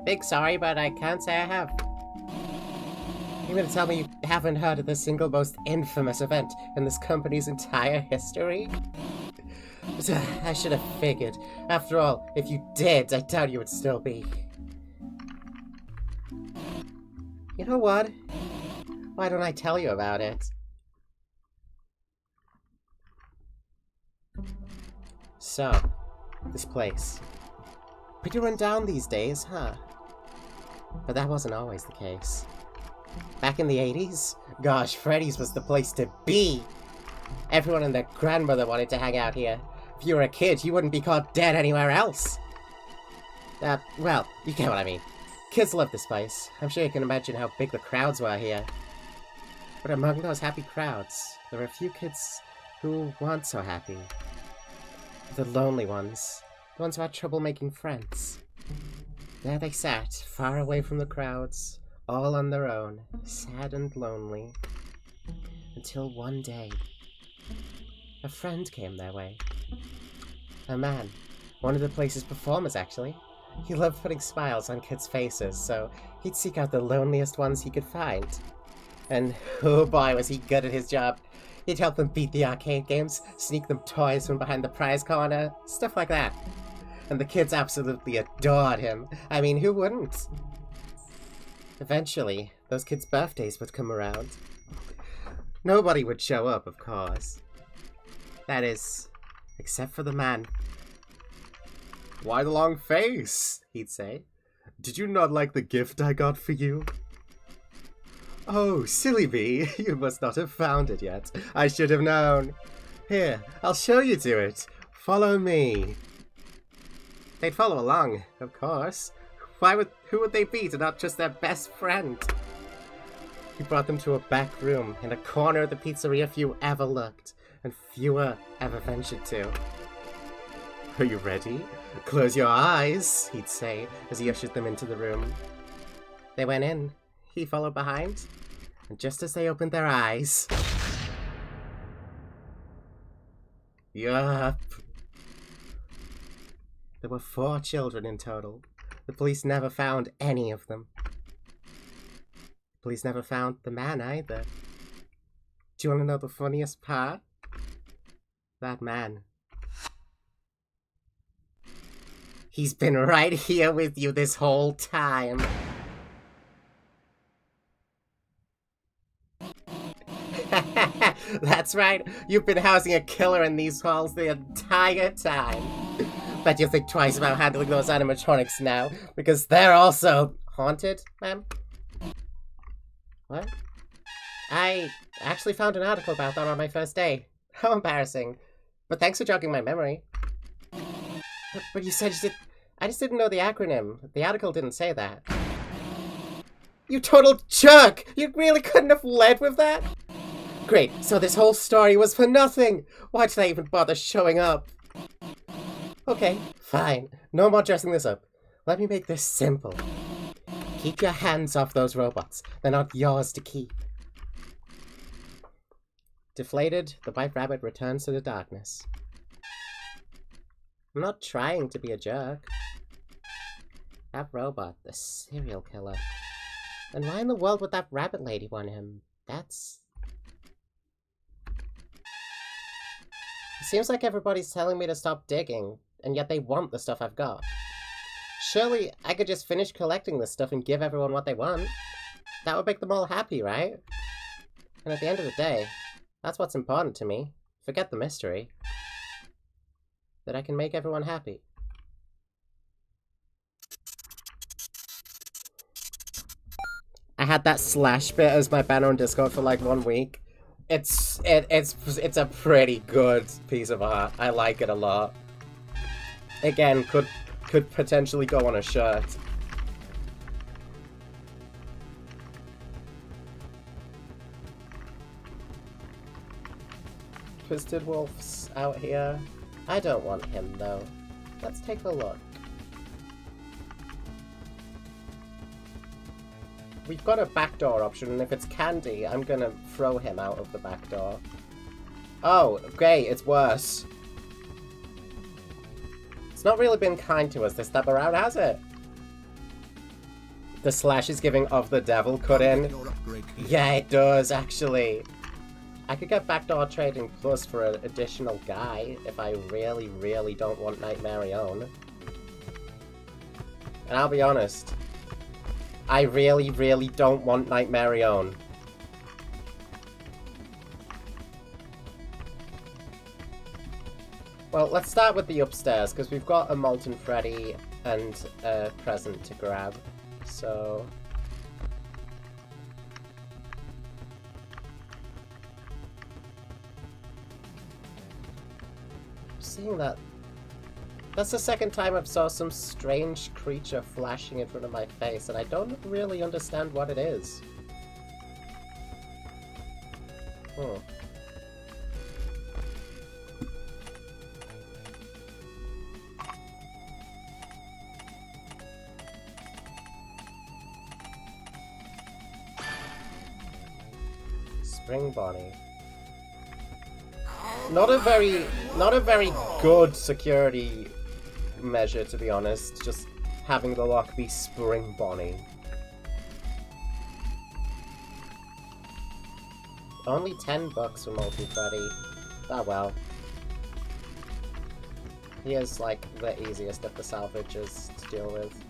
[SPEAKER 1] Big sorry, but I can't say I have. You're gonna tell me you haven't heard of the single most infamous event in this company's entire history? I should have figured. After all, if you did, I doubt you would still be. You know what? Why don't I tell you about it? So, this place. Pretty run down these days, huh? But that wasn't always the case. Back in the 80s, gosh, Freddy's was the place to be! Everyone and their grandmother wanted to hang out here. If you were a kid, you wouldn't be caught dead anywhere else. Well, you get what I mean. Kids love this place. I'm sure you can imagine how big the crowds were here. But among those happy crowds, there were a few kids who weren't so happy. The lonely ones. The ones who had trouble making friends. There they sat, far away from the crowds, all on their own, sad and lonely. Until one day, a friend came their way. A man. One of the place's performers, actually. He loved putting smiles on kids' faces, so he'd seek out the loneliest ones he could find. And oh boy, was he good at his job. He'd help them beat the arcade games, sneak them toys from behind the prize corner, stuff like that. And the kids absolutely adored him. I mean, who wouldn't? Eventually, those kids' birthdays would come around. Nobody would show up, of course. That is, except for the man. "Why the long face?" he'd say. "Did you not like the gift I got for you?" "Oh, silly me, you must not have found it yet. I should have known. Here, I'll show you to it. Follow me." They'd follow along, of course. Who would they be to not just their best friend? He brought them to a back room in a corner of the pizzeria few ever looked, and fewer ever ventured to. "Are you ready? Close your eyes," he'd say as he ushered them into the room. They went in. He followed behind, and just as they opened their eyes... Yup. There were 4 children in total. The police never found any of them. The police never found the man either. Do you want to know the funniest part? That man. He's been right here with you this whole time. That's right, you've been housing a killer in these halls the entire time. Bet you'll think twice about handling those animatronics now, because they're also haunted, ma'am? What? I actually found an article about that on my first day. How embarrassing. But thanks for jogging my memory. But you said you did... I just didn't know the acronym. The article didn't say that. You total jerk! You really couldn't have led with that? Great, so this whole story was for nothing! Why did I even bother showing up? Okay, fine. No more dressing this up. Let me make this simple. Keep your hands off those robots. They're not yours to keep. Deflated, the white rabbit returns to the darkness. I'm not trying to be a jerk. That robot, the serial killer. And why in the world would that rabbit lady want him? That's... It seems like everybody's telling me to stop digging, and yet they want the stuff I've got. Surely I could just finish collecting this stuff and give everyone what they want. That would make them all happy, right? And at the end of the day, that's what's important to me. Forget the mystery. That I can make everyone happy. I had that slash bit as my banner on Discord for like 1 week. It's a pretty good piece of art. I like it a lot. Again, could potentially go on a shirt. Twisted Wolf's out here. I don't want him though. Let's take a look. We've got a backdoor option, and if it's Candy, I'm gonna throw him out of the back door. Oh, okay, it's worse. It's not really been kind to us this time around, has it? The slash is giving of the devil cut in. Yeah, it does, actually. I could get backdoor trading plus for an additional guy if I really, really don't want Nightmare Own. And I'll be honest, I really, really don't want Nightmare Own. Well, let's start with the upstairs, because we've got a Molten Freddy and a present to grab, so... Seeing that... That's the second time I've saw some strange creature flashing in front of my face, and I don't really understand what it is. Hmm. Spring Bonnie. Not a very good security measure, to be honest. Just having the lock be Spring Bonnie. Only $10 for Molten Freddy. Ah well. He is like the easiest of the salvages to deal with.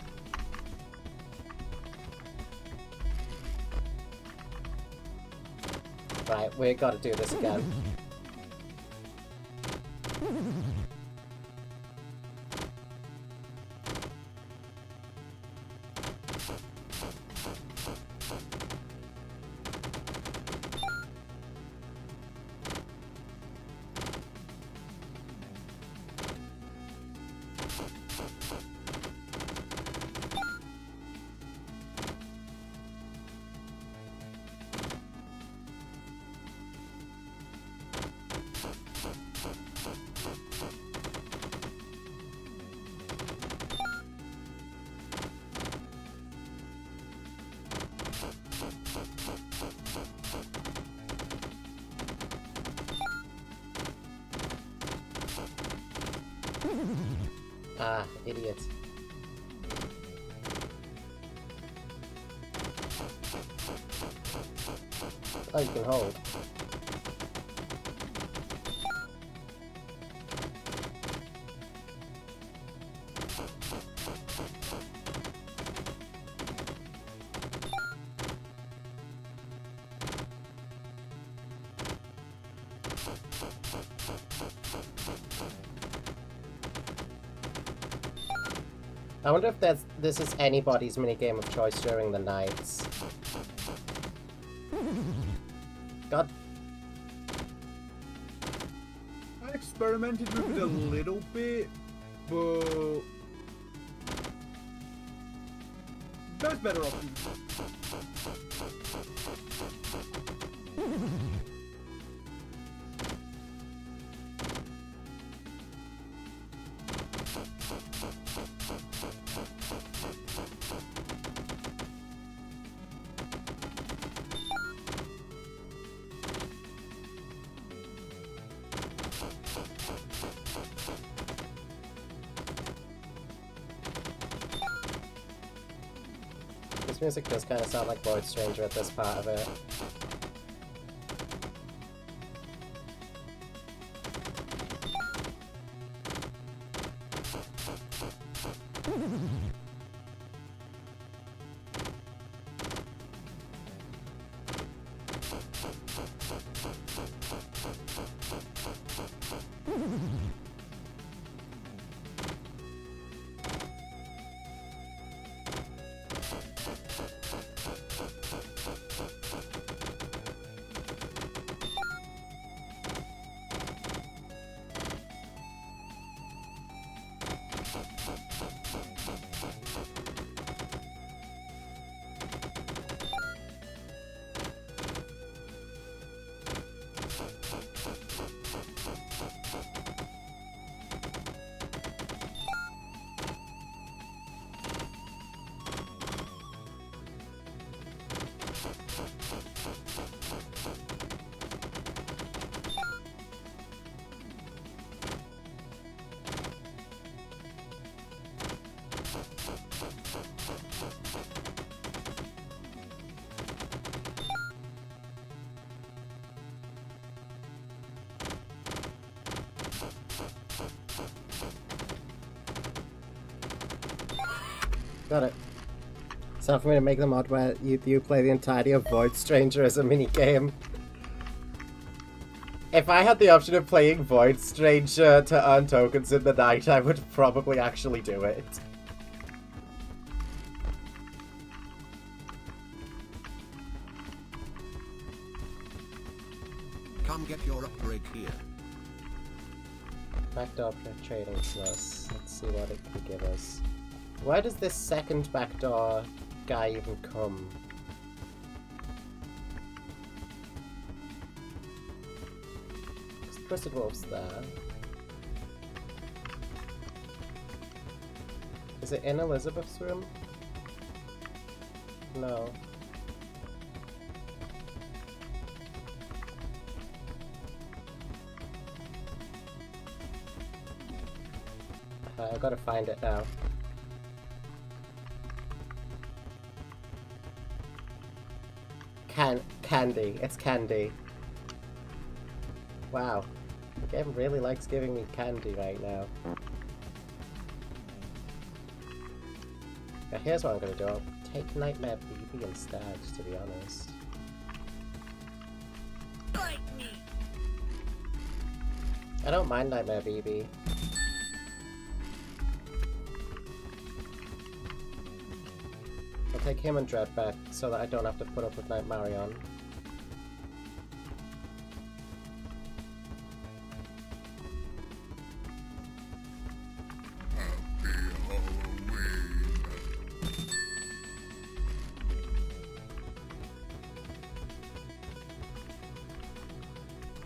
[SPEAKER 1] Right, we gotta do this again. Ah, idiot. Oh, you can hold. I wonder if this is anybody's minigame of choice during the nights. God.
[SPEAKER 2] I experimented with it a little bit, but there's better options.
[SPEAKER 1] This music does kind of sound like Void Stranger at this part of it. Got it. It's time for me to make the mod where you play the entirety of Void Stranger as a minigame. If I had the option of playing Void Stranger to earn tokens in the night, I would probably actually do it.
[SPEAKER 5] Come get your upgrade here.
[SPEAKER 1] Backdoor trading plus. Let's see what it can give us. Why does this second backdoor guy even come? Twisted Wolf's there. Is it in Elizabeth's room? No. I've got to find it now. Candy. It's candy. Wow. The game really likes giving me candy right now. Now here's what I'm gonna do. I'll take Nightmare BB instead, to be honest. I don't mind Nightmare BB. I'll take him and Dread back so that I don't have to put up with Night Marion.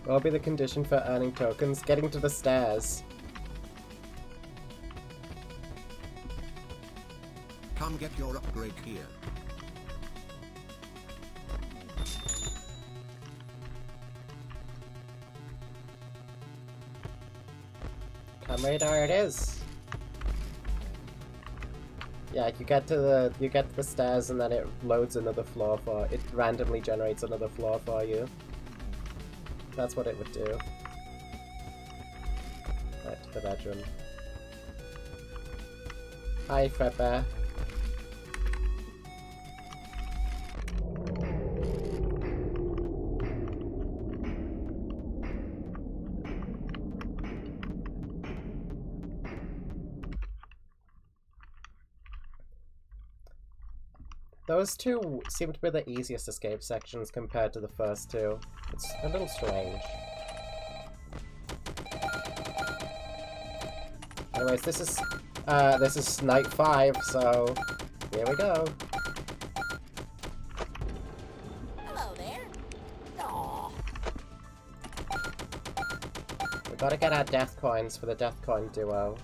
[SPEAKER 1] What will be the condition for earning tokens? Getting to the stairs.
[SPEAKER 5] Come get your upgrade here.
[SPEAKER 1] Come radar it is. Yeah, you get to the stairs and then it loads another floor for it randomly generates another floor for you. That's what it would do. Right to the bedroom. Hi, Frickbear. Those two seem to be the easiest escape sections compared to the first two. It's a little strange. Anyways, this is night 5, so here we go.
[SPEAKER 14] Hello there. Aww.
[SPEAKER 1] We gotta get our death coins for the death coin duo.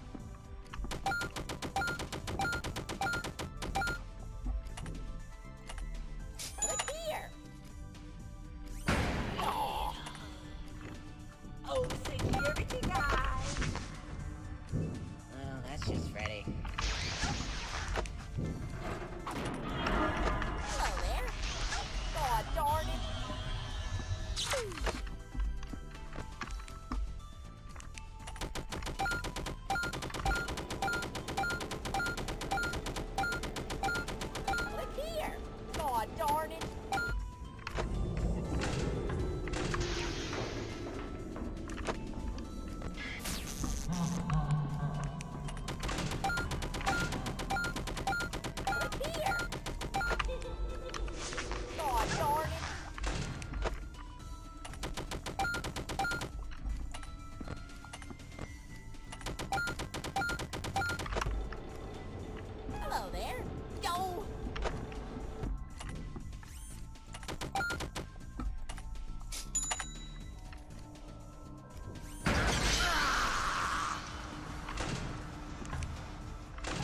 [SPEAKER 14] Look here. Aww. Oh, security guy. Well, that's just Freddy. Hello there. Aw, darn it. Look here. Aw, darn it. Look here. Aw, darn it. Hello there. Yo.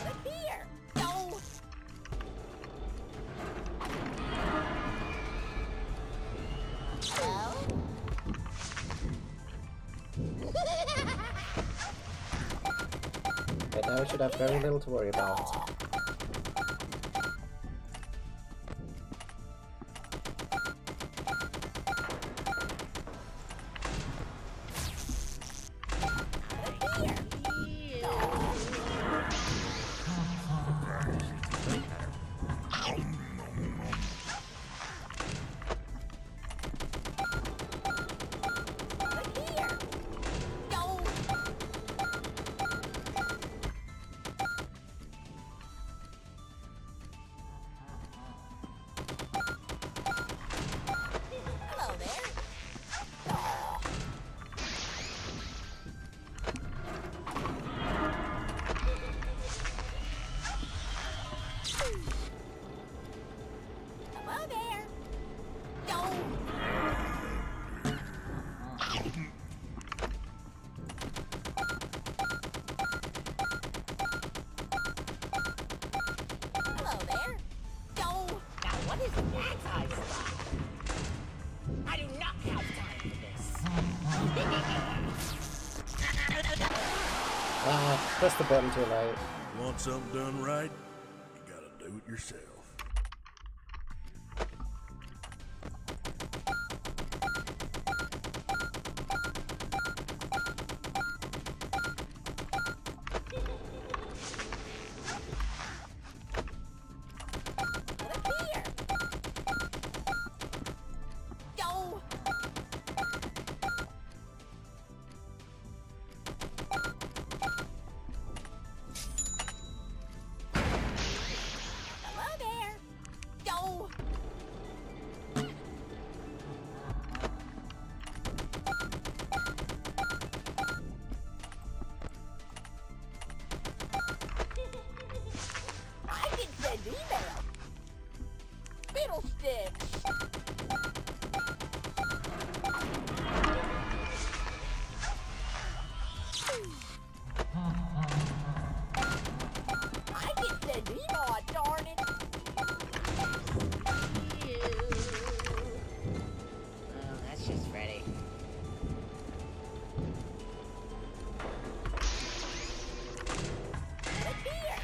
[SPEAKER 14] Look here. Yo. Well.
[SPEAKER 1] Right now we should have very little to worry about.
[SPEAKER 14] Hello there. Aw. Hello there. Yo. Hello there. Yo. Now what is that I spot? I do not have time for this.
[SPEAKER 1] Press the button too late.
[SPEAKER 15] Want something done right? You gotta do it yourself.
[SPEAKER 14] Look here. Yo. Hello there. Yo. I can send email. Fiddlesticks. I can send email, darn it. Oh, that's just Freddy. Look here.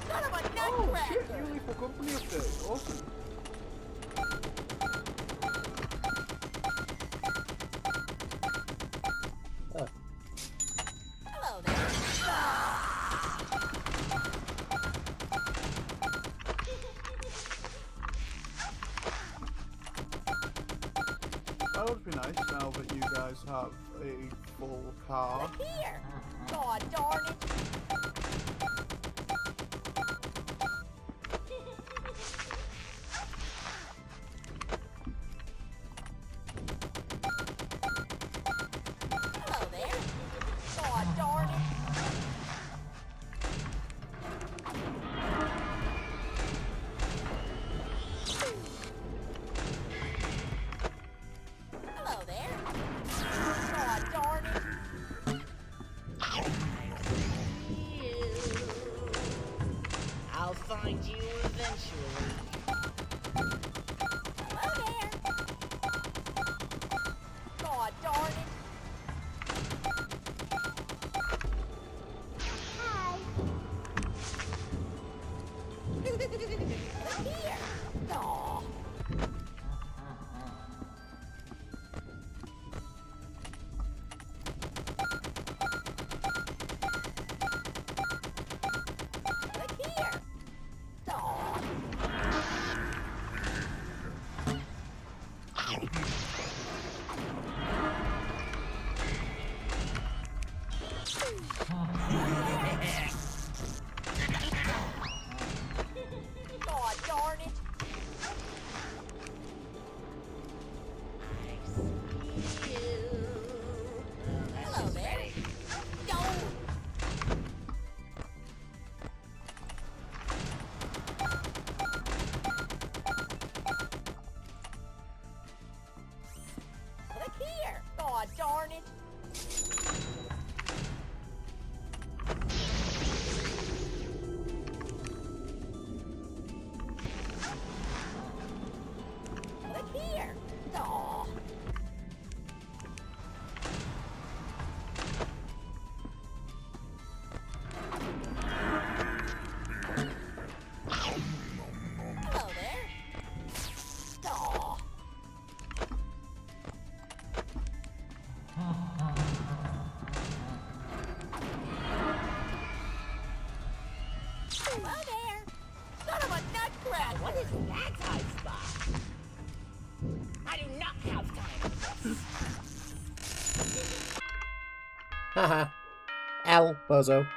[SPEAKER 14] Son of a
[SPEAKER 2] Oh shit,
[SPEAKER 14] nutcracker.
[SPEAKER 2] new lethal company update. Awesome.
[SPEAKER 14] Hello there.
[SPEAKER 2] That would be nice now that you guys have a full car.
[SPEAKER 14] Look here. God darn it. you eventually. Hello there. Aw, darn it. Hi. Look here. Aw. Aw, darn it. Hello there. Yo. Look here. Aw, darn it. Look here. Aw. Hello there. Aw. Hello there. Son of a nutcracker. What is that high spot? I do not have time for this.
[SPEAKER 1] Haha. L, bozo.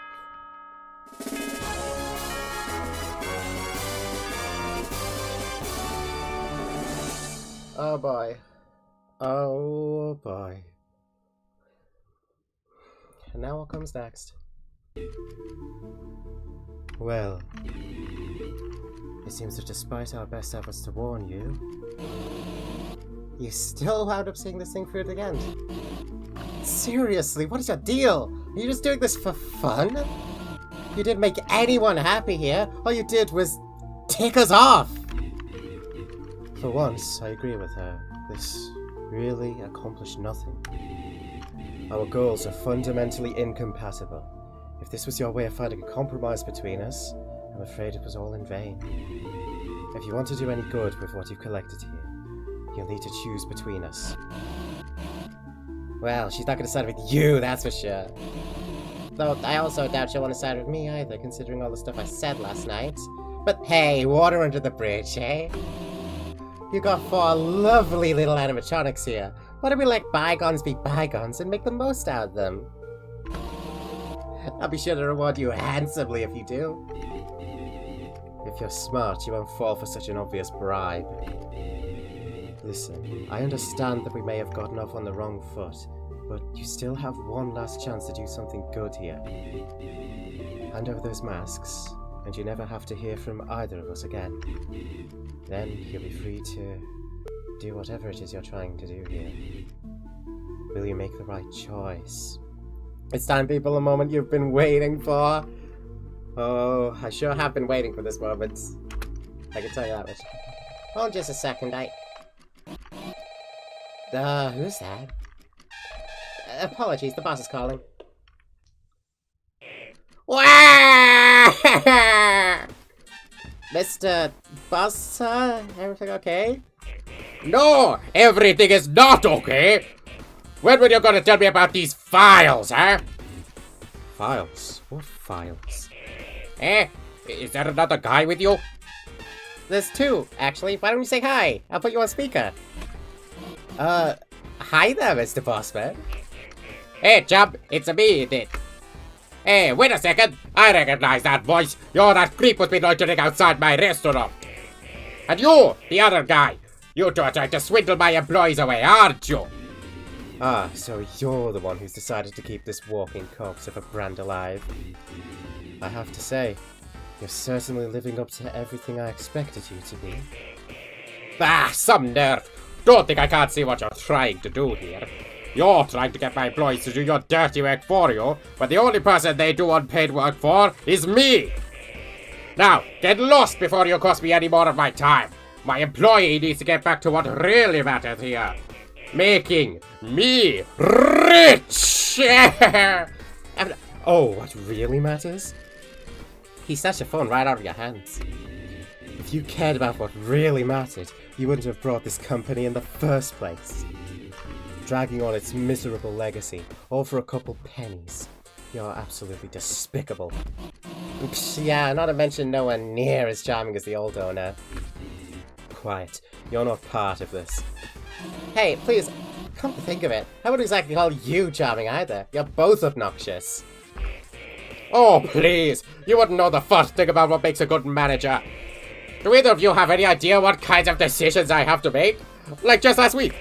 [SPEAKER 1] Oh boy. Oh boy. And now what comes next? Well, it seems that despite our best efforts to warn you, you still wound up seeing this thing through to the end. Seriously, what is your deal? Are you just doing this for fun? You didn't make anyone happy here. All you did was tick us off. For once, I agree with her. This really accomplished nothing. Our goals are fundamentally incompatible. If this was your way of finding a compromise between us, I'm afraid it was all in vain. If you want to do any good with what you've collected here, you'll need to choose between us. Well, she's not going to side with you, that's for sure. Though I also doubt she'll want to side with me either, considering all the stuff I said last night. But hey, water under the bridge, eh? You got 4 lovely little animatronics here. Why don't we let bygones be bygones and make the most out of them? I'll be sure to reward you handsomely if you do. If you're smart, you won't fall for such an obvious bribe. Listen, I understand that we may have gotten off on the wrong foot, but you still have one last chance to do something good here. Hand over those masks, and you never have to hear from either of us again. Then you'll be free to do whatever it is you're trying to do here. Will you make the right choice? It's time, people, a moment you've been waiting for. Oh, I sure have been waiting for this moment. I can tell you that much. Hold just a second, who's that? Apologies, the boss is calling. Mr. Boss, sir? Everything okay?
[SPEAKER 17] No, everything is not okay. When were you gonna tell me about these files, huh?
[SPEAKER 1] Files? What files?
[SPEAKER 17] Is there another guy with you?
[SPEAKER 1] There's 2, actually. Why don't you say hi? I'll put you on speaker. Hi there, Mr. Bossman.
[SPEAKER 17] Hey, chum, it's me, then. Hey, wait a second. I recognize that voice. You're that creep who's been loitering outside my restaurant. And you, the other guy. You two are trying to swindle my employees away, aren't you?
[SPEAKER 1] Ah, so you're the one who's decided to keep this walking corpse of a brand alive. I have to say, you're certainly living up to everything I expected you to be.
[SPEAKER 17] Ah, some nerve. Don't think I can't see what you're trying to do here. You're trying to get my employees to do your dirty work for you, but the only person they do unpaid work for is me! Now, get lost before you cost me any more of my time. My employee needs to get back to what really matters here. Making me rich!
[SPEAKER 1] Oh, what really matters? He snatched your phone right out of your hands. If you cared about what really mattered, you wouldn't have brought this company in the first place. Dragging on its miserable legacy, all for a couple pennies. You're absolutely despicable. Yeah, not to mention no one near as charming as the old owner. Quiet. You're not part of this. Hey, please, come to think of it, I wouldn't exactly call you charming either. You're both obnoxious.
[SPEAKER 17] Oh, please! You wouldn't know the first thing about what makes a good manager. Do either of you have any idea what kinds of decisions I have to make? Like just last week.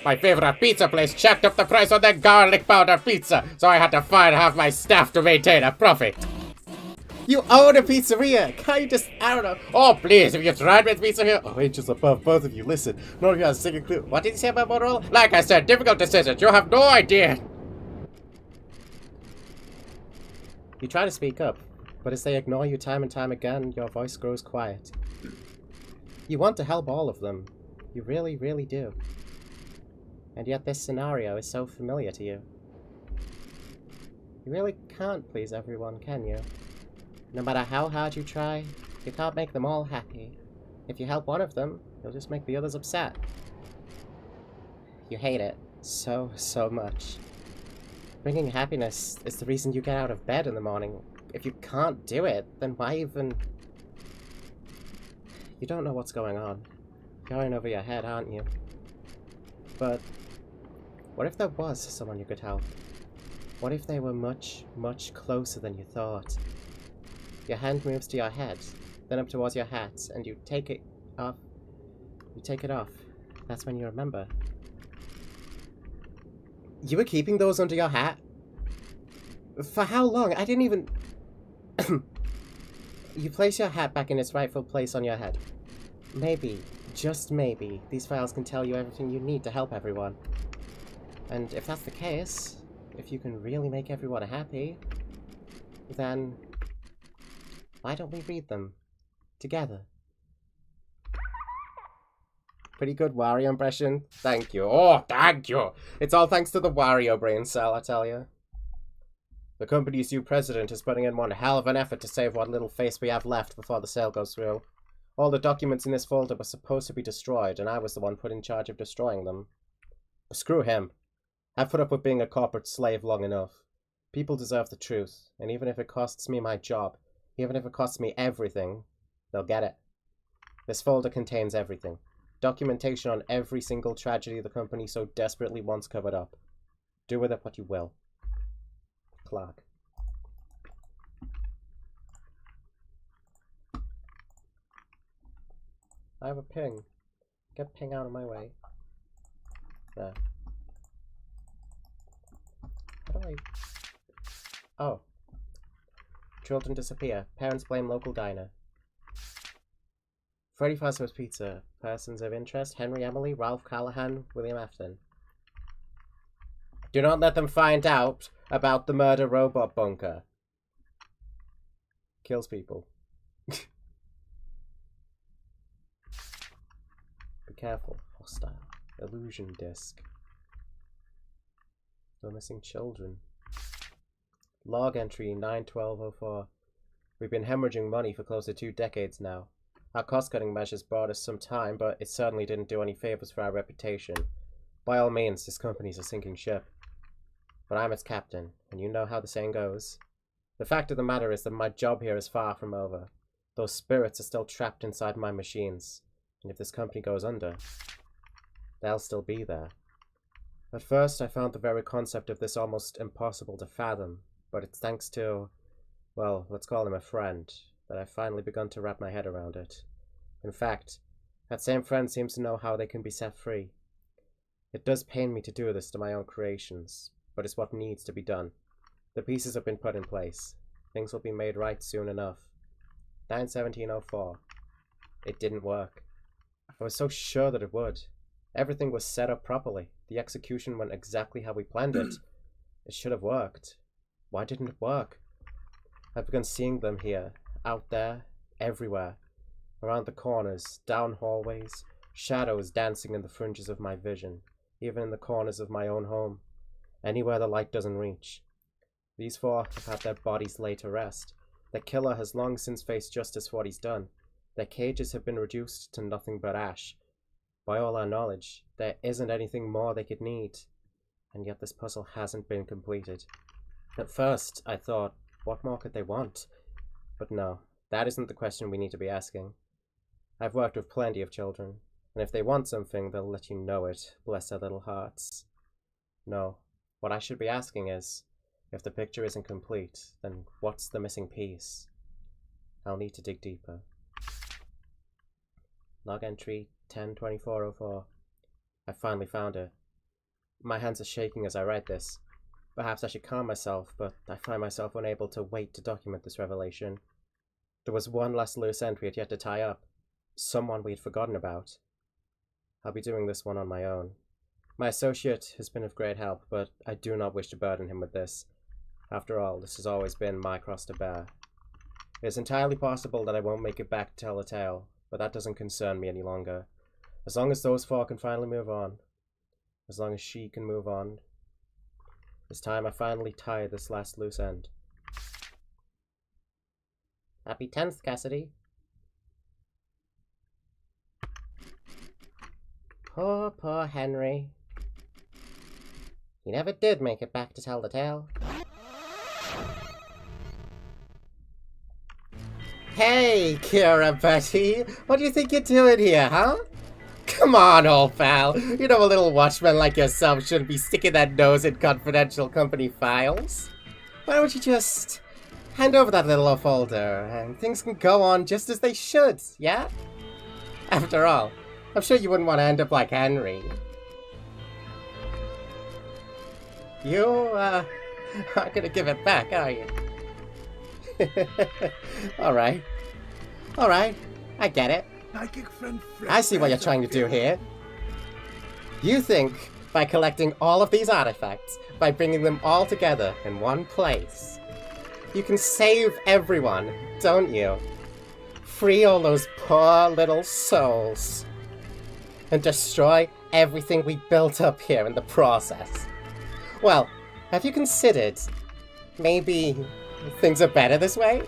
[SPEAKER 17] My favorite pizza place jacked up the price on their garlic powder pizza, so I had to fire half my staff to maintain a profit.
[SPEAKER 1] You own a pizzeria! Can't you just, I don't know.
[SPEAKER 17] Oh, please, have you tried with pizza here?
[SPEAKER 1] Oh, angels above, both of you, listen. None of you has a single clue.
[SPEAKER 17] What did you say about Motorola? Like I said, difficult decisions. You have no idea.
[SPEAKER 1] You try to speak up, but as they ignore you time and time again, your voice grows quiet. You want to help all of them. You really, really do. And yet this scenario is so familiar to you. You really can't please everyone, can you? No matter how hard you try, you can't make them all happy. If you help one of them, you'll just make the others upset. You hate it so, so much. Bringing happiness is the reason you get out of bed in the morning. If you can't do it, then why even... You don't know what's going on. Going over your head, aren't you? But what if there was someone you could help? What if they were much, much closer than you thought? Your hand moves to your head, then up towards your hat, and you take it off. You take it off. That's when you remember. You were keeping those under your hat? For how long? I didn't even... You place your hat back in its rightful place on your head. Maybe, just maybe, these files can tell you everything you need to help everyone. And if that's the case, if you can really make everyone happy, then why don't we read them together? Pretty good Wario impression. Thank you. Oh, thank you. It's all thanks to the Wario brain cell, I tell you. The company's new president is putting in one hell of an effort to save what little face we have left before the sale goes through. All the documents in this folder were supposed to be destroyed, and I was the one put in charge of destroying them. Screw him. I've put up with being a corporate slave long enough. People deserve the truth, and even if it costs me my job, even if it costs me everything, they'll get it. This folder contains everything. Documentation on every single tragedy the company so desperately wants covered up. Do with it what you will. Clark. I have a ping. Get ping out of my way. There. How do I... Oh. Children disappear. Parents blame local diner. Freddy Fazbear's Pizza. Persons of interest: Henry Emily, Ralph Callahan, William Afton. Do not let them find out about the murder robot bunker. Kills people. Be careful. Hostile. Illusion disc. Still missing children. Log entry 9/12/04. We've been hemorrhaging money for close to 2 decades now. Our cost-cutting measures brought us some time, but it certainly didn't do any favors for our reputation. By all means, this company's a sinking ship. But I'm its captain, and you know how the saying goes. The fact of the matter is that my job here is far from over. Those spirits are still trapped inside my machines, and if this company goes under, they'll still be there. At first, I found the very concept of this almost impossible to fathom, but it's thanks to, well, let's call him a friend, that I've finally begun to wrap my head around it. In fact, that same friend seems to know how they can be set free. It does pain me to do this to my own creations, but it's what needs to be done. The pieces have been put in place. Things will be made right soon enough. 9/17/04. It didn't work. I was so sure that it would. Everything was set up properly. The execution went exactly how we planned it. It should have worked. Why didn't it work? I've begun seeing them here, out there, everywhere. Around the corners, down hallways, shadows dancing in the fringes of my vision, even in the corners of my own home, anywhere the light doesn't reach. These four have had their bodies laid to rest. The killer has long since faced justice for what he's done. Their cages have been reduced to nothing but ash. By all our knowledge, there isn't anything more they could need, and yet this puzzle hasn't been completed. At first, I thought, what more could they want? But no, that isn't the question we need to be asking. I've worked with plenty of children, and if they want something, they'll let you know it, bless their little hearts. No, what I should be asking is, if the picture isn't complete, then what's the missing piece? I'll need to dig deeper. Log entry 102404. I finally found it. My hands are shaking as I write this. Perhaps I should calm myself, but I find myself unable to wait to document this revelation. There was one last loose end we had yet to tie up. Someone we had forgotten about. I'll be doing this one on my own. My associate has been of great help, but I do not wish to burden him with this. After all, this has always been my cross to bear. It is entirely possible that I won't make it back to tell the tale, but that doesn't concern me any longer. As long as those four can finally move on, as long as she can move on, it's time I finally tie this last loose end. Happy 10th, Cassidy. Poor Henry. He never did make it back to tell the tale. Hey, Aspiratii! What do you think you're doing here, huh? Come on, old pal. You know a little watchman like yourself shouldn't be sticking that nose in confidential company files. Why don't you just hand over that little folder and things can go on just as they should, yeah? After all, I'm sure you wouldn't want to end up like Henry. You, aren't gonna give it back, are you? Alright. Alright, I get it. I see what you're trying to do here. You think, by collecting all of these artifacts, by bringing them all together in one place, you can save everyone, don't you? Free all those poor little souls. And destroy everything we built up here in the process. Well, have you considered maybe things are better this way?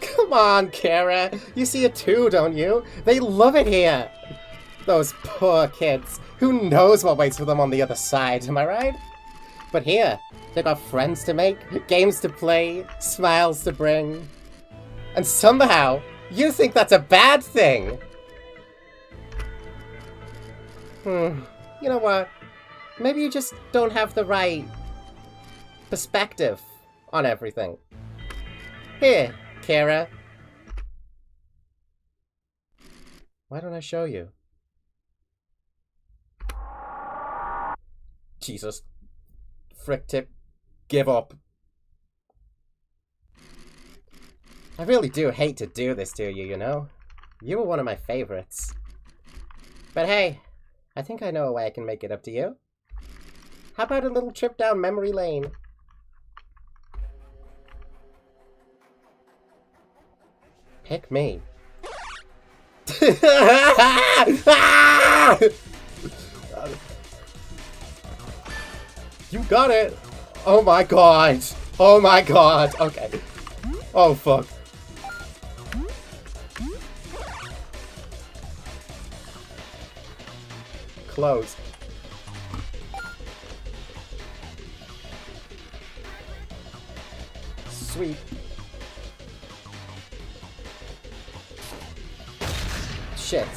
[SPEAKER 1] Come on, Kara. You see it too, don't you? They love it here. Those poor kids. Who knows what waits for them on the other side, am I right? But here, they've got friends to make, games to play, smiles to bring. And somehow, you think that's a bad thing. You know what? Maybe you just don't have the right perspective on everything. Here, Kara. Why don't I show you? Jesus. Frick tip. Give up. I really do hate to do this to you, you know? You were one of my favorites. But hey, I think I know a way I can make it up to you. How about a little trip down memory lane? Pick me. You got it! Oh my god! Oh my god! Okay. Oh fuck. Close. Sweet. Shit.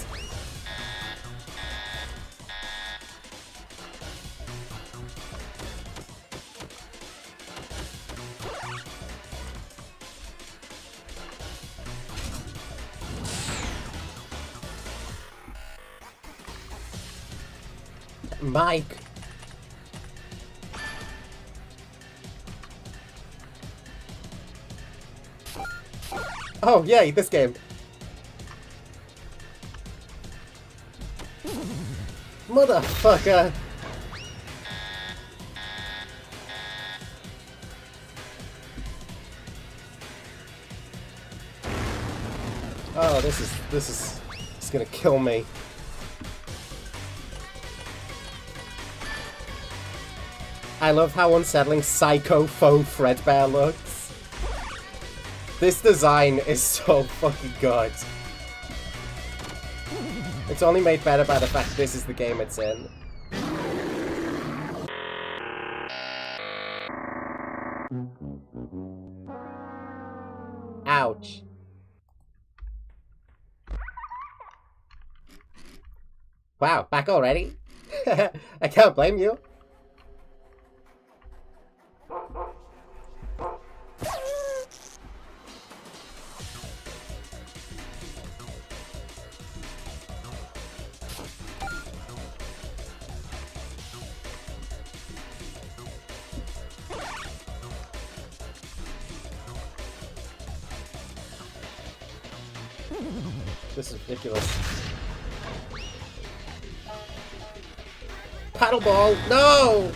[SPEAKER 1] Mike. Oh, yay, this game. Motherfucker. this is it's gonna kill me. I love how unsettling Psycho Faux Frickbear looks. This design is so fucking good. It's only made better by the fact this is the game it's in. Ouch. Wow, back already? I can't blame you. This is ridiculous. Paddleball, no!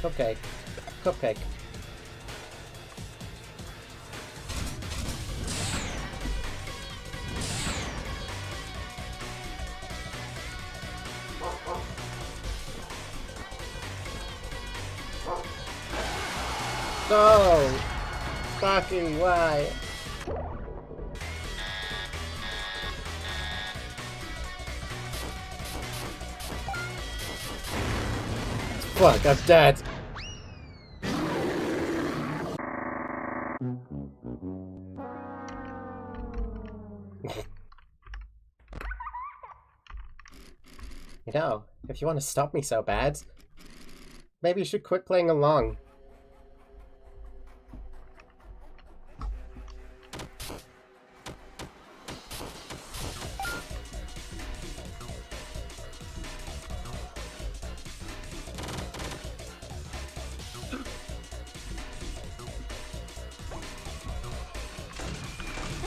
[SPEAKER 1] Cupcake. Cupcake. No! Fucking why? Fuck, I'm dead. You know, if you want to stop me so bad, maybe you should quit playing along.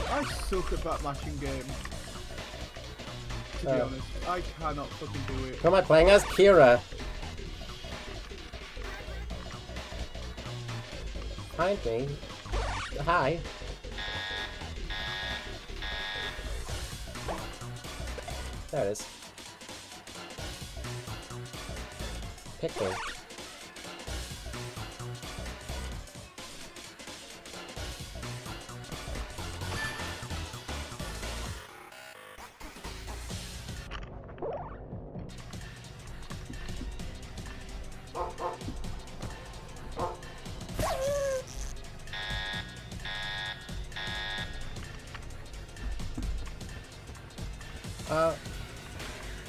[SPEAKER 2] I suck at that matching game. To be honest, I cannot fucking do it.
[SPEAKER 1] Who am I playing as? Kira. Find me. Hi. There it is. Pick me.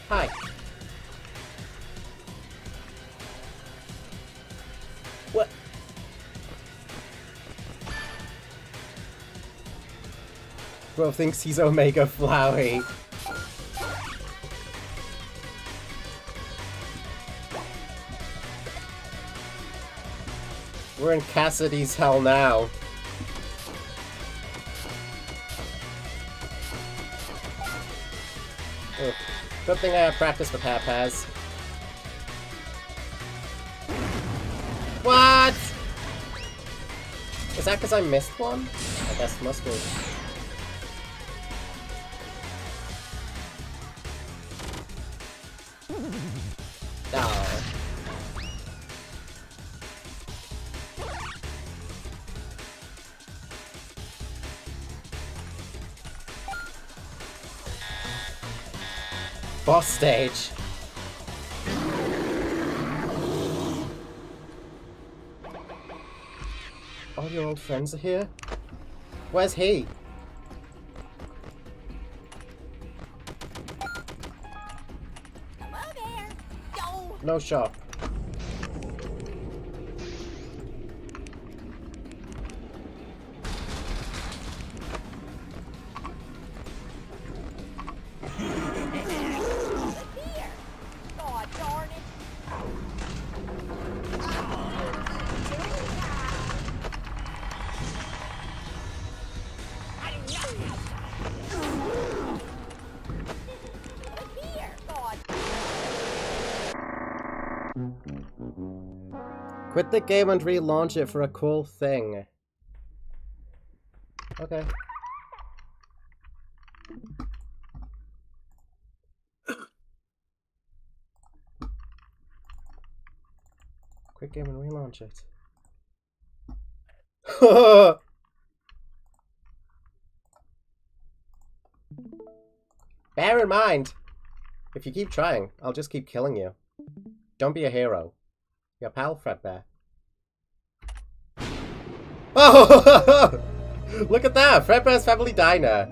[SPEAKER 1] Hi. What? Bro thinks he's Omega Flowey. We're in Cassidy's hell now. Ugh. Good thing I have practice with Hapaz. What? Is that because I missed one? I guess it must be. Oh. Boss stage. All your old friends are here? Where's he? No shop.
[SPEAKER 14] God darn it.
[SPEAKER 1] Quit the game and relaunch it for a cool thing. Okay. Quit game and relaunch it. Bear in mind, if you keep trying, I'll just keep killing you. Don't be a hero. Your pal, Frickbear. Oh! Look at that! Frickbear's Family Diner.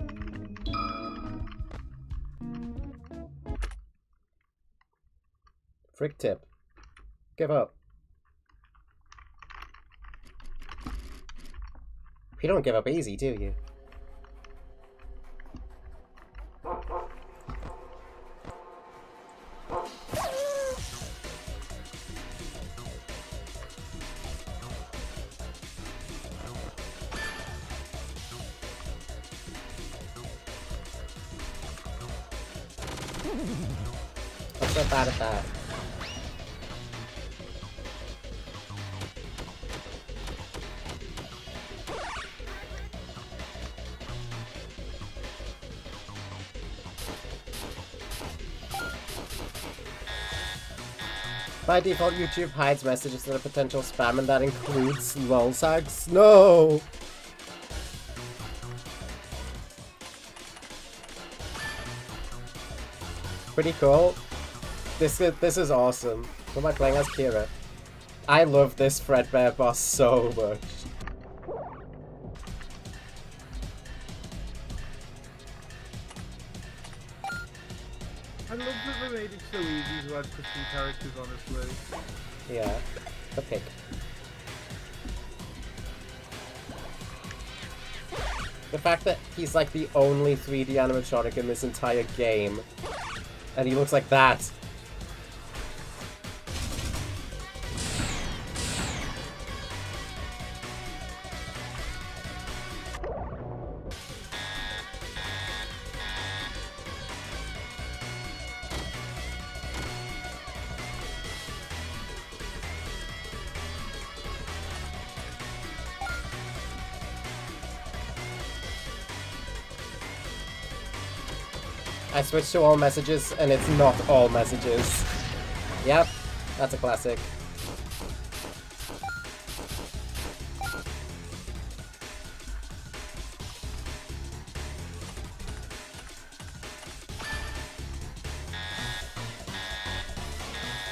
[SPEAKER 1] Frick tip. Give up. You don't give up easy, do you? I'm so bad at that. By default, YouTube hides messages that are potential spam, and that includes lol tags. No! Pretty cool. This is awesome. Who am I playing as? Kira. I love this Frickbear boss so much.
[SPEAKER 2] I love that they made it so easy to add custom characters, honestly.
[SPEAKER 1] Yeah, the pig. The fact that he's like the only 3D animatronic in this entire game, and he looks like that. I switched to all messages, and it's not all messages. Yep, that's a classic.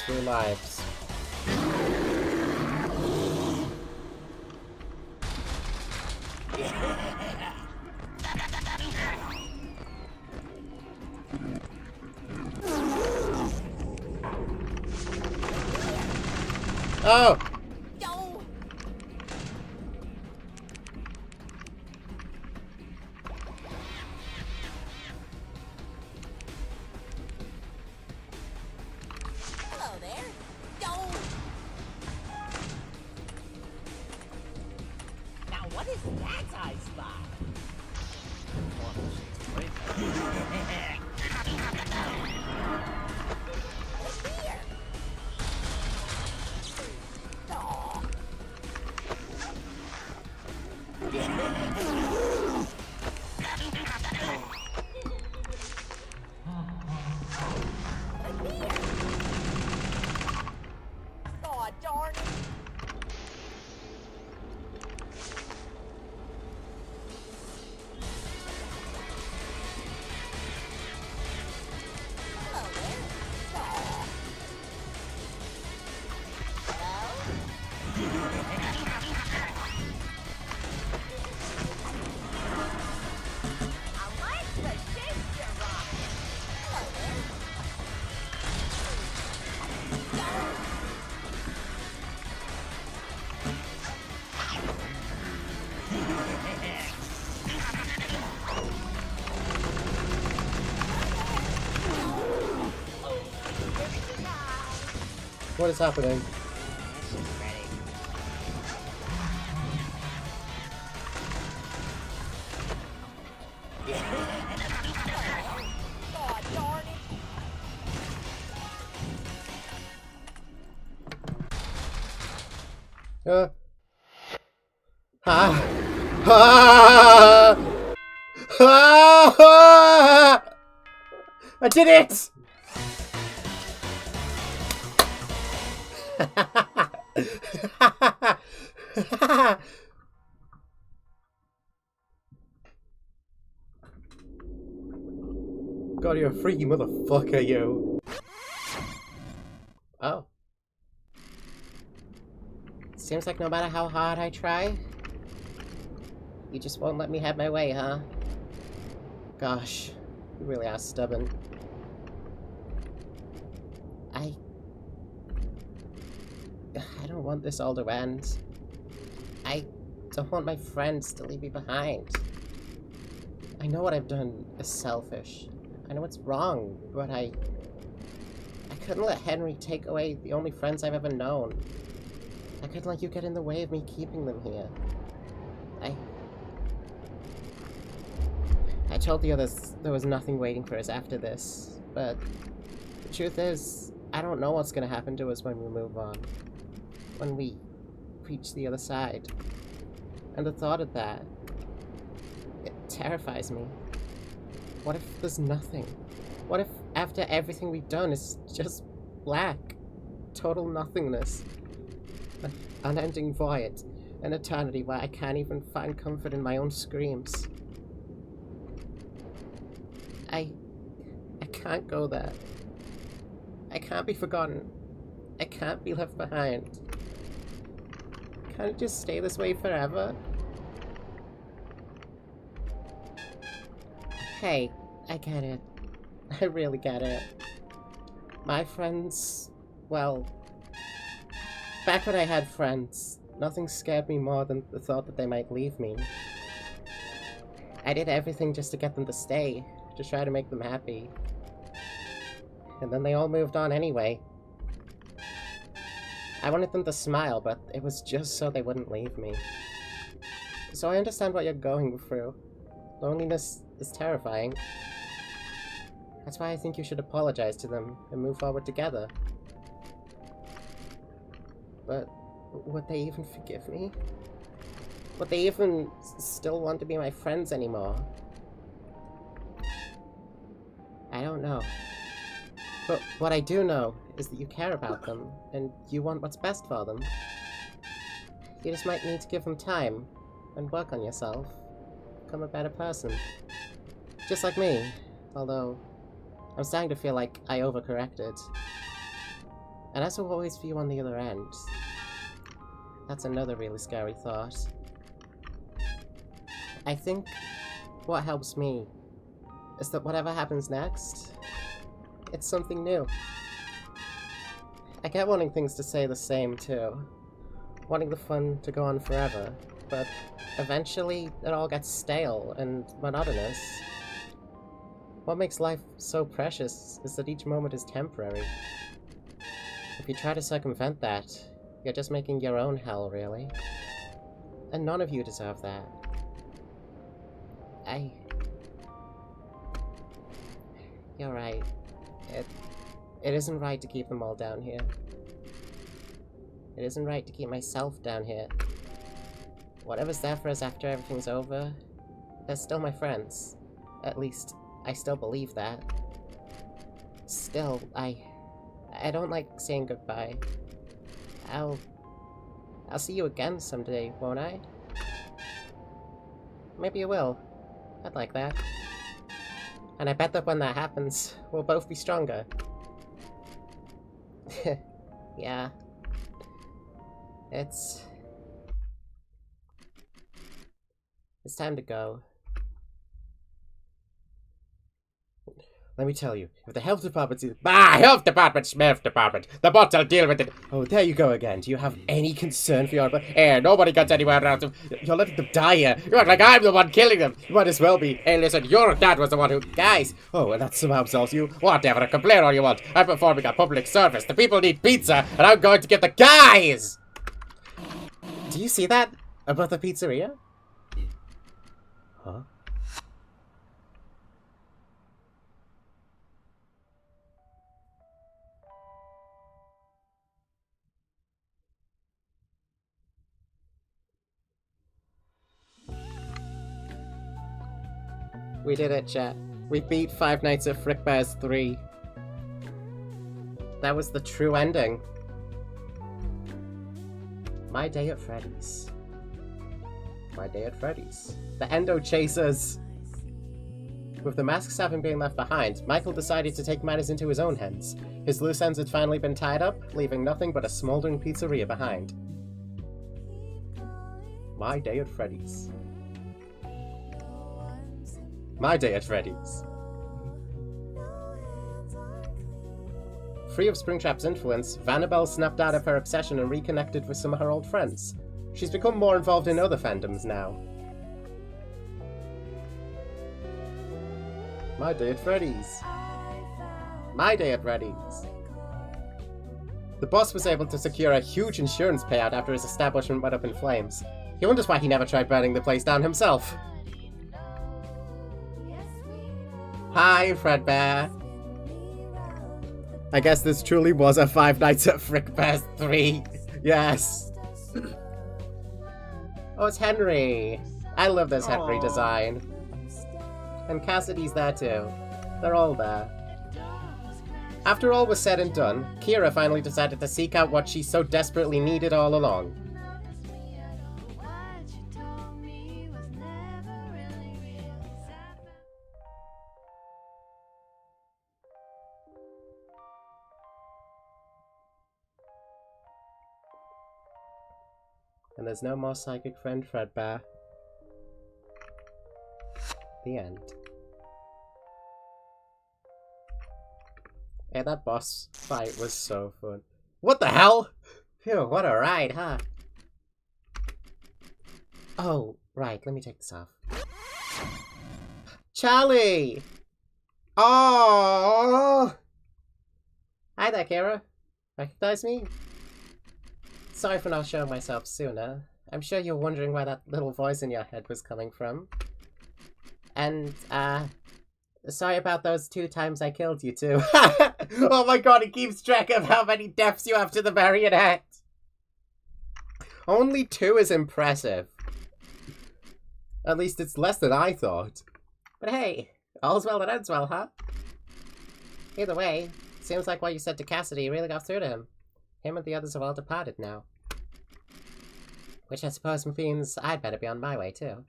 [SPEAKER 1] Two lives. Oh!
[SPEAKER 14] No! Hello there. No! Now what is that I spot?
[SPEAKER 1] What is happening? Ah! Ah! I did it! God, you're a freaky motherfucker, you. Oh. Seems like no matter how hard I try, you just won't let me have my way, huh? Gosh, you really are stubborn. I don't want this all to end. I don't want my friends to leave me behind. I know what I've done is selfish. I know it's wrong, but I couldn't let Henry take away the only friends I've ever known. I couldn't let you get in the way of me keeping them here. I told the others there was nothing waiting for us after this, but the truth is, I don't know what's gonna happen to us when we move on. When we reach the other side. And the thought of that, it terrifies me. What if there's nothing? What if after everything we've done it's just black? Total nothingness. An unending void. An eternity where I can't even find comfort in my own screams. I can't go there. I can't be forgotten. I can't be left behind. Can't it just stay this way forever? Hey, I get it. I really get it. My friends, well, back when I had friends, nothing scared me more than the thought that they might leave me. I did everything just to get them to stay, to try to make them happy. And then they all moved on anyway. I wanted them to smile, but it was just so they wouldn't leave me. So I understand what you're going through. Loneliness is terrifying. That's why I think you should apologize to them and move forward together. But would they even forgive me? Would they even still want to be my friends anymore? I don't know. But what I do know is that you care about them, and you want what's best for them. You just might need to give them time, and work on yourself. Become a better person. Just like me, although I'm starting to feel like I overcorrected. And as always for you on the other end. That's another really scary thought. I think what helps me is that whatever happens next, it's something new. I get wanting things to stay the same too. Wanting the fun to go on forever, but eventually it all gets stale and monotonous. What makes life so precious is that each moment is temporary. If you try to circumvent that, you're just making your own hell, really. And none of you deserve that. You're right. It isn't right to keep them all down here. It isn't right to keep myself down here. Whatever's there for us after everything's over, they're still my friends. At least, I still believe that. Still, I don't like saying goodbye. I'll see you again someday, won't I? Maybe you will. I'd like that. And I bet that when that happens, we'll both be stronger. Yeah. It's time to go. let me tell you, if the health department sees...
[SPEAKER 17] Bah, health department, smith department. The bots will deal with it.
[SPEAKER 1] Oh, there you go again. Do you have any concern for your...
[SPEAKER 17] Hey, nobody gets anywhere else.
[SPEAKER 1] You're letting them die here.
[SPEAKER 17] You act like I'm the one killing them.
[SPEAKER 1] You might as well be.
[SPEAKER 17] Hey, listen, your dad was the one who...
[SPEAKER 1] Guys! Oh, and that somehow absolves you.
[SPEAKER 17] Whatever, complain all you want. I'm performing a public service. The people need pizza, and I'm going to get the guys!
[SPEAKER 1] Do you see that? Above the pizzeria? Huh? We did it, chat. We beat Five Nights at Frickbear's 3. That was the true ending. My Day at Freddy's. My Day at Freddy's. The Endo Chasers. With the masks having been left behind, Michael decided to take matters into his own hands. His loose ends had finally been tied up, leaving nothing but a smoldering pizzeria behind. My Day at Freddy's. My Day at Freddy's. Free of Springtrap's influence, Vanabelle snapped out of her obsession and reconnected with some of her old friends. She's become more involved in other fandoms now. My Day at Freddy's. My Day at Freddy's. The boss was able to secure a huge insurance payout after his establishment went up in flames. He wonders why he never tried burning the place down himself. Hi, Frickbear. I guess this truly was a Five Nights at Frickbear's 3. Yes. Oh, it's Henry. I love this Henry design. And Cassidy's there too. They're all there. After all was said and done, Kira finally decided to seek out what she so desperately needed all along. And there's no more psychic friend Frickbear. The end. Yeah, that boss fight was so fun. What the hell? Phew, what a ride, huh? Oh, right, let me take this off. Charlie! Oh! Hi there, Kira. Recognize me? Sorry for not showing myself sooner. I'm sure you're wondering where that little voice in your head was coming from. And, sorry about those 2 times I killed you too. Oh my god, it keeps track of how many deaths you have to the marionette! Only 2 is impressive. At least it's less than I thought. But hey, all's well that ends well, huh? Either way, seems like what you said to Cassidy really got through to him. Him and the others have all departed now. Which I suppose means I'd better be on my way too.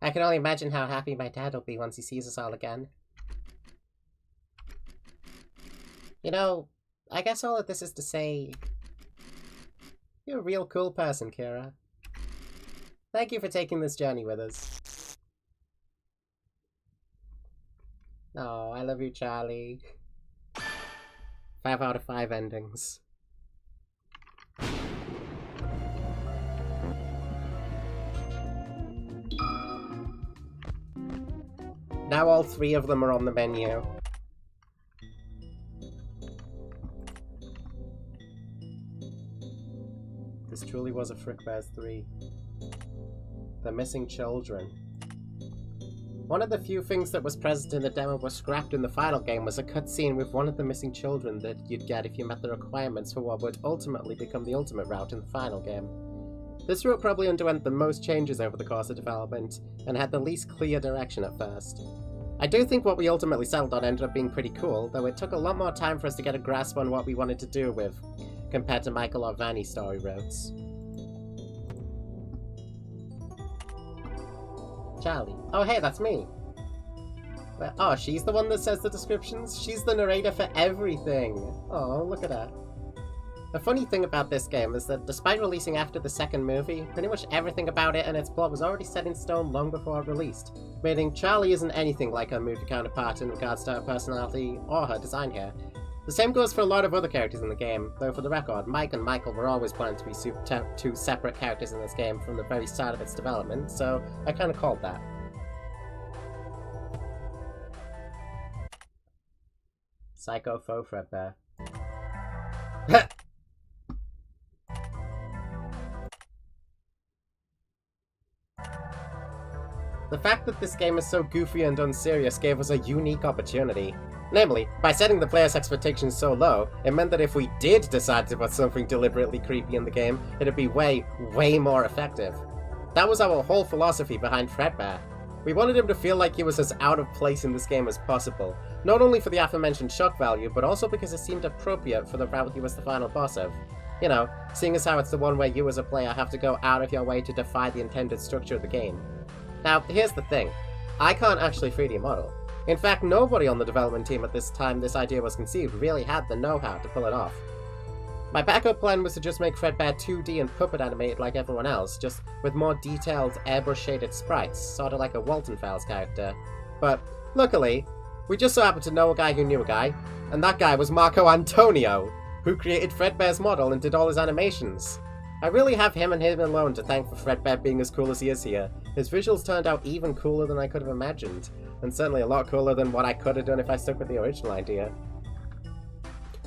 [SPEAKER 1] I can only imagine how happy my dad will be once he sees us all again. You know, I guess all of this is to say... You're a real cool person, Kira. Thank you for taking this journey with us. Oh, I love you, Charlie. 5 out of 5 endings. Now all 3 of them are on the menu. This truly was a Frickbear's 3. The missing children. One of the few things that was present in the demo was scrapped in the final game was a cutscene with one of the missing children that you'd get if you met the requirements for what would ultimately become the ultimate route in the final game. This route probably underwent the most changes over the course of development, and had the least clear direction at first. I do think what we ultimately settled on ended up being pretty cool, though it took a lot more time for us to get a grasp on what we wanted to do with, compared to Michael or Vanny's story routes. Charlie. Oh hey, that's me! Well, oh, she's the one that says the descriptions? She's the narrator for everything! Oh, look at her. The funny thing about this game is that despite releasing after the second movie, pretty much everything about it and its plot was already set in stone long before it released, meaning Charlie isn't anything like her movie counterpart in regards to her personality or her design here. The same goes for a lot of other characters in the game, though for the record, Mike and Michael were always planned to be two separate characters in this game from the very start of its development, so I kinda called that. Psycho faux Frickbear. The fact that this game is so goofy and unserious gave us a unique opportunity. Namely, by setting the player's expectations so low, it meant that if we did decide to put something deliberately creepy in the game, it'd be way, way more effective. That was our whole philosophy behind Frickbear. We wanted him to feel like he was as out of place in this game as possible, not only for the aforementioned shock value, but also because it seemed appropriate for the route he was the final boss of. You know, seeing as how it's the one where you as a player have to go out of your way to defy the intended structure of the game. Now, here's the thing. I can't actually 3D model. In fact, nobody on the development team at this time this idea was conceived really had the know-how to pull it off. My backup plan was to just make Frickbear 2D and puppet animated like everyone else, just with more detailed airbrush shaded sprites, sort of like a Walton Files character. But, luckily, we just so happened to know a guy who knew a guy, and that guy was Marco Antonio, who created Frickbear's model and did all his animations. I really have him and him alone to thank for Frickbear being as cool as he is here. His visuals turned out even cooler than I could have imagined, and certainly a lot cooler than what I could have done if I stuck with the original idea.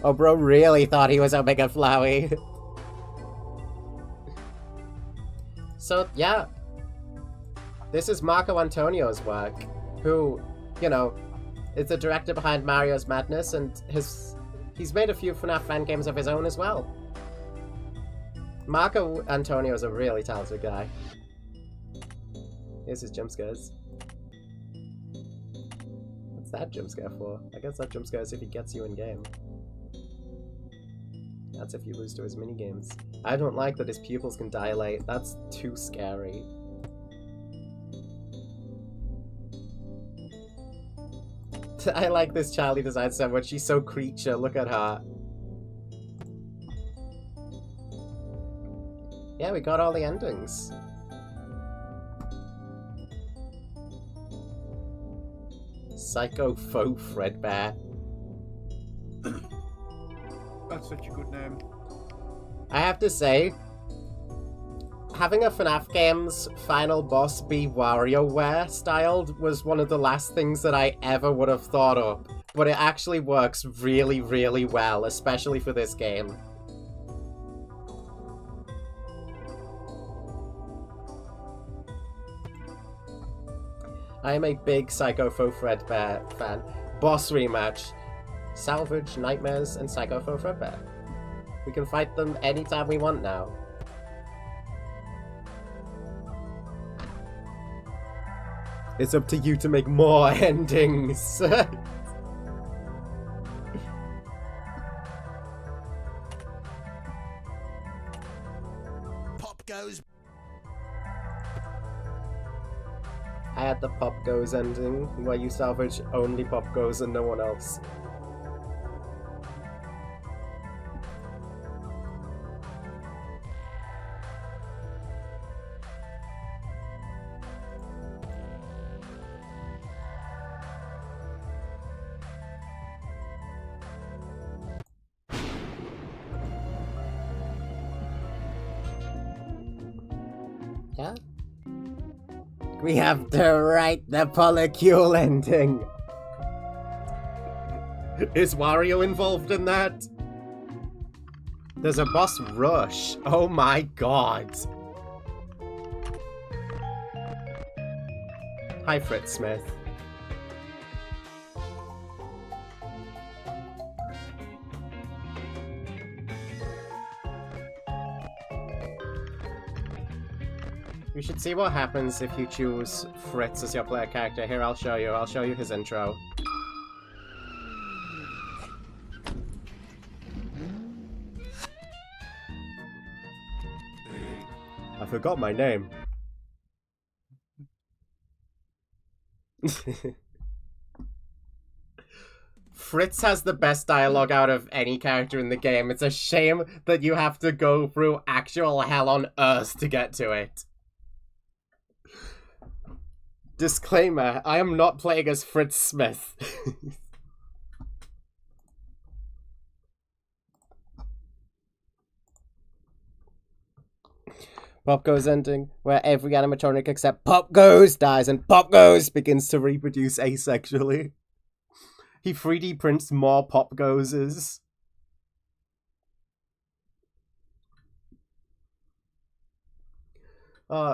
[SPEAKER 1] Oh, bro really thought he was Omega Flowey. So, yeah. This is Marco Antonio's work, who, you know, is the director behind Mario's Madness, and he's made a few FNAF fan games of his own as well. Marco Antonio is a really talented guy. Here's his jump scares. What's that jump scare for? I guess that jump scare is if he gets you in game. That's if you lose to his minigames. I don't like that his pupils can dilate. That's too scary. I like this Charlie design so much. She's so creature. Look at her. Yeah, we got all the endings. Psycho Faux Frickbear.
[SPEAKER 2] That's such a good name.
[SPEAKER 1] I have to say, having a FNAF game's final boss be WarioWare styled was one of the last things that I ever would have thought of, but it actually works really, really well, especially for this game. I am a big Psycho Faux Frickbear fan. Boss rematch. Salvage, Nightmares, and Psycho Faux Frickbear. We can fight them anytime we want now. It's up to you to make more endings.
[SPEAKER 5] POPGOES.
[SPEAKER 1] I had the POPGOES ending, where you salvage only POPGOES and no one else. Yeah? We have to write the polycule ending. Is Wario involved in that? There's a boss rush. Oh my god. Hi, Fritz Smith. You should see what happens if you choose Fritz as your player character. Here, I'll show you. I'll show you his intro. I forgot my name. Fritz has the best dialogue out of any character in the game. It's a shame that you have to go through actual hell on earth to get to it. Disclaimer, I am not playing as Fritz Smith. POPGOES ending, where every animatronic except POPGOES dies and POPGOES begins to reproduce asexually. He 3D prints more POPGOESes.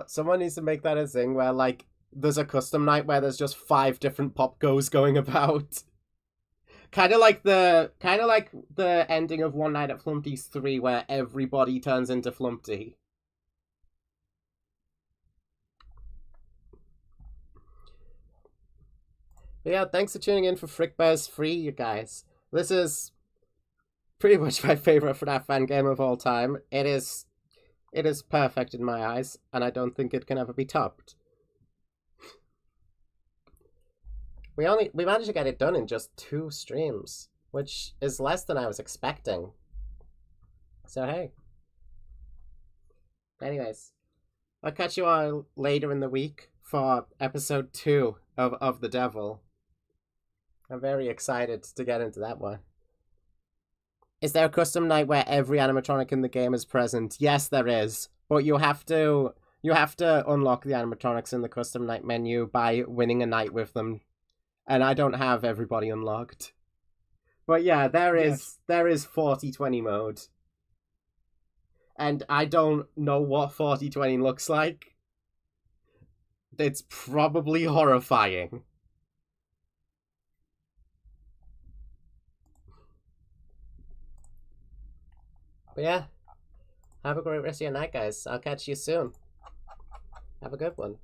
[SPEAKER 1] Someone needs to make that a thing where, like, there's a custom night where there's just 5 different POPGOES going about. Kind of like the ending of One Night at Flumpty's 3 where everybody turns into Flumpty. But yeah, thanks for tuning in for Frickbear's Free, you guys. This is pretty much my favorite FNAF fan game of all time. It is perfect in my eyes, and I don't think it can ever be topped. We managed to get it done in just 2 streams, which is less than I was expecting. So hey. Anyways, I'll catch you all later in the week for episode 2 of The Devil. I'm very excited to get into that one. Is there a custom night where every animatronic in the game is present? Yes, there is. But you have to unlock the animatronics in the custom night menu by winning a night with them. And I don't have everybody unlocked. But yeah, there is 40-20 mode. And I don't know what 40-20 looks like. It's probably horrifying. But yeah, have a great rest of your night, guys. I'll catch you soon. Have a good one.